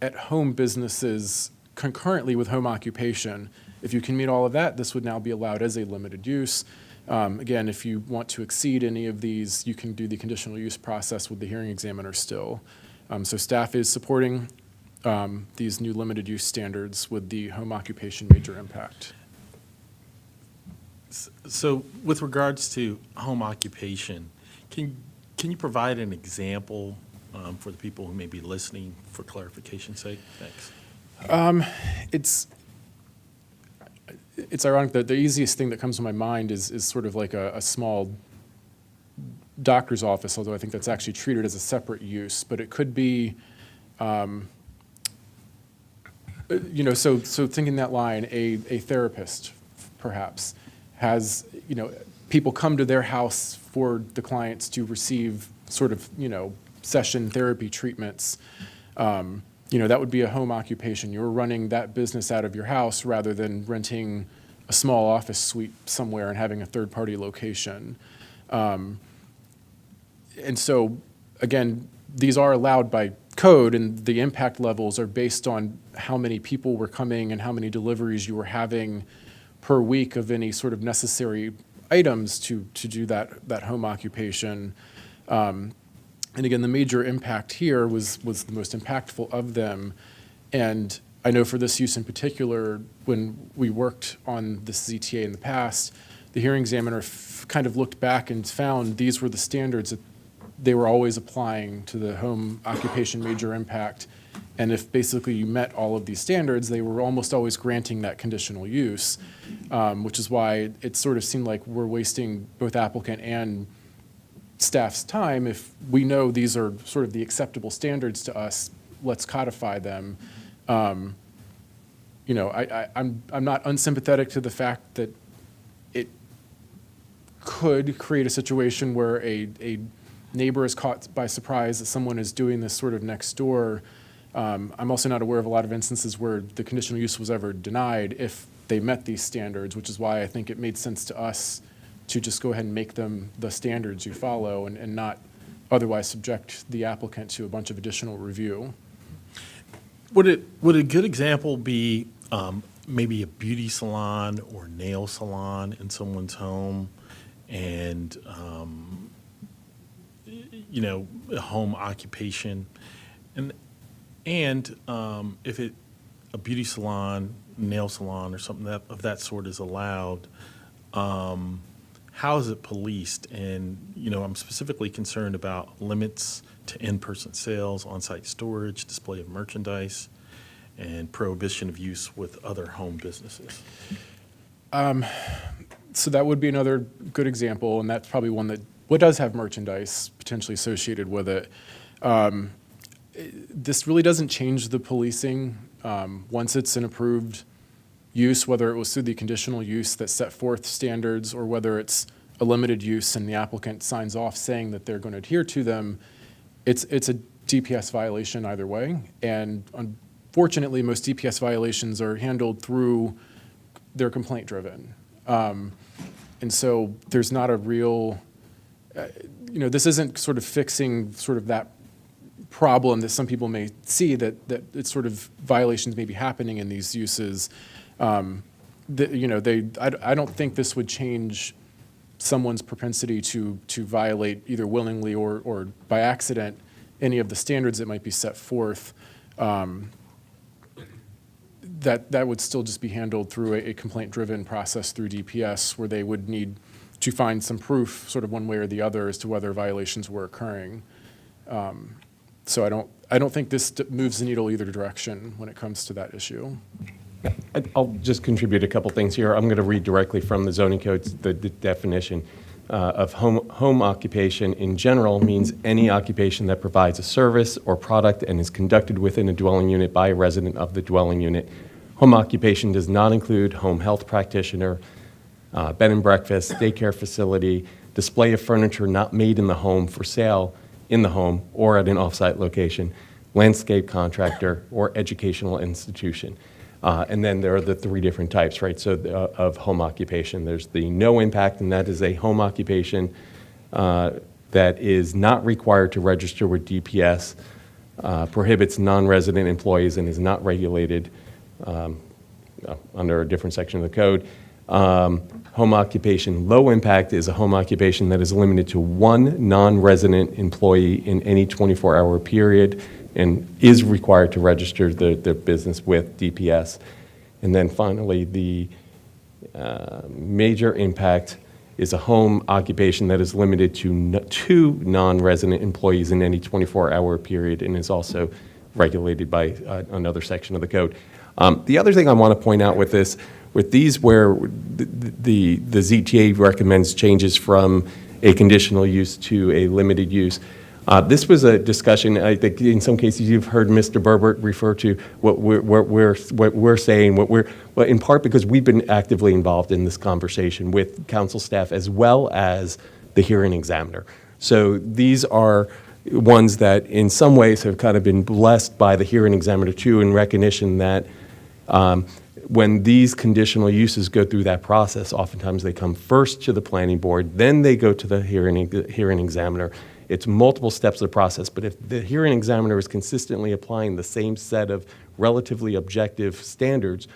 at-home businesses concurrently with home occupation. If you can meet all of that, this would now be allowed as a limited use. Again, if you want to exceed any of these, you can do the conditional use process with the hearing examiner still. So staff is supporting these new limited use standards with the home occupation major impact. So with regards to home occupation, can you provide an example for the people who may be listening for clarification's sake? Thanks. It's ironic that the easiest thing that comes to my mind is sort of like a small doctor's office, although I think that's actually treated as a separate use. But it could be, so thinking that line, a therapist perhaps has, people come to their house for the clients to receive sort of, session therapy treatments. That would be a home occupation. You're running that business out of your house rather than renting a small office suite somewhere and having a third-party location. And so, again, these are allowed by code, and the impact levels are based on how many people were coming and how many deliveries you were having per week of any sort of necessary items to do that home occupation. And again, the major impact here was the most impactful of them. And I know for this use in particular, when we worked on this ZTA in the past, the hearing examiner kind of looked back and found these were the standards that they were always applying to the home occupation major impact. And if basically you met all of these standards, they were almost always granting that conditional use, which is why it sort of seemed like we're wasting both applicant and staff's time. If we know these are sort of the acceptable standards to us, let's codify them. I'm not unsympathetic to the fact that it could create a situation where a neighbor is caught by surprise that someone is doing this sort of next door. I'm also not aware of a lot of instances where the conditional use was ever denied if they met these standards, which is why I think it made sense to us to just go ahead and make them the standards you follow and not otherwise subject the applicant to a bunch of additional review. Would a good example be maybe a beauty salon or nail salon in someone's home and, a home occupation? And if a beauty salon, nail salon, or something of that sort is allowed, how is it policed? And, I'm specifically concerned about limits to in-person sales, on-site storage, display of merchandise. and prohibition of use with other home businesses? So that would be another good example, and that's probably one that what does have merchandise potentially associated with it. This really doesn't change the policing. Once it's an approved use, whether it was through the conditional use that set forth standards or whether it's a limited use and the applicant signs off saying that they're going to adhere to them, it's a DPS violation either way. And unfortunately, most DPS violations are handled through, they're complaint driven. And so there's not a real, this isn't sort of fixing sort of that problem that some people may see that it's sort of violations may be happening in these uses. I don't think this would change someone's propensity to violate either willingly or by accident any of the standards that might be set forth. That would still just be handled through a complaint-driven process through DPS, where they would need to find some proof, sort of one way or the other, as to whether violations were occurring. So I don't think this moves the needle either direction when it comes to that issue. I'll just contribute a couple things here. I'm going to read directly from the zoning codes, the definition of home occupation in general means any occupation that provides a service or product and is conducted within a dwelling unit by a resident of the dwelling unit. Home occupation does not include home health practitioner, bed and breakfast, daycare facility, display of furniture not made in the home for sale in the home or at an offsite location, landscape contractor, or educational institution. And then there are the three different types, right? So of home occupation, there's the no impact, and that is a home occupation that is not required to register with DPS, prohibits non-resident employees, and is not regulated under a different section of the code. Home occupation low impact is a home occupation that is limited to one non-resident employee in any 24-hour period and is required to register the business with DPS. And then finally, the major impact is a home occupation that is limited to two non-resident employees in any 24-hour period and is also regulated by another section of the code. The other thing I want to point out with this, with these where the ZTA recommends changes from a conditional use to a limited use, this was a discussion, I think in some cases you've heard Mr. Berbert refer to what we're saying, well, in part because we've been actively involved in this conversation with council staff as well as the hearing examiner. So these are ones that in some ways have kind of been blessed by the hearing examiner too, in recognition that when these conditional uses go through that process, oftentimes they come first to the planning board, then they go to the hearing examiner. It's multiple steps of the process, but if the hearing examiner is consistently applying the same set of relatively objective standards,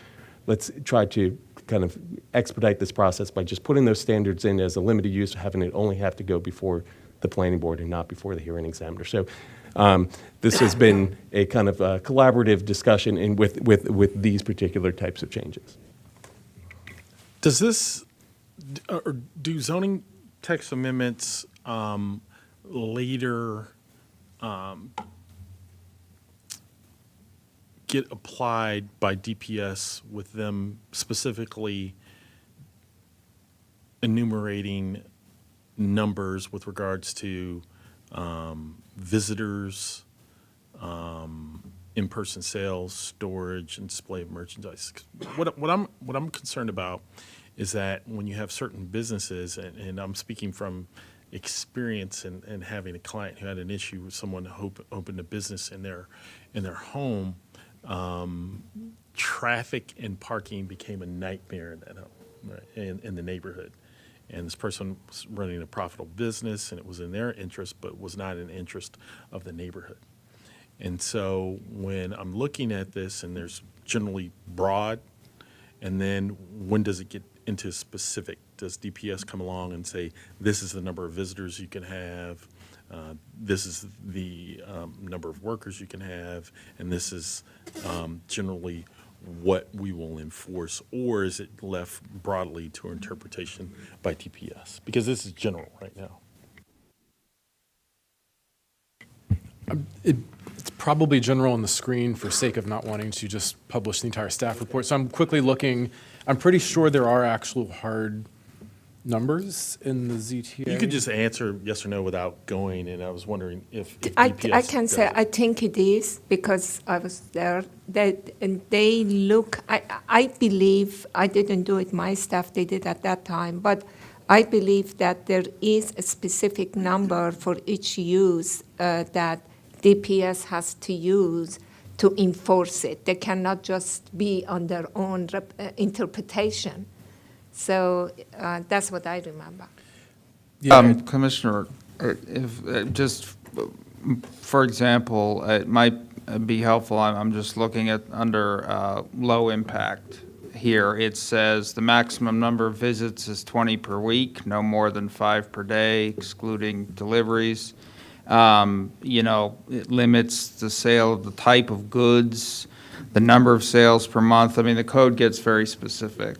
let's try to kind of expedite this process by just putting those standards in as a limited use, having it only have to go before the planning board and not before the hearing examiner. So this has been a kind of a collaborative discussion with these particular types of changes. Does this, or do zoning text amendments later get applied by DPS with them specifically enumerating numbers with regards to visitors, in-person sales, storage, and display of merchandise? What I'm concerned about is that when you have certain businesses, and I'm speaking from experience and having a client who had an issue with someone who opened a business in their home, traffic and parking became a nightmare in that home, right, in the neighborhood. And this person was running a profitable business, and it was in their interest, but was not in the interest of the neighborhood. And so when I'm looking at this, and there's generally broad, and then when does it get into specific? Does DPS come along and say, this is the number of visitors you can have, this is the number of workers you can have, and this is generally what we will enforce, or is it left broadly to interpretation by DPS? Because this is general right now. It's probably general on the screen for sake of not wanting to just publish the entire staff report. So I'm quickly looking. I'm pretty sure there are actual hard numbers in the ZTA. You could just answer yes or no without going, and I was wondering if I DPS can say, does it. I think it is, because I was there. And they look, I believe, I didn't do it, my staff did it at that time, but I believe that there is a specific number for each use that DPS has to use to enforce it. They cannot just be on their own interpretation. So that's what I remember. Yeah, Commissioner, if just for example, it might be helpful. I'm just looking at under low impact here. It says the maximum number of visits is 20 per week, no more than 5 per day, excluding deliveries. It limits the sale of the type of goods, the number of sales per month. I mean, the code gets very specific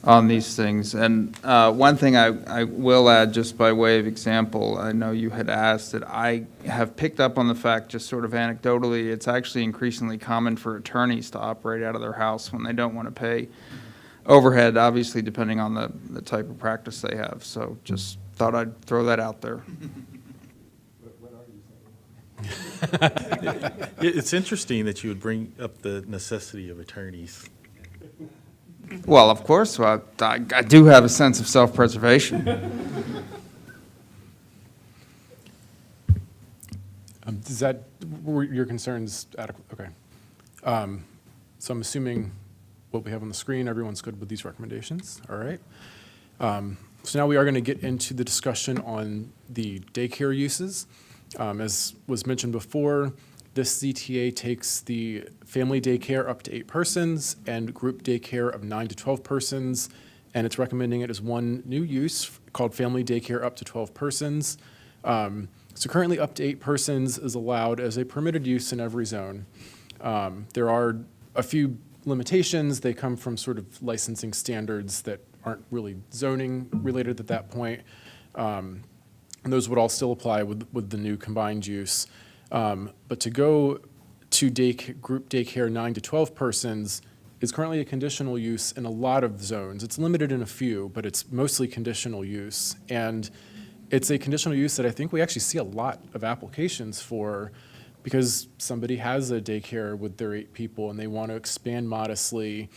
on these things. And one thing I will add, just by way of example, I know you had asked that I have picked up on the fact, just sort of anecdotally, it's actually increasingly common for attorneys to operate out of their house when they don't want to pay overhead, obviously depending on the type of practice they have. So just thought I'd throw that out there. It's interesting that you would bring up the necessity of attorneys. Well, of course, I do have a sense of self-preservation. Is that, were your concerns adequate? Okay. So I'm assuming what we have on the screen, everyone's good with these recommendations, all right? So now we are going to get into the discussion on the daycare uses. As was mentioned before, this ZTA takes the family daycare up to 8 persons and group daycare of 9 to 12 persons, and it's recommending it as one new use called family daycare up to 12 persons. So currently up to 8 persons is allowed as a permitted use in every zone. There are a few limitations. They come from sort of licensing standards that aren't really zoning related at that point. And those would all still apply with the new combined use. But to go to group daycare 9 to 12 persons is currently a conditional use in a lot of zones. It's limited in a few, but it's mostly conditional use. And it's a conditional use that I think we actually see a lot of applications for, because somebody has a daycare with their 8 people and they want to expand modestly.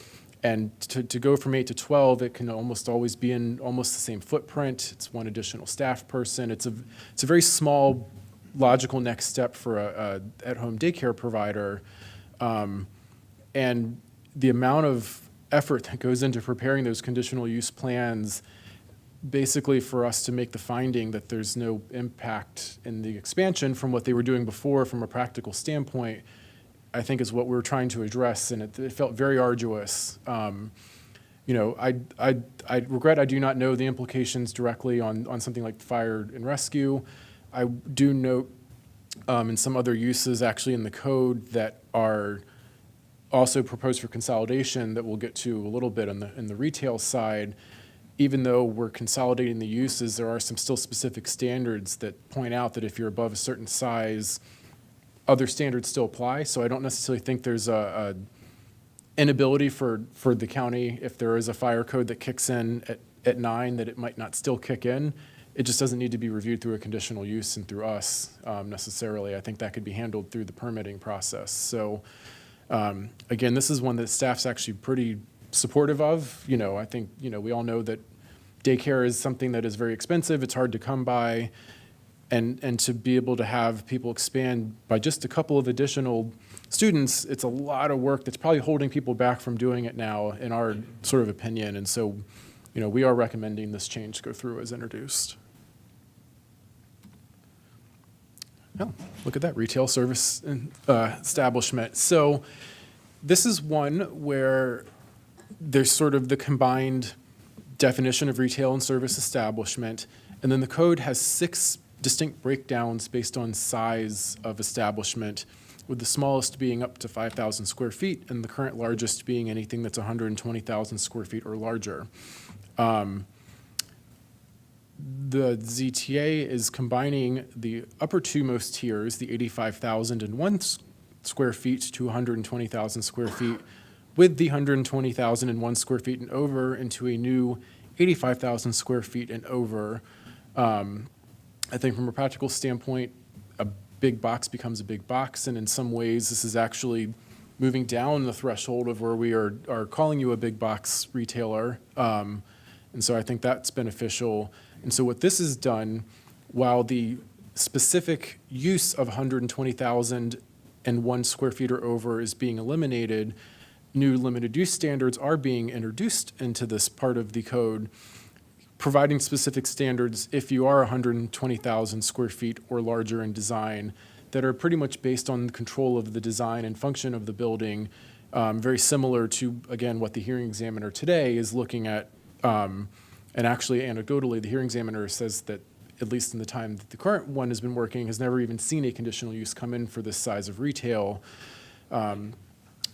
And to go from 8 to 12, it can almost always be in almost the same footprint. It's one additional staff person. It's a very small, logical next step for a at-home daycare provider. And the amount of effort that goes into preparing those conditional use plans, basically for us to make the finding that there's no impact in the expansion from what they were doing before from a practical standpoint, I think is what we're trying to address, and it felt very arduous. I regret I do not know the implications directly on something like fire and rescue. I do note in some other uses actually in the code that are also proposed for consolidation that we'll get to a little bit in the retail side. Even though we're consolidating the uses, there are some still specific standards that point out that if you're above a certain size, other standards still apply. So I don't necessarily think there's a inability for the county, if there is a fire code that kicks in at 9, that it might not still kick in. It just doesn't need to be reviewed through a conditional use and through us necessarily. I think that could be handled through the permitting process. So again, this is one that staff's actually pretty supportive of. I think, we all know that daycare is something that is very expensive. It's hard to come by. And to be able to have people expand by just a couple of additional students, it's a lot of work that's probably holding people back from doing it now, in our sort of opinion. And so, we are recommending this change go through as introduced. Oh, look at that, retail service establishment. So this is one where there's sort of the combined definition of retail and service establishment, and then the code has 6 distinct breakdowns based on size of establishment, with the smallest being up to 5,000 square feet and the current largest being anything that's 120,000 square feet or larger. The ZTA is combining the upper 2 most tiers, the 85,001 square feet to 120,000 square feet, with the 120,001 square feet and over into a new 85,000 square feet and over. I think from a practical standpoint, a big box becomes a big box, and in some ways, this is actually moving down the threshold of where we are calling you a big box retailer. And so I think that's beneficial. And so what this has done, while the specific use of 120,001 square feet or over is being eliminated, new limited use standards are being introduced into this part of the code, providing specific standards if you are 120,000 square feet or larger in design that are pretty much based on the control of the design and function of the building, very similar to, again, what the hearing examiner today is looking at. And actually, anecdotally, the hearing examiner says that, at least in the time that the current one has been working, has never even seen a conditional use come in for this size of retail.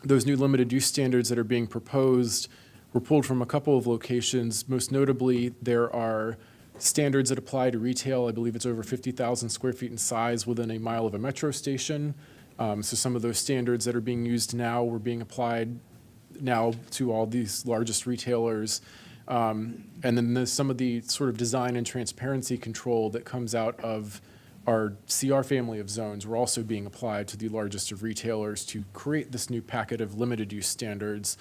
Those new limited use standards that are being proposed were pulled from a couple of locations. Most notably, there are standards that apply to retail. I believe it's over 50,000 square feet in size within a mile of a metro station. So some of those standards that are being used now were being applied now to all these largest retailers. And then there's some of the sort of design and transparency control that comes out of our CR family of zones were also being applied to the largest of retailers to create this new packet of limited use standards.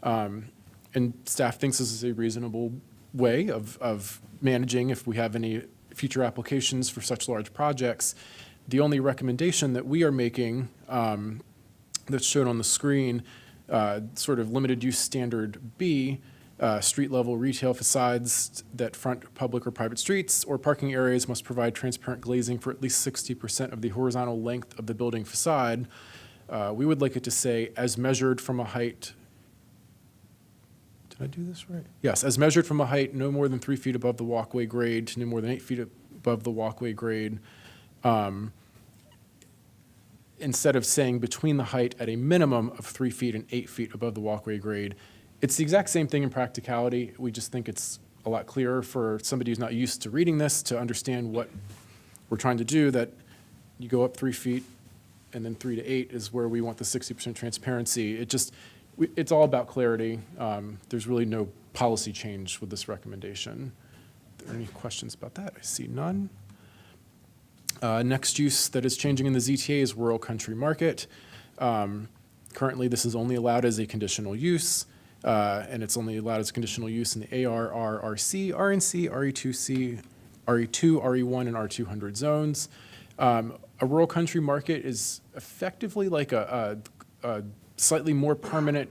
And staff thinks this is a reasonable way of managing if we have any future applications for such large projects. The only recommendation that we are making that's shown on the screen, sort of limited use standard B, street level retail facades that front public or private streets or parking areas must provide transparent glazing for at least 60% of the horizontal length of the building facade. We would like it to say, as measured from a height. Did I do this right? Yes, as measured from a height no more than 3 feet above the walkway grade to no more than 8 feet above the walkway grade. Instead of saying between the height at a minimum of 3 feet and 8 feet above the walkway grade. It's the exact same thing in practicality. We just think it's a lot clearer for somebody who's not used to reading this to understand what we're trying to do, that you go up 3 feet and then 3 to 8 is where we want the 60% transparency. It's all about clarity. There's really no policy change with this recommendation. Are there any questions about that? I see none. Next use that is changing in the ZTA is rural country market. Currently, this is only allowed as a conditional use, and it's only allowed as conditional use in the AR, RRC, RNC, RE2C, RE2, RE1, and R200 zones. A rural country market is effectively like a slightly more permanent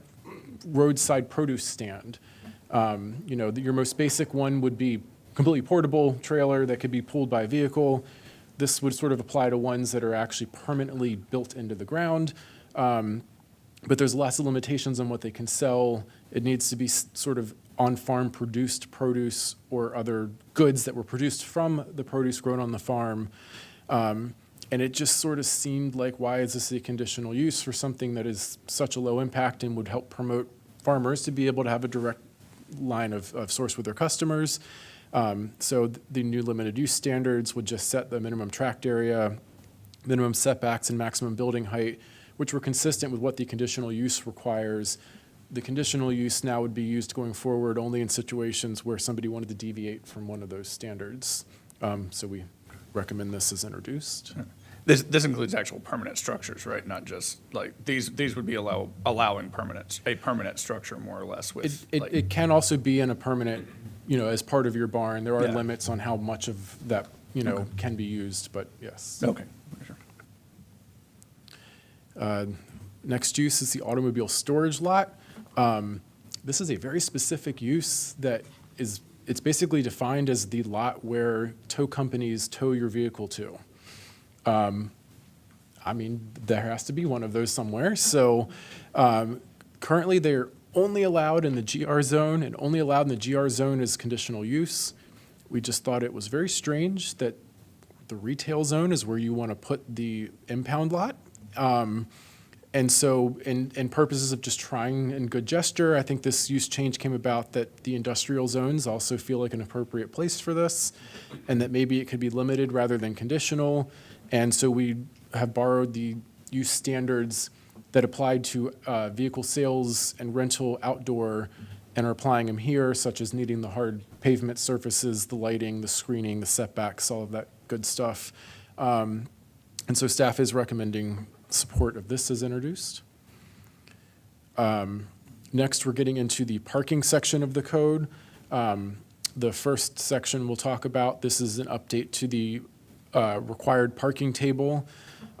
roadside produce stand. Your most basic one would be completely portable trailer that could be pulled by a vehicle. This would sort of apply to ones that are actually permanently built into the ground. But there's lots of limitations on what they can sell. It needs to be sort of on-farm produced produce or other goods that were produced from the produce grown on the farm. And it just sort of seemed like, why is this a conditional use for something that is such a low impact and would help promote farmers to be able to have a direct line of source with their customers? So the new limited use standards would just set the minimum tract area, minimum setbacks, and maximum building height, which were consistent with what the conditional use requires. The conditional use now would be used going forward only in situations where somebody wanted to deviate from one of those standards. So we recommend this as introduced. This includes actual permanent structures, right? Not just like these would be allowing a permanent structure more or less with. It can also be in a permanent, as part of your barn. There are Yeah. limits on how much of that, Okay. can be used, but yes. Okay. Sure. Next use is the automobile storage lot. This is a very specific use that it's basically defined as the lot where tow companies tow your vehicle to. There has to be one of those somewhere. So currently they're only allowed in the GR zone, and only allowed in the GR zone is conditional use. We just thought it was very strange that the retail zone is where you want to put the impound lot. And so in purposes of just trying in good gesture, I think this use change came about that the industrial zones also feel like an appropriate place for this, and that maybe it could be limited rather than conditional. And so we have borrowed the use standards that applied to vehicle sales and rental outdoor and are applying them here, such as needing the hard pavement surfaces, the lighting, the screening, the setbacks, all of that good stuff. And so staff is recommending support of this as introduced. Next, we're getting into the parking section of the code. The first section we'll talk about, this is an update to the required parking table.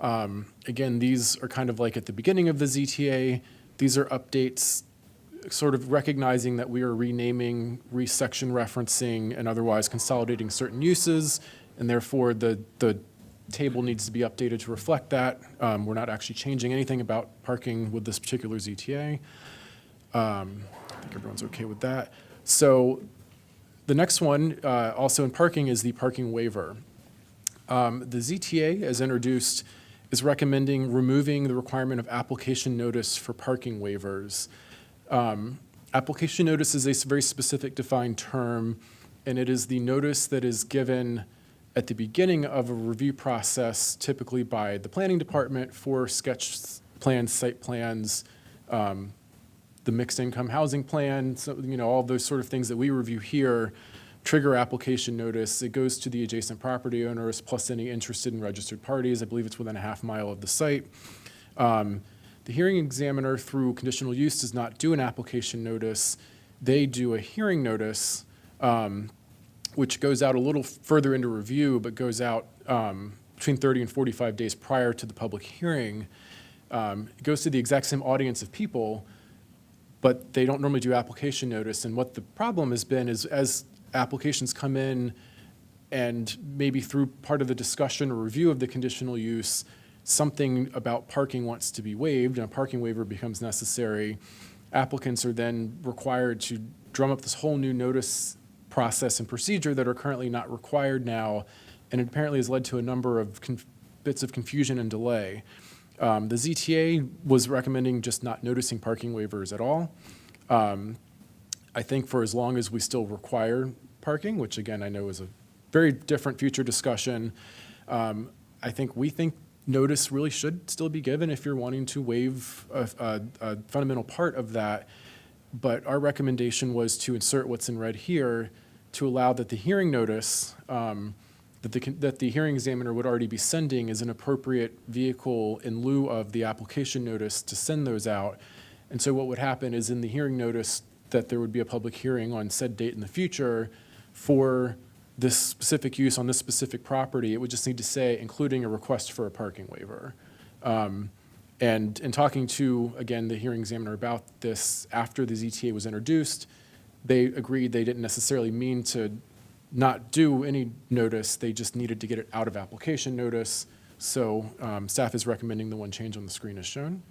Again, these are kind of like at the beginning of the ZTA. These are updates sort of recognizing that we are renaming, resection referencing, and otherwise consolidating certain uses, and therefore the table needs to be updated to reflect that. We're not actually changing anything about parking with this particular ZTA. I think everyone's okay with that. So the next one, also in parking, is the parking waiver. The ZTA, as introduced, is recommending removing the requirement of application notice for parking waivers. Application notice is a very specific defined term, and it is the notice that is given at the beginning of a review process, typically by the planning department for sketch plans, site plans, the mixed income housing plan, so, all those sort of things that we review here trigger application notice. It goes to the adjacent property owners plus any interested and registered parties. I believe it's within a half mile of the site. The hearing examiner, through conditional use, does not do an application notice. They do a hearing notice, which goes out a little further into review, but goes out between 30 and 45 days prior to the public hearing. It goes to the exact same audience of people, but they don't normally do application notice. And what the problem has been is as applications come in and maybe through part of the discussion or review of the conditional use, something about parking wants to be waived and a parking waiver becomes necessary, applicants are then required to drum up this whole new notice process and procedure that are currently not required now, and it apparently has led to a number of bits of confusion and delay. The ZTA was recommending just not noticing parking waivers at all. I think for as long as we still require parking, which again I know is a very different future discussion, we think notice really should still be given if you're wanting to waive a fundamental part of that. But our recommendation was to insert what's in red here to allow that the hearing notice that the hearing examiner would already be sending is an appropriate vehicle in lieu of the application notice to send those out. And so what would happen is in the hearing notice that there would be a public hearing on said date in the future for this specific use on this specific property. It would just need to say, including a request for a parking waiver. And in talking to, again, the hearing examiner about this after the ZTA was introduced, they agreed they didn't necessarily mean to not do any notice, they just needed to get it out of application notice. So staff is recommending the one change on the screen as shown.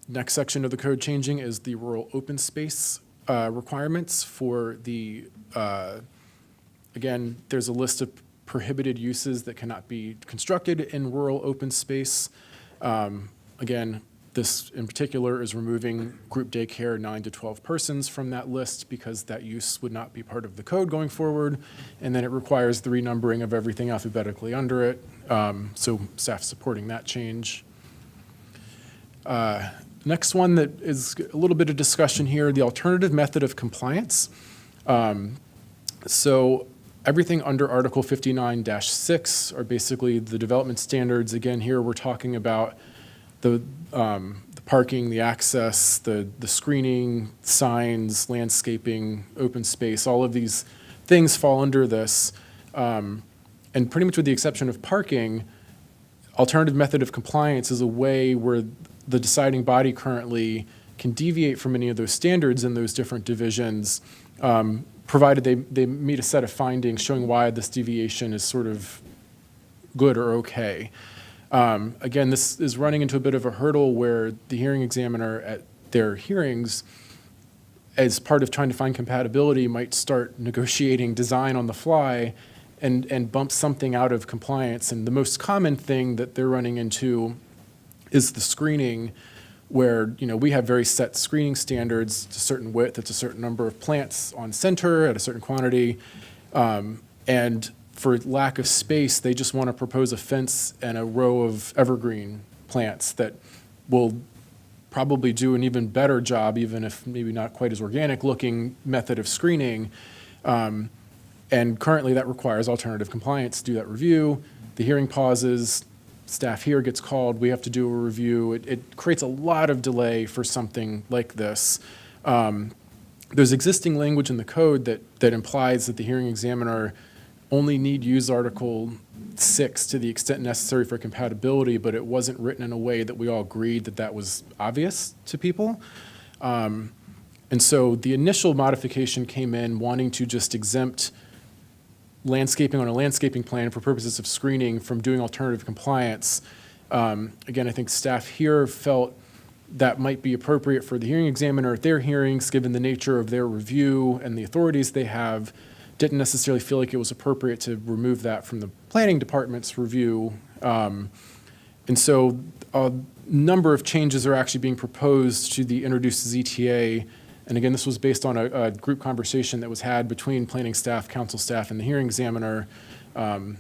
Next section of the code changing is the rural open space requirements for the, again, there's a list of prohibited uses that cannot be constructed in rural open space. Again, this in particular is removing group daycare 9 to 12 persons from that list because that use would not be part of the code going forward. And then it requires the renumbering of everything alphabetically under it. So staff supporting that change. Next one that is a little bit of discussion here, the alternative method of compliance. So everything under Article 59-6 are basically the development standards. Again, here we're talking about the parking, the access, the screening, signs, landscaping, open space, all of these things fall under this. And pretty much with the exception of parking, alternative method of compliance is a way where the deciding body currently can deviate from any of those standards in those different divisions, provided they meet a set of findings showing why this deviation is sort of good or okay. Again, this is running into a bit of a hurdle where the hearing examiner at their hearings, as part of trying to find compatibility, might start negotiating design on the fly and bump something out of compliance. And the most common thing that they're running into is the screening, where we have very set screening standards. It's a certain width, it's a certain number of plants on center at a certain quantity. And for lack of space, they just want to propose a fence and a row of evergreen plants that will probably do an even better job, even if maybe not quite as organic-looking method of screening. And currently, that requires alternative compliance to do that review. The hearing pauses, staff here gets called, we have to do a review. It creates a lot of delay for something like this. There's existing language in the code that implies that the hearing examiner only need use Article 6 to the extent necessary for compatibility, but it wasn't written in a way that we all agreed that that was obvious to people. And so the initial modification came in wanting to just exempt landscaping on a landscaping plan for purposes of screening from doing alternative compliance. Again, I think staff here felt that might be appropriate for the hearing examiner at their hearings, given the nature of their review and the authorities they have. Didn't necessarily feel like it was appropriate to remove that from the planning department's review. And so a number of changes are actually being proposed to the introduced ZTA. And again, this was based on a group conversation that was had between planning staff, council staff, and the hearing examiner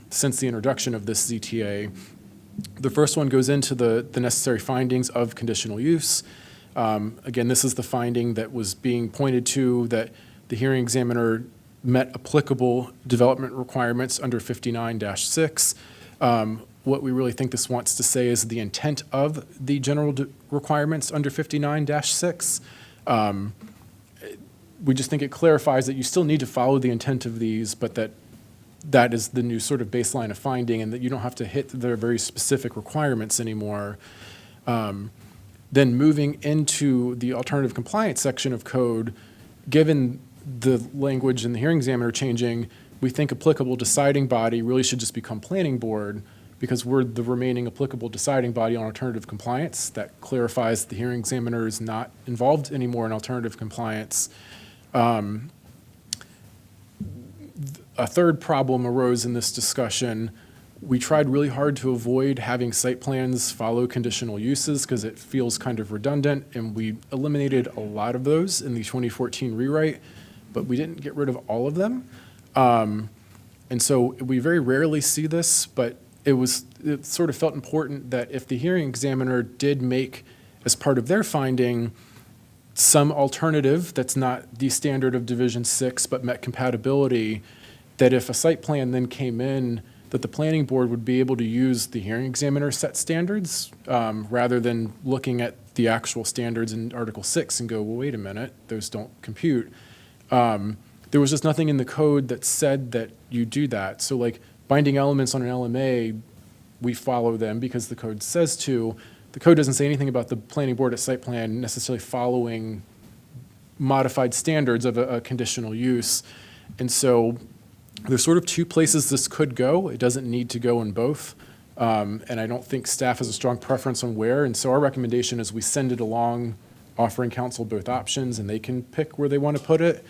since the introduction of this ZTA. The first one goes into the necessary findings of conditional use. Again, this is the finding that was being pointed to, that the hearing examiner met applicable development requirements under 59-6. What we really think this wants to say is the intent of the general requirements under 59-6. We just think it clarifies that you still need to follow the intent of these, but that is the new sort of baseline of finding, and that you don't have to hit their very specific requirements anymore. Then moving into the alternative compliance section of code, given the language in the hearing examiner changing, we think applicable deciding body really should just become planning board, because we're the remaining applicable deciding body on alternative compliance. That clarifies the hearing examiner is not involved anymore in alternative compliance. A third problem arose in this discussion. We tried really hard to avoid having site plans follow conditional uses because it feels kind of redundant, and we eliminated a lot of those in the 2014 rewrite, but we didn't get rid of all of them. And so we very rarely see this, but it sort of felt important that if the hearing examiner did make, as part of their finding, some alternative that's not the standard of Division 6 but met compatibility, that if a site plan then came in, that the planning board would be able to use the hearing examiner set standards rather than looking at the actual standards in Article 6 and go, well, wait a minute, those don't compute. There was just nothing in the code that said that you do that. So like binding elements on an LMA, we follow them because the code says to. The code doesn't say anything about the planning board at site plan necessarily following modified standards of a conditional use. And so there's sort of two places this could go. It doesn't need to go in both. And I don't think staff has a strong preference on where. And so our recommendation is we send it along, offering council both options, and they can pick where they want to put it.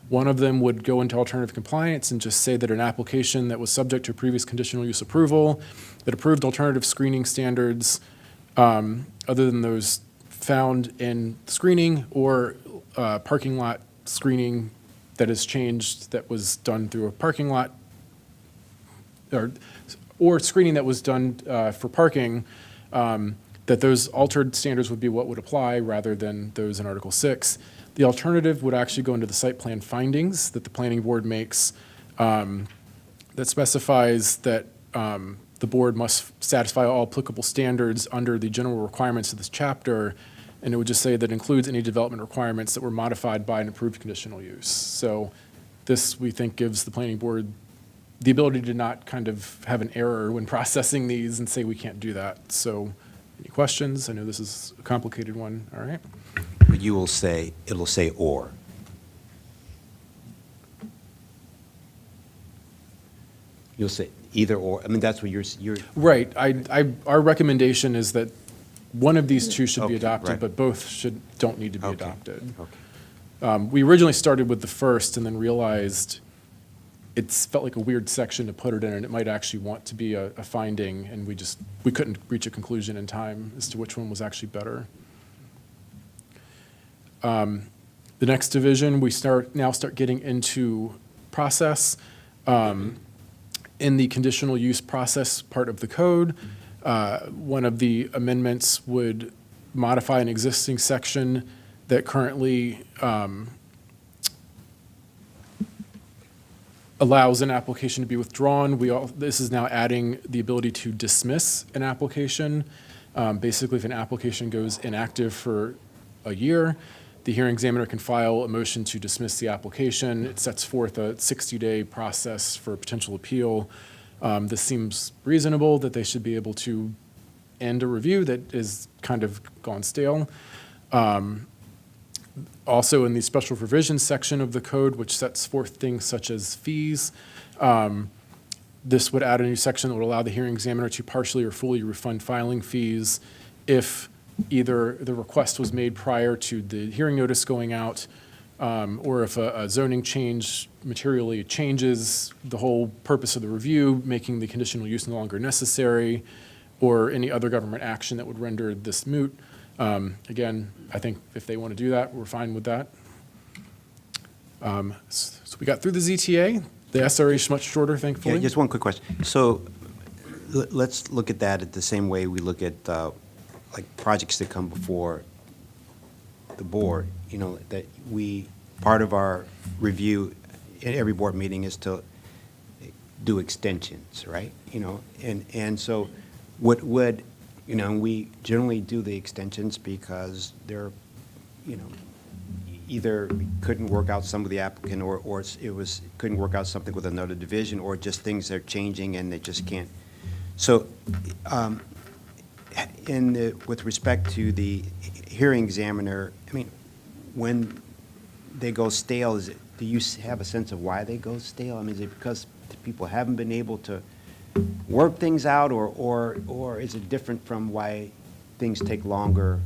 One of them would go into alternative compliance and just say that an application that was subject to previous conditional use approval, that approved alternative screening standards, other than those found in screening, or parking lot screening that has changed, that was done through a parking lot, or screening that was done for parking, that those altered standards would be what would apply rather than those in Article 6. The alternative would actually go into the site plan findings that the planning board makes, that specifies that the board must satisfy all applicable standards under the general requirements of this chapter, and it would just say that includes any development requirements that were modified by an approved conditional use. So this, we think, gives the planning board the ability to not kind of have an error when processing these and say we can't do that. So any questions? I know this is a complicated one. All right. But you will say, it'll say or. You'll say either or. I mean, that's what you're. Right. Our recommendation is that one of these two should be Okay, adopted, right. but both don't need to be Okay, adopted. okay. We originally started with the first and then realized it felt like a weird section to put it in, and it might actually want to be a finding, and we couldn't reach a conclusion in time as to which one was actually better. The next division, we now start getting into process. in the conditional use process part of the code, one of the amendments would modify an existing section that currently allows an application to be withdrawn. This is now adding the ability to dismiss an application. Basically, if an application goes inactive for a year, the hearing examiner can file a motion to dismiss the application. It sets forth a 60-day process for potential appeal. This seems reasonable that they should be able to end a review that is kind of gone stale. Also, in the special provisions section of the code, which sets forth things such as fees, this would add a new section that would allow the hearing examiner to partially or fully refund filing fees if either the request was made prior to the hearing notice going out, or if a zoning change materially changes the whole purpose of the review, making the conditional use no longer necessary, or any other government action that would render this moot. Again, I think if they want to do that, we're fine with that. So we got through the ZTA. The SRA is much shorter, thankfully. Yeah, just one quick question. So let's look at that at the same way we look at like projects that come before the board. You know, that part of our review at every board meeting is to do extensions, right? You know, and so what would, you know, we generally do the extensions because they're, you know, either couldn't work out some of the applicant or couldn't work out something with another division, or just things are changing and they just can't. So with respect to the hearing examiner, I mean, when they go stale, do you have a sense of why they go stale? I mean, is it because people haven't been able to work things out, or is it different from why things take longer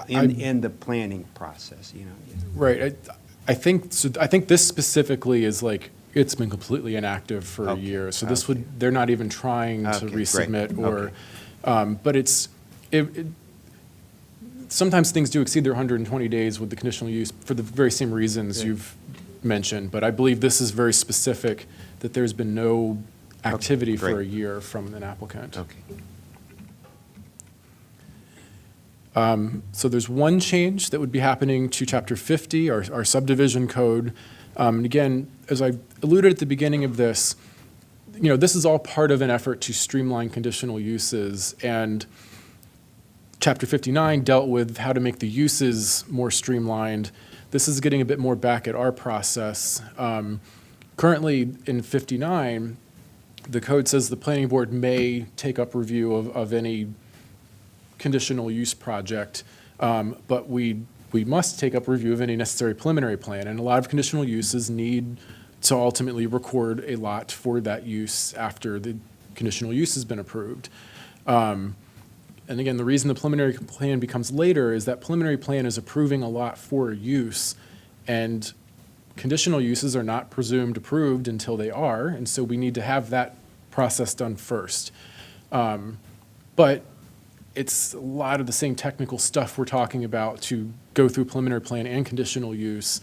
in the planning process, you know? Right. I think so. I think this specifically is like it's been completely inactive for a year, so this they're not even trying to resubmit or, but sometimes things do exceed their 120 days with the conditional use for the very same reasons you've mentioned. But I believe this is very specific that there's been no activity for a year from an applicant. Okay. So there's one change that would be happening to Chapter 50, our subdivision code. And again, as I alluded at the beginning of this, you know, this is all part of an effort to streamline conditional uses. And Chapter 59 dealt with how to make the uses more streamlined. This is getting a bit more back at our process. Currently in 59, the code says the planning board may take up review of any conditional use project, but we must take up review of any necessary preliminary plan. And a lot of conditional uses need to ultimately record a lot for that use after the conditional use has been approved. And again, the reason the preliminary plan becomes later is that preliminary plan is approving a lot for use, and conditional uses are not presumed approved until they are, and so we need to have that process done first. But it's a lot of the same technical stuff we're talking about to go through preliminary plan and conditional use.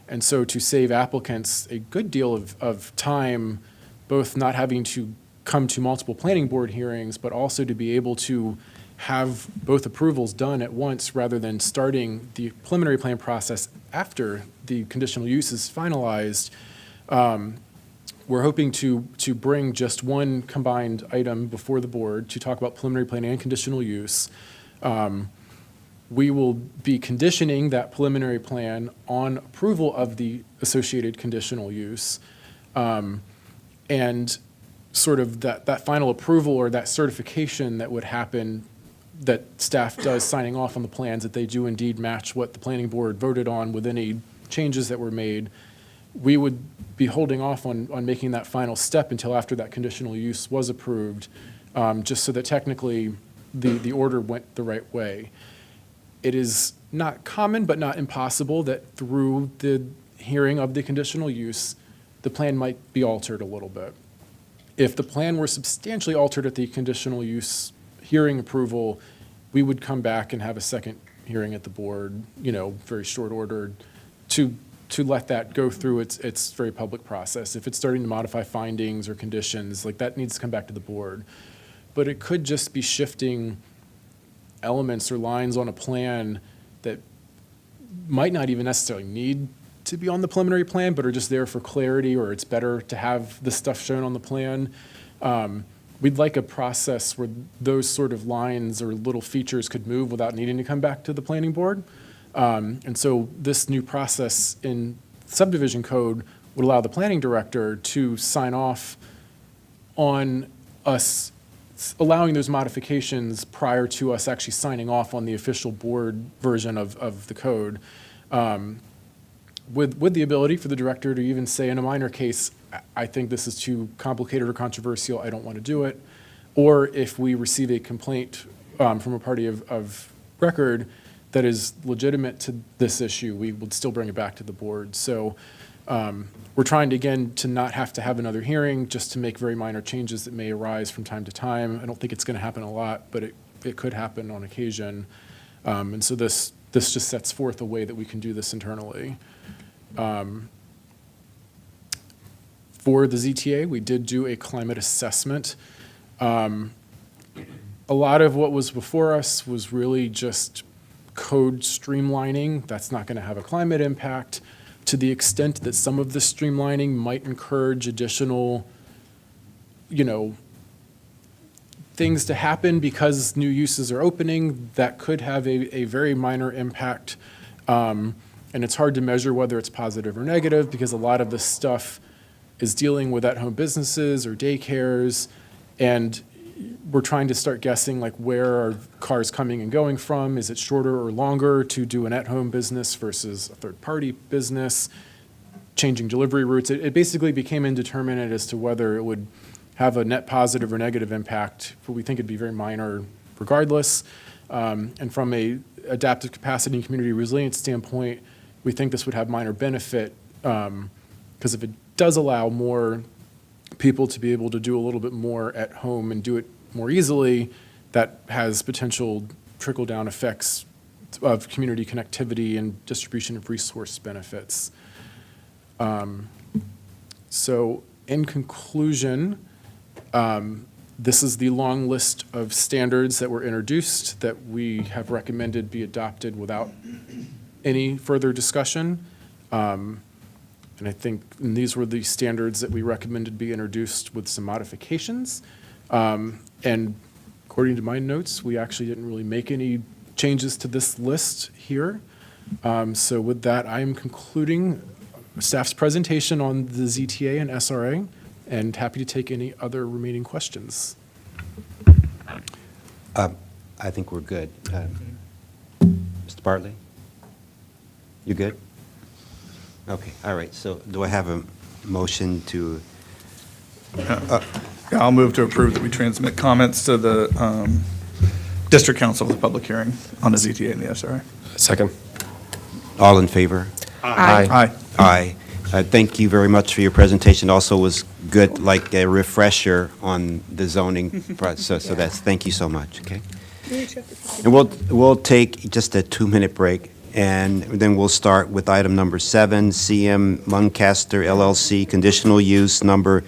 And so to save applicants a good deal of time, both not having to come to multiple planning board hearings, but also to be able to have both approvals done at once rather than starting the preliminary plan process after the conditional use is finalized, we're hoping to bring just one combined item before the board to talk about preliminary plan and conditional use. We will be conditioning that preliminary plan on approval of the associated conditional use. And sort of that final approval or that certification that would happen, that staff does signing off on the plans, that they do indeed match what the planning board voted on with any changes that were made. We would be holding off on making that final step until after that conditional use was approved, just so that technically the order went the right way. It is not common, but not impossible, that through the hearing of the conditional use, the plan might be altered a little bit. If the plan were substantially altered at the conditional use hearing approval, we would come back and have a second hearing at the board, you know, very short order, to to let that go through its very public process. If it's starting to modify findings or conditions, like that needs to come back to the board. But it could just be shifting elements or lines on a plan that might not even necessarily need to be on the preliminary plan, but are just there for clarity, or it's better to have the stuff shown on the plan. We'd like a process where those sort of lines or little features could move without needing to come back to the planning board. And so this new process in subdivision code would allow the planning director to sign off on us allowing those modifications prior to us actually signing off on the official board version of the code. With the ability for the director to even say in a minor case, I think this is too complicated or controversial, I don't want to do it. Or if we receive a complaint from a party of record that is legitimate to this issue, we would still bring it back to the board. So we're trying to, again, to not have to have another hearing, just to make very minor changes that may arise from time to time. I don't think it's going to happen a lot, but it could happen on occasion. And so this just sets forth a way that we can do this internally. For the ZTA, we did do a climate assessment. A lot of what was before us was really just code streamlining. That's not going to have a climate impact. To the extent that some of the streamlining might encourage additional, things to happen because new uses are opening, that could have a very minor impact. And it's hard to measure whether it's positive or negative because a lot of this stuff is dealing with at-home businesses or daycares, and we're trying to start guessing like where are cars coming and going from? Is it shorter or longer to do an at-home business versus a third-party business? Changing delivery routes. It basically became indeterminate as to whether it would have a net positive or negative impact, but we think it'd be very minor regardless. And from a adaptive capacity and community resilience standpoint, we think this would have minor benefit because if it does allow more people to be able to do a little bit more at home and do it more easily, that has potential trickle-down effects of community connectivity and distribution of resource benefits. So in conclusion, this is the long list of standards that were introduced that we have recommended be adopted without any further discussion. And I think these were the standards that we recommended be introduced with some modifications. And according to my notes, we actually didn't really make any changes to this list here. So with that, I am concluding staff's presentation on the ZTA and SRA, and happy to take any other remaining questions. I think we're good. Mr. Bartley? You good? Okay, all right. So do I have a motion to? Yeah, I'll move to approve that we transmit comments to the District Council for the public hearing on the ZTA and the SRA. Second. All in favor? Aye. Aye. Thank you very much for your presentation. Also was good, like a refresher on the zoning process. So that's, thank you so much, okay? And we'll take just a 2-minute break, and then we'll start with item number 7, CM Muncaster LLC, conditional use number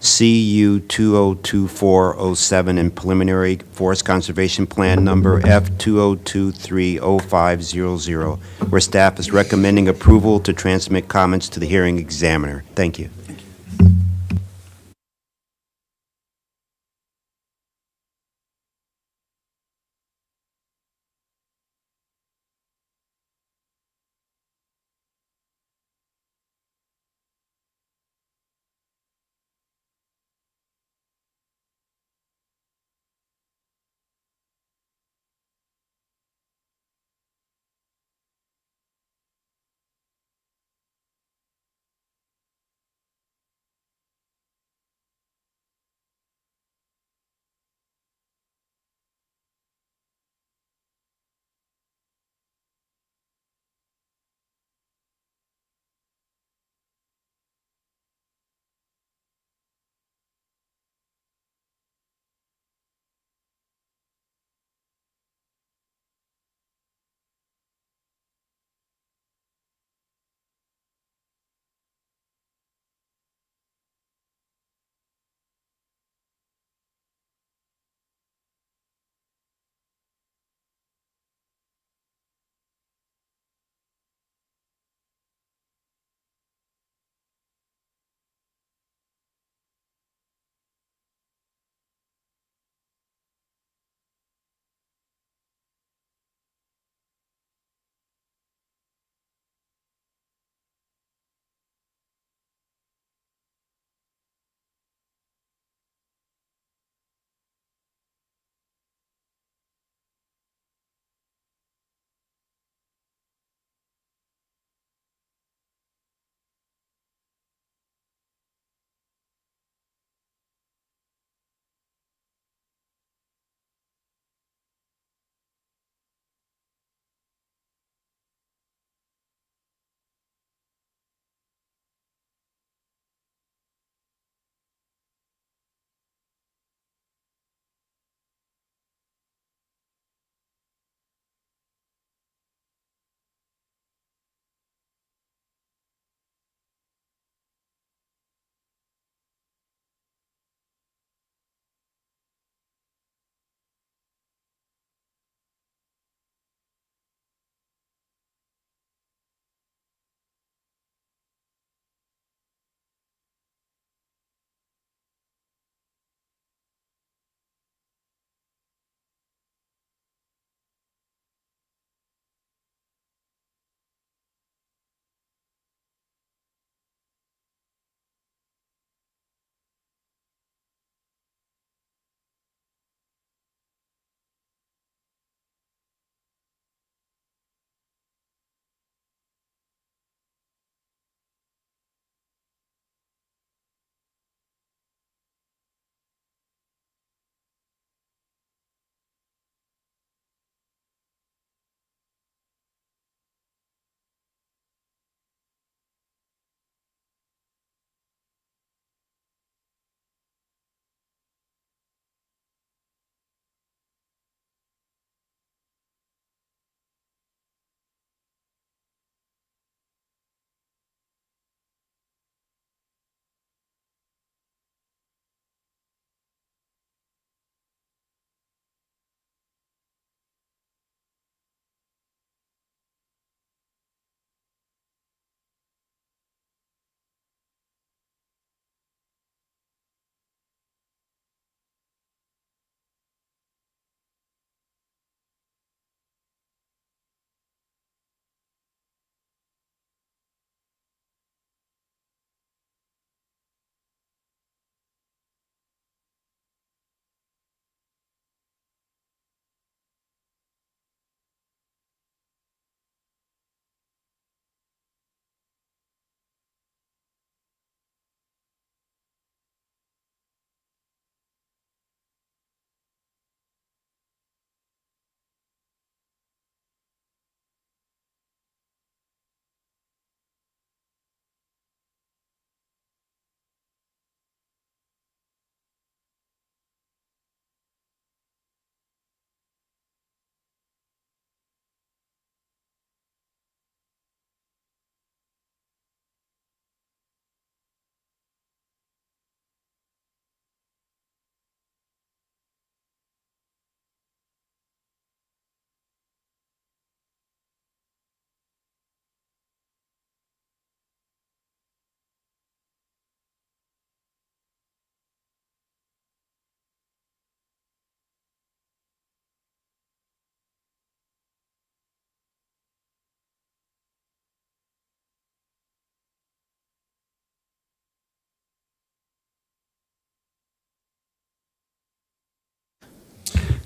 CU 202407 and preliminary forest conservation plan number F20230500, where staff is recommending approval to transmit comments to the hearing examiner. Thank you.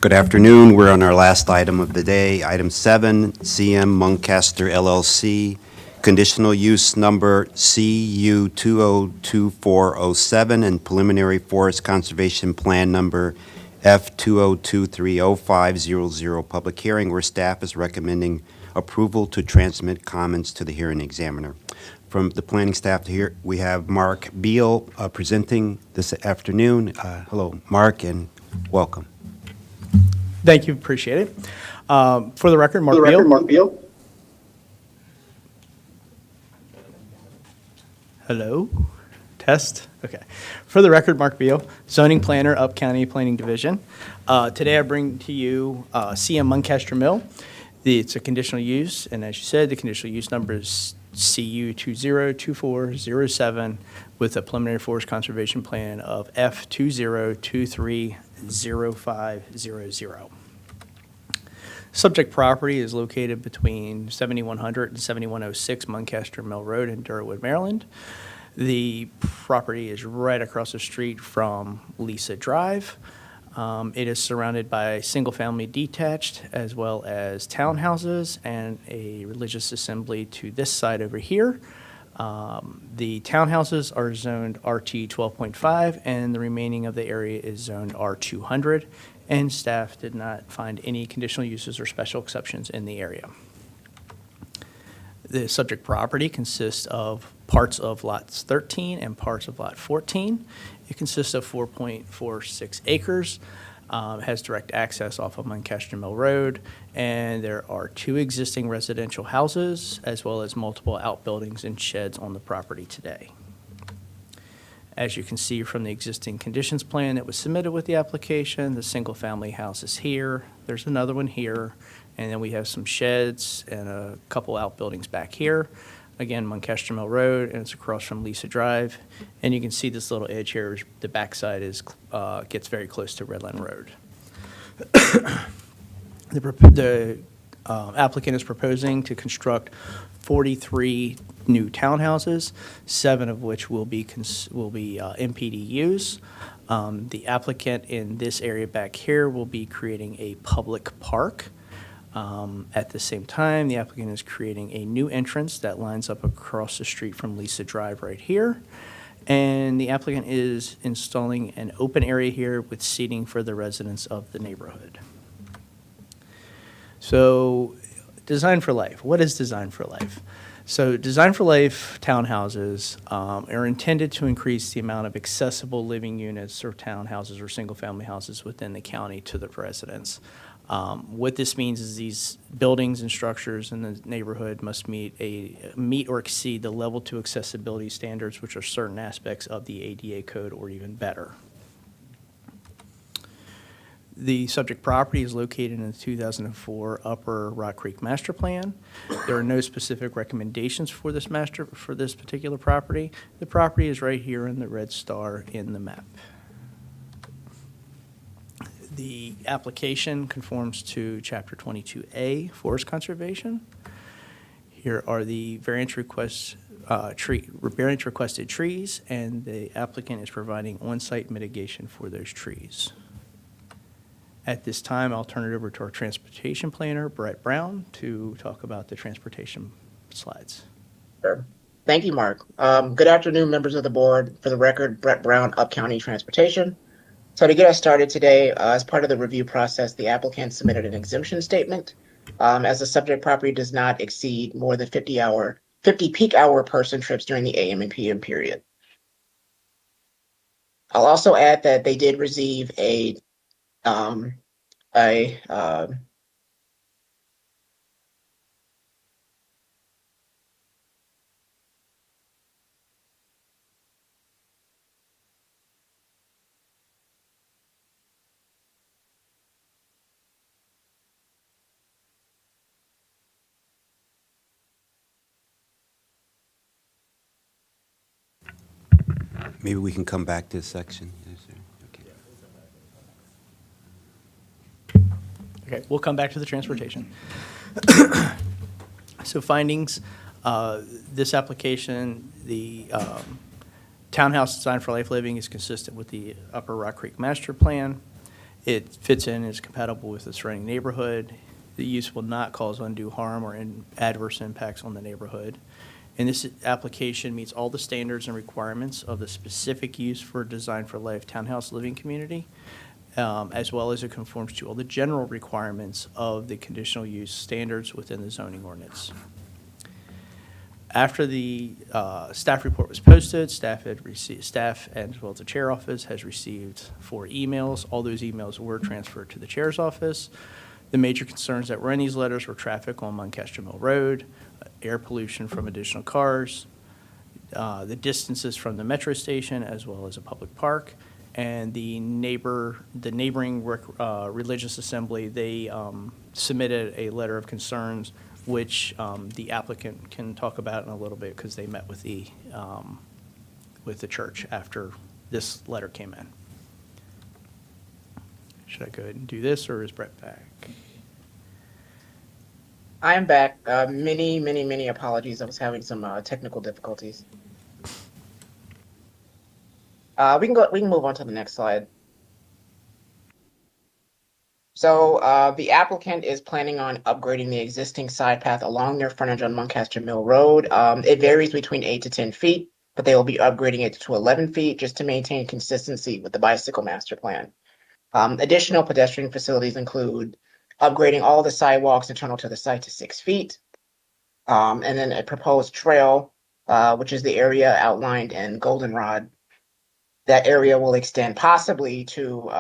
Good afternoon. We're on our last item of the day, item 7, CM Muncaster LLC, conditional use number CU 202407 and preliminary forest conservation plan number F20230500, public hearing where staff is recommending approval to transmit comments to the hearing examiner. From the planning staff here, we have Mark Beal presenting this afternoon. Hello, Mark, and welcome. Thank you, appreciate it. For the record, Mark Beal. Hello, test, okay. For the record, Mark Beal, zoning planner, Up County Planning Division. Today I bring to you CM Muncaster Mill. It's a conditional use, and as you said, the conditional use number is CU 202407 with a preliminary forest conservation plan of F20230500. Subject property is located between 7100 and 7106 Muncaster Mill Road in Durwood, Maryland. The property is right across the street from Lisa Drive. It is surrounded by single-family detached as well as townhouses and a religious assembly to this side over here. The townhouses are zoned RT 12.5 and the remaining of the area is zoned R200, and staff did not find any conditional uses or special exceptions in the area. The subject property consists of parts of lots 13 and parts of lot 14. It consists of 4.46 acres, has direct access off of Muncaster Mill Road, and there are 2 existing residential houses as well as multiple outbuildings and sheds on the property today. As you can see from the existing conditions plan that was submitted with the application, the single-family house is here, there's another one here, and then we have some sheds and a couple outbuildings back here. Again, Muncaster Mill Road, and it's across from Lisa Drive. And you can see this little edge here, the backside is gets very close to Redland Road. The applicant is proposing to construct 43 new townhouses, 7 of which will be MPDUs. The applicant in this area back here will be creating a public park. At the same time, the applicant is creating a new entrance that lines up across the street from Lisa Drive right here. And the applicant is installing an open area here with seating for the residents of the neighborhood. So, Design for Life. What is Design for Life? So Design for Life townhouses are intended to increase the amount of accessible living units or townhouses or single-family houses within the county to the residents. What this means is these buildings and structures in the neighborhood must meet or exceed the level 2 accessibility standards, which are certain aspects of the ADA code or even better. The subject property is located in the 2004 Upper Rock Creek Master Plan. There are no specific recommendations for this particular property. The property is right here in the red star in the map. The application conforms to Chapter 22A, Forest Conservation. Here are the variance requested trees, and the applicant is providing on-site mitigation for those trees. At this time, I'll turn it over to our transportation planner, Brett Brown, to talk about the transportation slides. Sure. Thank you, Mark. Good afternoon, members of the board. For the record, Brett Brown, Up County Transportation. So to get us started today, as part of the review process, the applicant submitted an exemption statement. As the subject property does not exceed more than 50 peak hour person trips during the AM and PM period. I'll also add that they did receive Maybe we can come back to this section. Okay, we'll come back to the transportation. So findings, this application, the townhouse design for life living is consistent with the Upper Rock Creek Master Plan. It fits in, is compatible with the surrounding neighborhood. The use will not cause undue harm or adverse impacts on the neighborhood. And this application meets all the standards and requirements of the specific use for Design for Life townhouse living community, as well as it conforms to all the general requirements of the conditional use standards within the zoning ordinance. After the staff report was posted, staff and as well as the chair office has received 4 emails. All those emails were transferred to the chair's office. The major concerns that were in these letters were traffic on Montgomery Road, air pollution from additional cars, the distances from the metro station as well as a public park, and the neighboring religious assembly, they submitted a letter of concerns which the applicant can talk about in a little bit because they met with the church after this letter came in. Should I go ahead and do this, or is Brett back? I am back. Many apologies. I was having some technical difficulties. We can move on to the next slide. So the applicant is planning on upgrading the existing side path along their frontage on Montgomery Mill Road. It varies between 8 to 10 feet, but they will be upgrading it to 11 feet just to maintain consistency with the bicycle master plan. Additional pedestrian facilities include upgrading all the sidewalks internal to the site to 6 feet, and then a proposed trail, which is the area outlined in Goldenrod. That area will extend possibly to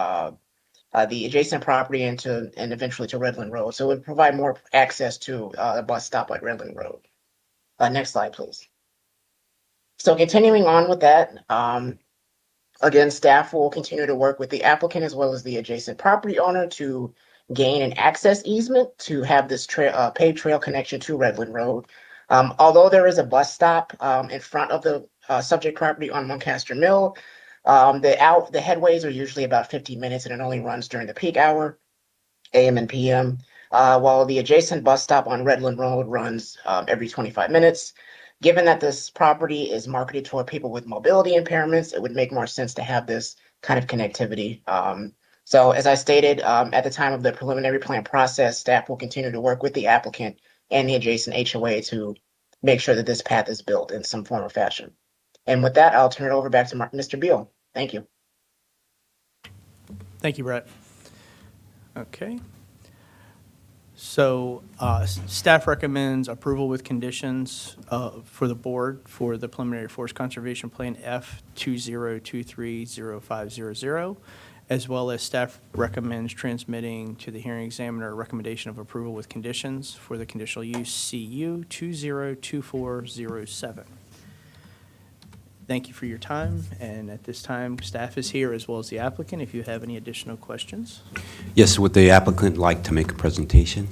the adjacent property and eventually to Redland Road. So it would provide more access to a bus stop at Redland Road. Next slide, please. So continuing on with that, again, staff will continue to work with the applicant as well as the adjacent property owner to gain an access easement to have this paved trail connection to Redland Road. Although there is a bus stop in front of the subject property on Montgomery Mill, the headways are usually about 50 minutes and it only runs during the peak hour, AM and PM, while the adjacent bus stop on Redland Road runs every 25 minutes. Given that this property is marketed toward people with mobility impairments, it would make more sense to have this kind of connectivity. So as I stated, at the time of the preliminary plan process, staff will continue to work with the applicant and the adjacent HOA to make sure that this path is built in some form or fashion. And with that, I'll turn it over back to Mr. Beal. Thank you. Thank you, Brett. Okay. So staff recommends approval with conditions for the board for the preliminary forest conservation plan F20230500, as well as staff recommends transmitting to the hearing examiner a recommendation of approval with conditions for the conditional use CU 202407. Thank you for your time, and at this time, staff is here as well as the applicant if you have any additional questions. Yes, would the applicant like to make a presentation?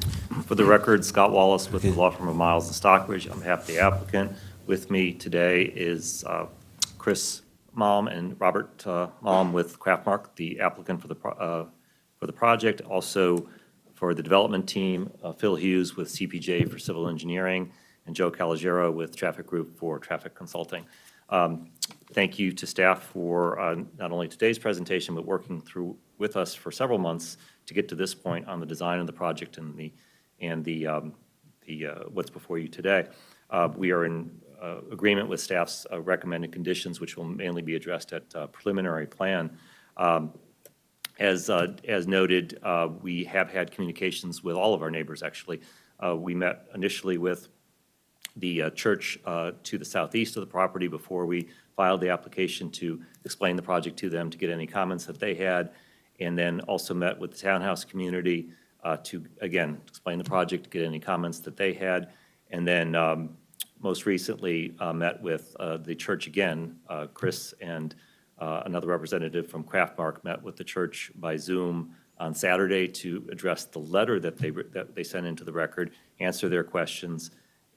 For the record, Scott Wallace with the law firm of Miles and Stockbridge. On behalf of the applicant, with me today is Chris Malm and Robert Malm with Craftmark, the applicant for the project. Also for the development team, Phil Hughes with CPJ for civil engineering, and Joe Calogero with Traffic Group for traffic consulting. Thank you to staff for not only today's presentation, but working through with us for several months to get to this point on the design of the project and the what's before you today. We are in agreement with staff's recommended conditions, which will mainly be addressed at preliminary plan. As noted, we have had communications with all of our neighbors, actually. We met initially with the church to the southeast of the property before we filed the application to explain the project to them, to get any comments that they had, and then also met with the townhouse community to, again, explain the project, get any comments that they had, and then most recently met with the church again. Chris and another representative from Craftmark met with the church by Zoom on Saturday to address the letter that they sent into the record, answer their questions.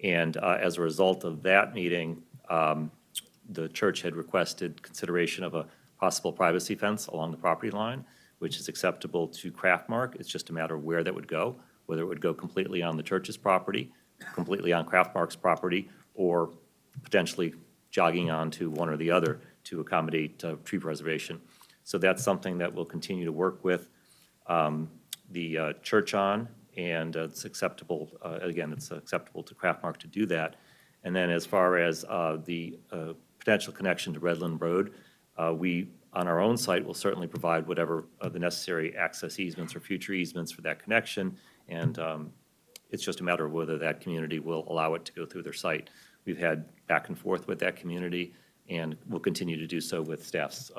And as a result of that meeting, the church had requested consideration of a possible privacy fence along the property line, which is acceptable to Craftmark. It's just a matter of where that would go, whether it would go completely on the church's property, completely on Craftmark's property, or potentially jogging onto one or the other to accommodate tree preservation. So that's something that we'll continue to work with the church on, and it's acceptable, again, it's acceptable to Craftmark to do that. And then as far as the potential connection to Redland Road, we, on our own site, will certainly provide whatever the necessary access easements or future easements for that connection, and it's just a matter of whether that community will allow it to go through their site. We've had back and forth with that community, and we'll continue to do so with staff's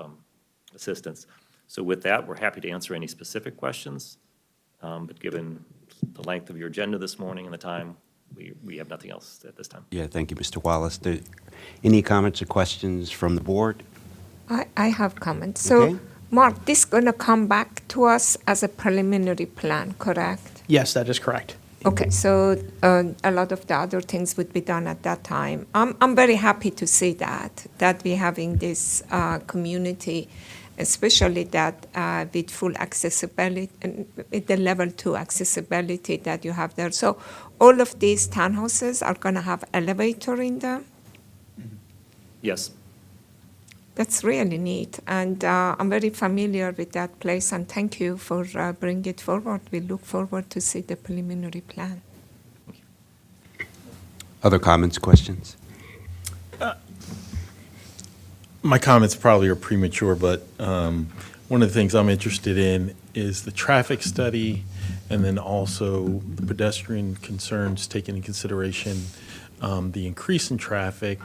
assistance. So with that, we're happy to answer any specific questions, but given the length of your agenda this morning and the time, we have nothing else at this time. Yeah, thank you, Mr. Wallace. Any comments or questions from the board? I have comments. So, Okay. Mark, this going to come back to us as a preliminary plan, correct? Yes, that is correct. Okay, so a lot of the other things would be done at that time. I'm very happy to see that we're having this community, especially that with full accessibility, with the level 2 accessibility that you have there. So all of these townhouses are going to have elevator in them? Yes. That's really neat, and I'm very familiar with that place, and thank you for bringing it forward. We look forward to see the preliminary plan. Other comments, questions? My comments probably are premature, but one of the things I'm interested in is the traffic study, and then also the pedestrian concerns taken in consideration, the increase in traffic,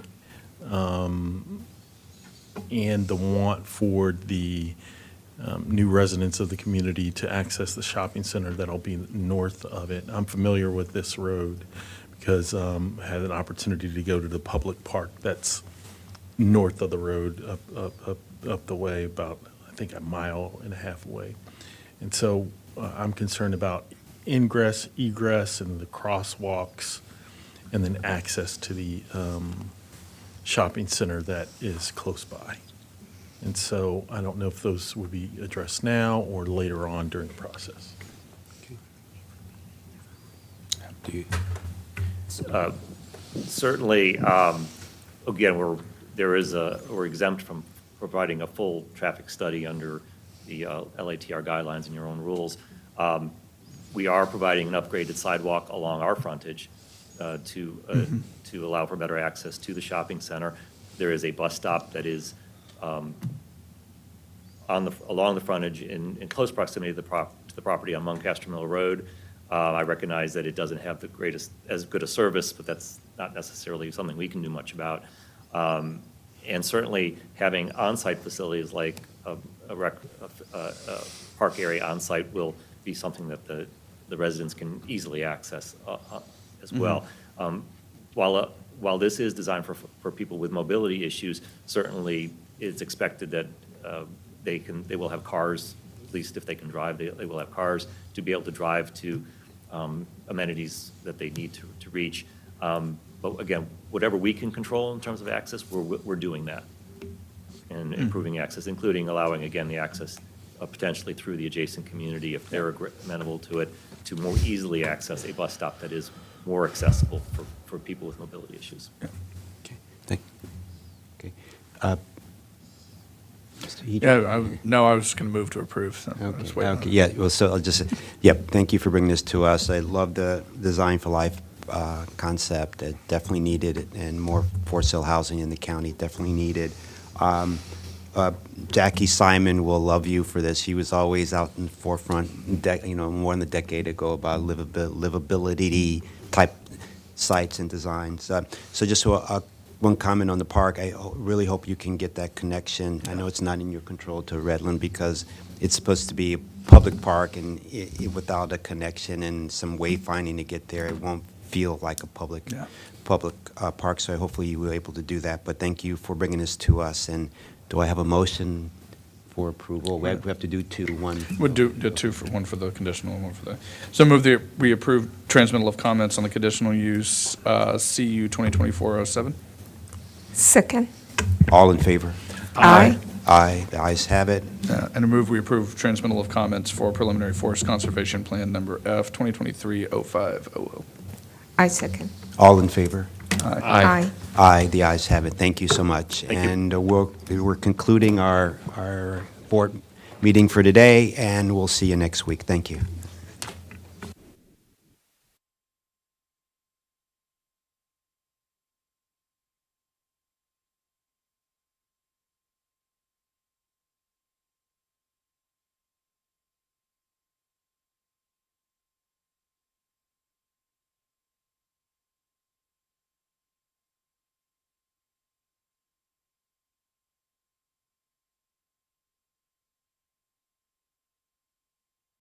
and the want for the new residents of the community to access the shopping center that'll be north of it. I'm familiar with this road because I had an opportunity to go to the public park that's north of the road, up the way, about, I think, 1.5 miles away. And so I'm concerned about ingress, egress, and the crosswalks, and then access to the shopping center that is close by. And so I don't know if those would be addressed now or later on during the process. Do you? Certainly, again, we're exempt from providing a full traffic study under the LATR guidelines and your own rules. We are providing an upgraded sidewalk along our frontage to allow for better access to the shopping center. There is a bus stop that is along the frontage in close proximity to the property on Muncaster Mill Road. I recognize that it doesn't have as good a service, but that's not necessarily something we can do much about. And certainly having on-site facilities like a park area on-site will be something that the residents can easily access as well. While this is designed for people with mobility issues, certainly it's expected that they will have cars, at least if they can drive, they will have cars to be able to drive to amenities that they need to reach. But again, whatever we can control in terms of access, we're doing that and improving access, including allowing, again, the access potentially through the adjacent community, if they're amenable to it, to more easily access a bus stop that is more accessible for people with mobility issues. Okay. Mr. Heaton? Yeah, I was just going to move to approve. So I was waiting on Okay, it. yeah, well, so I'll just, thank you for bringing this to us. I love the Design for Life concept. It definitely needed, and more for-sale housing in the county, definitely needed. Jackie Simon will love you for this. She was always out in the forefront, more than a decade ago, about livability type sites and designs. So just one comment on the park. I really hope you can get that connection. I know it's not in your control to Redland because it's supposed to be a public park, and without a connection and some wayfinding to get there, it won't feel like a public park. So hopefully you were able to do that. But thank you for bringing this to us. And do I have a motion for approval? We have to do two. One. We'll do two, one for the conditional and one for the. So move we approve transmittal of comments on the conditional use CU 2024-07. Second. All in favor? Aye. Aye. The ayes have it. And a move we approve transmittal of comments for preliminary forest conservation plan number F 2023-0500. I second. All in favor? Aye. Aye, the ayes have it. Thank you so much. And we're concluding our board meeting for today, and we'll see you next week. Thank you.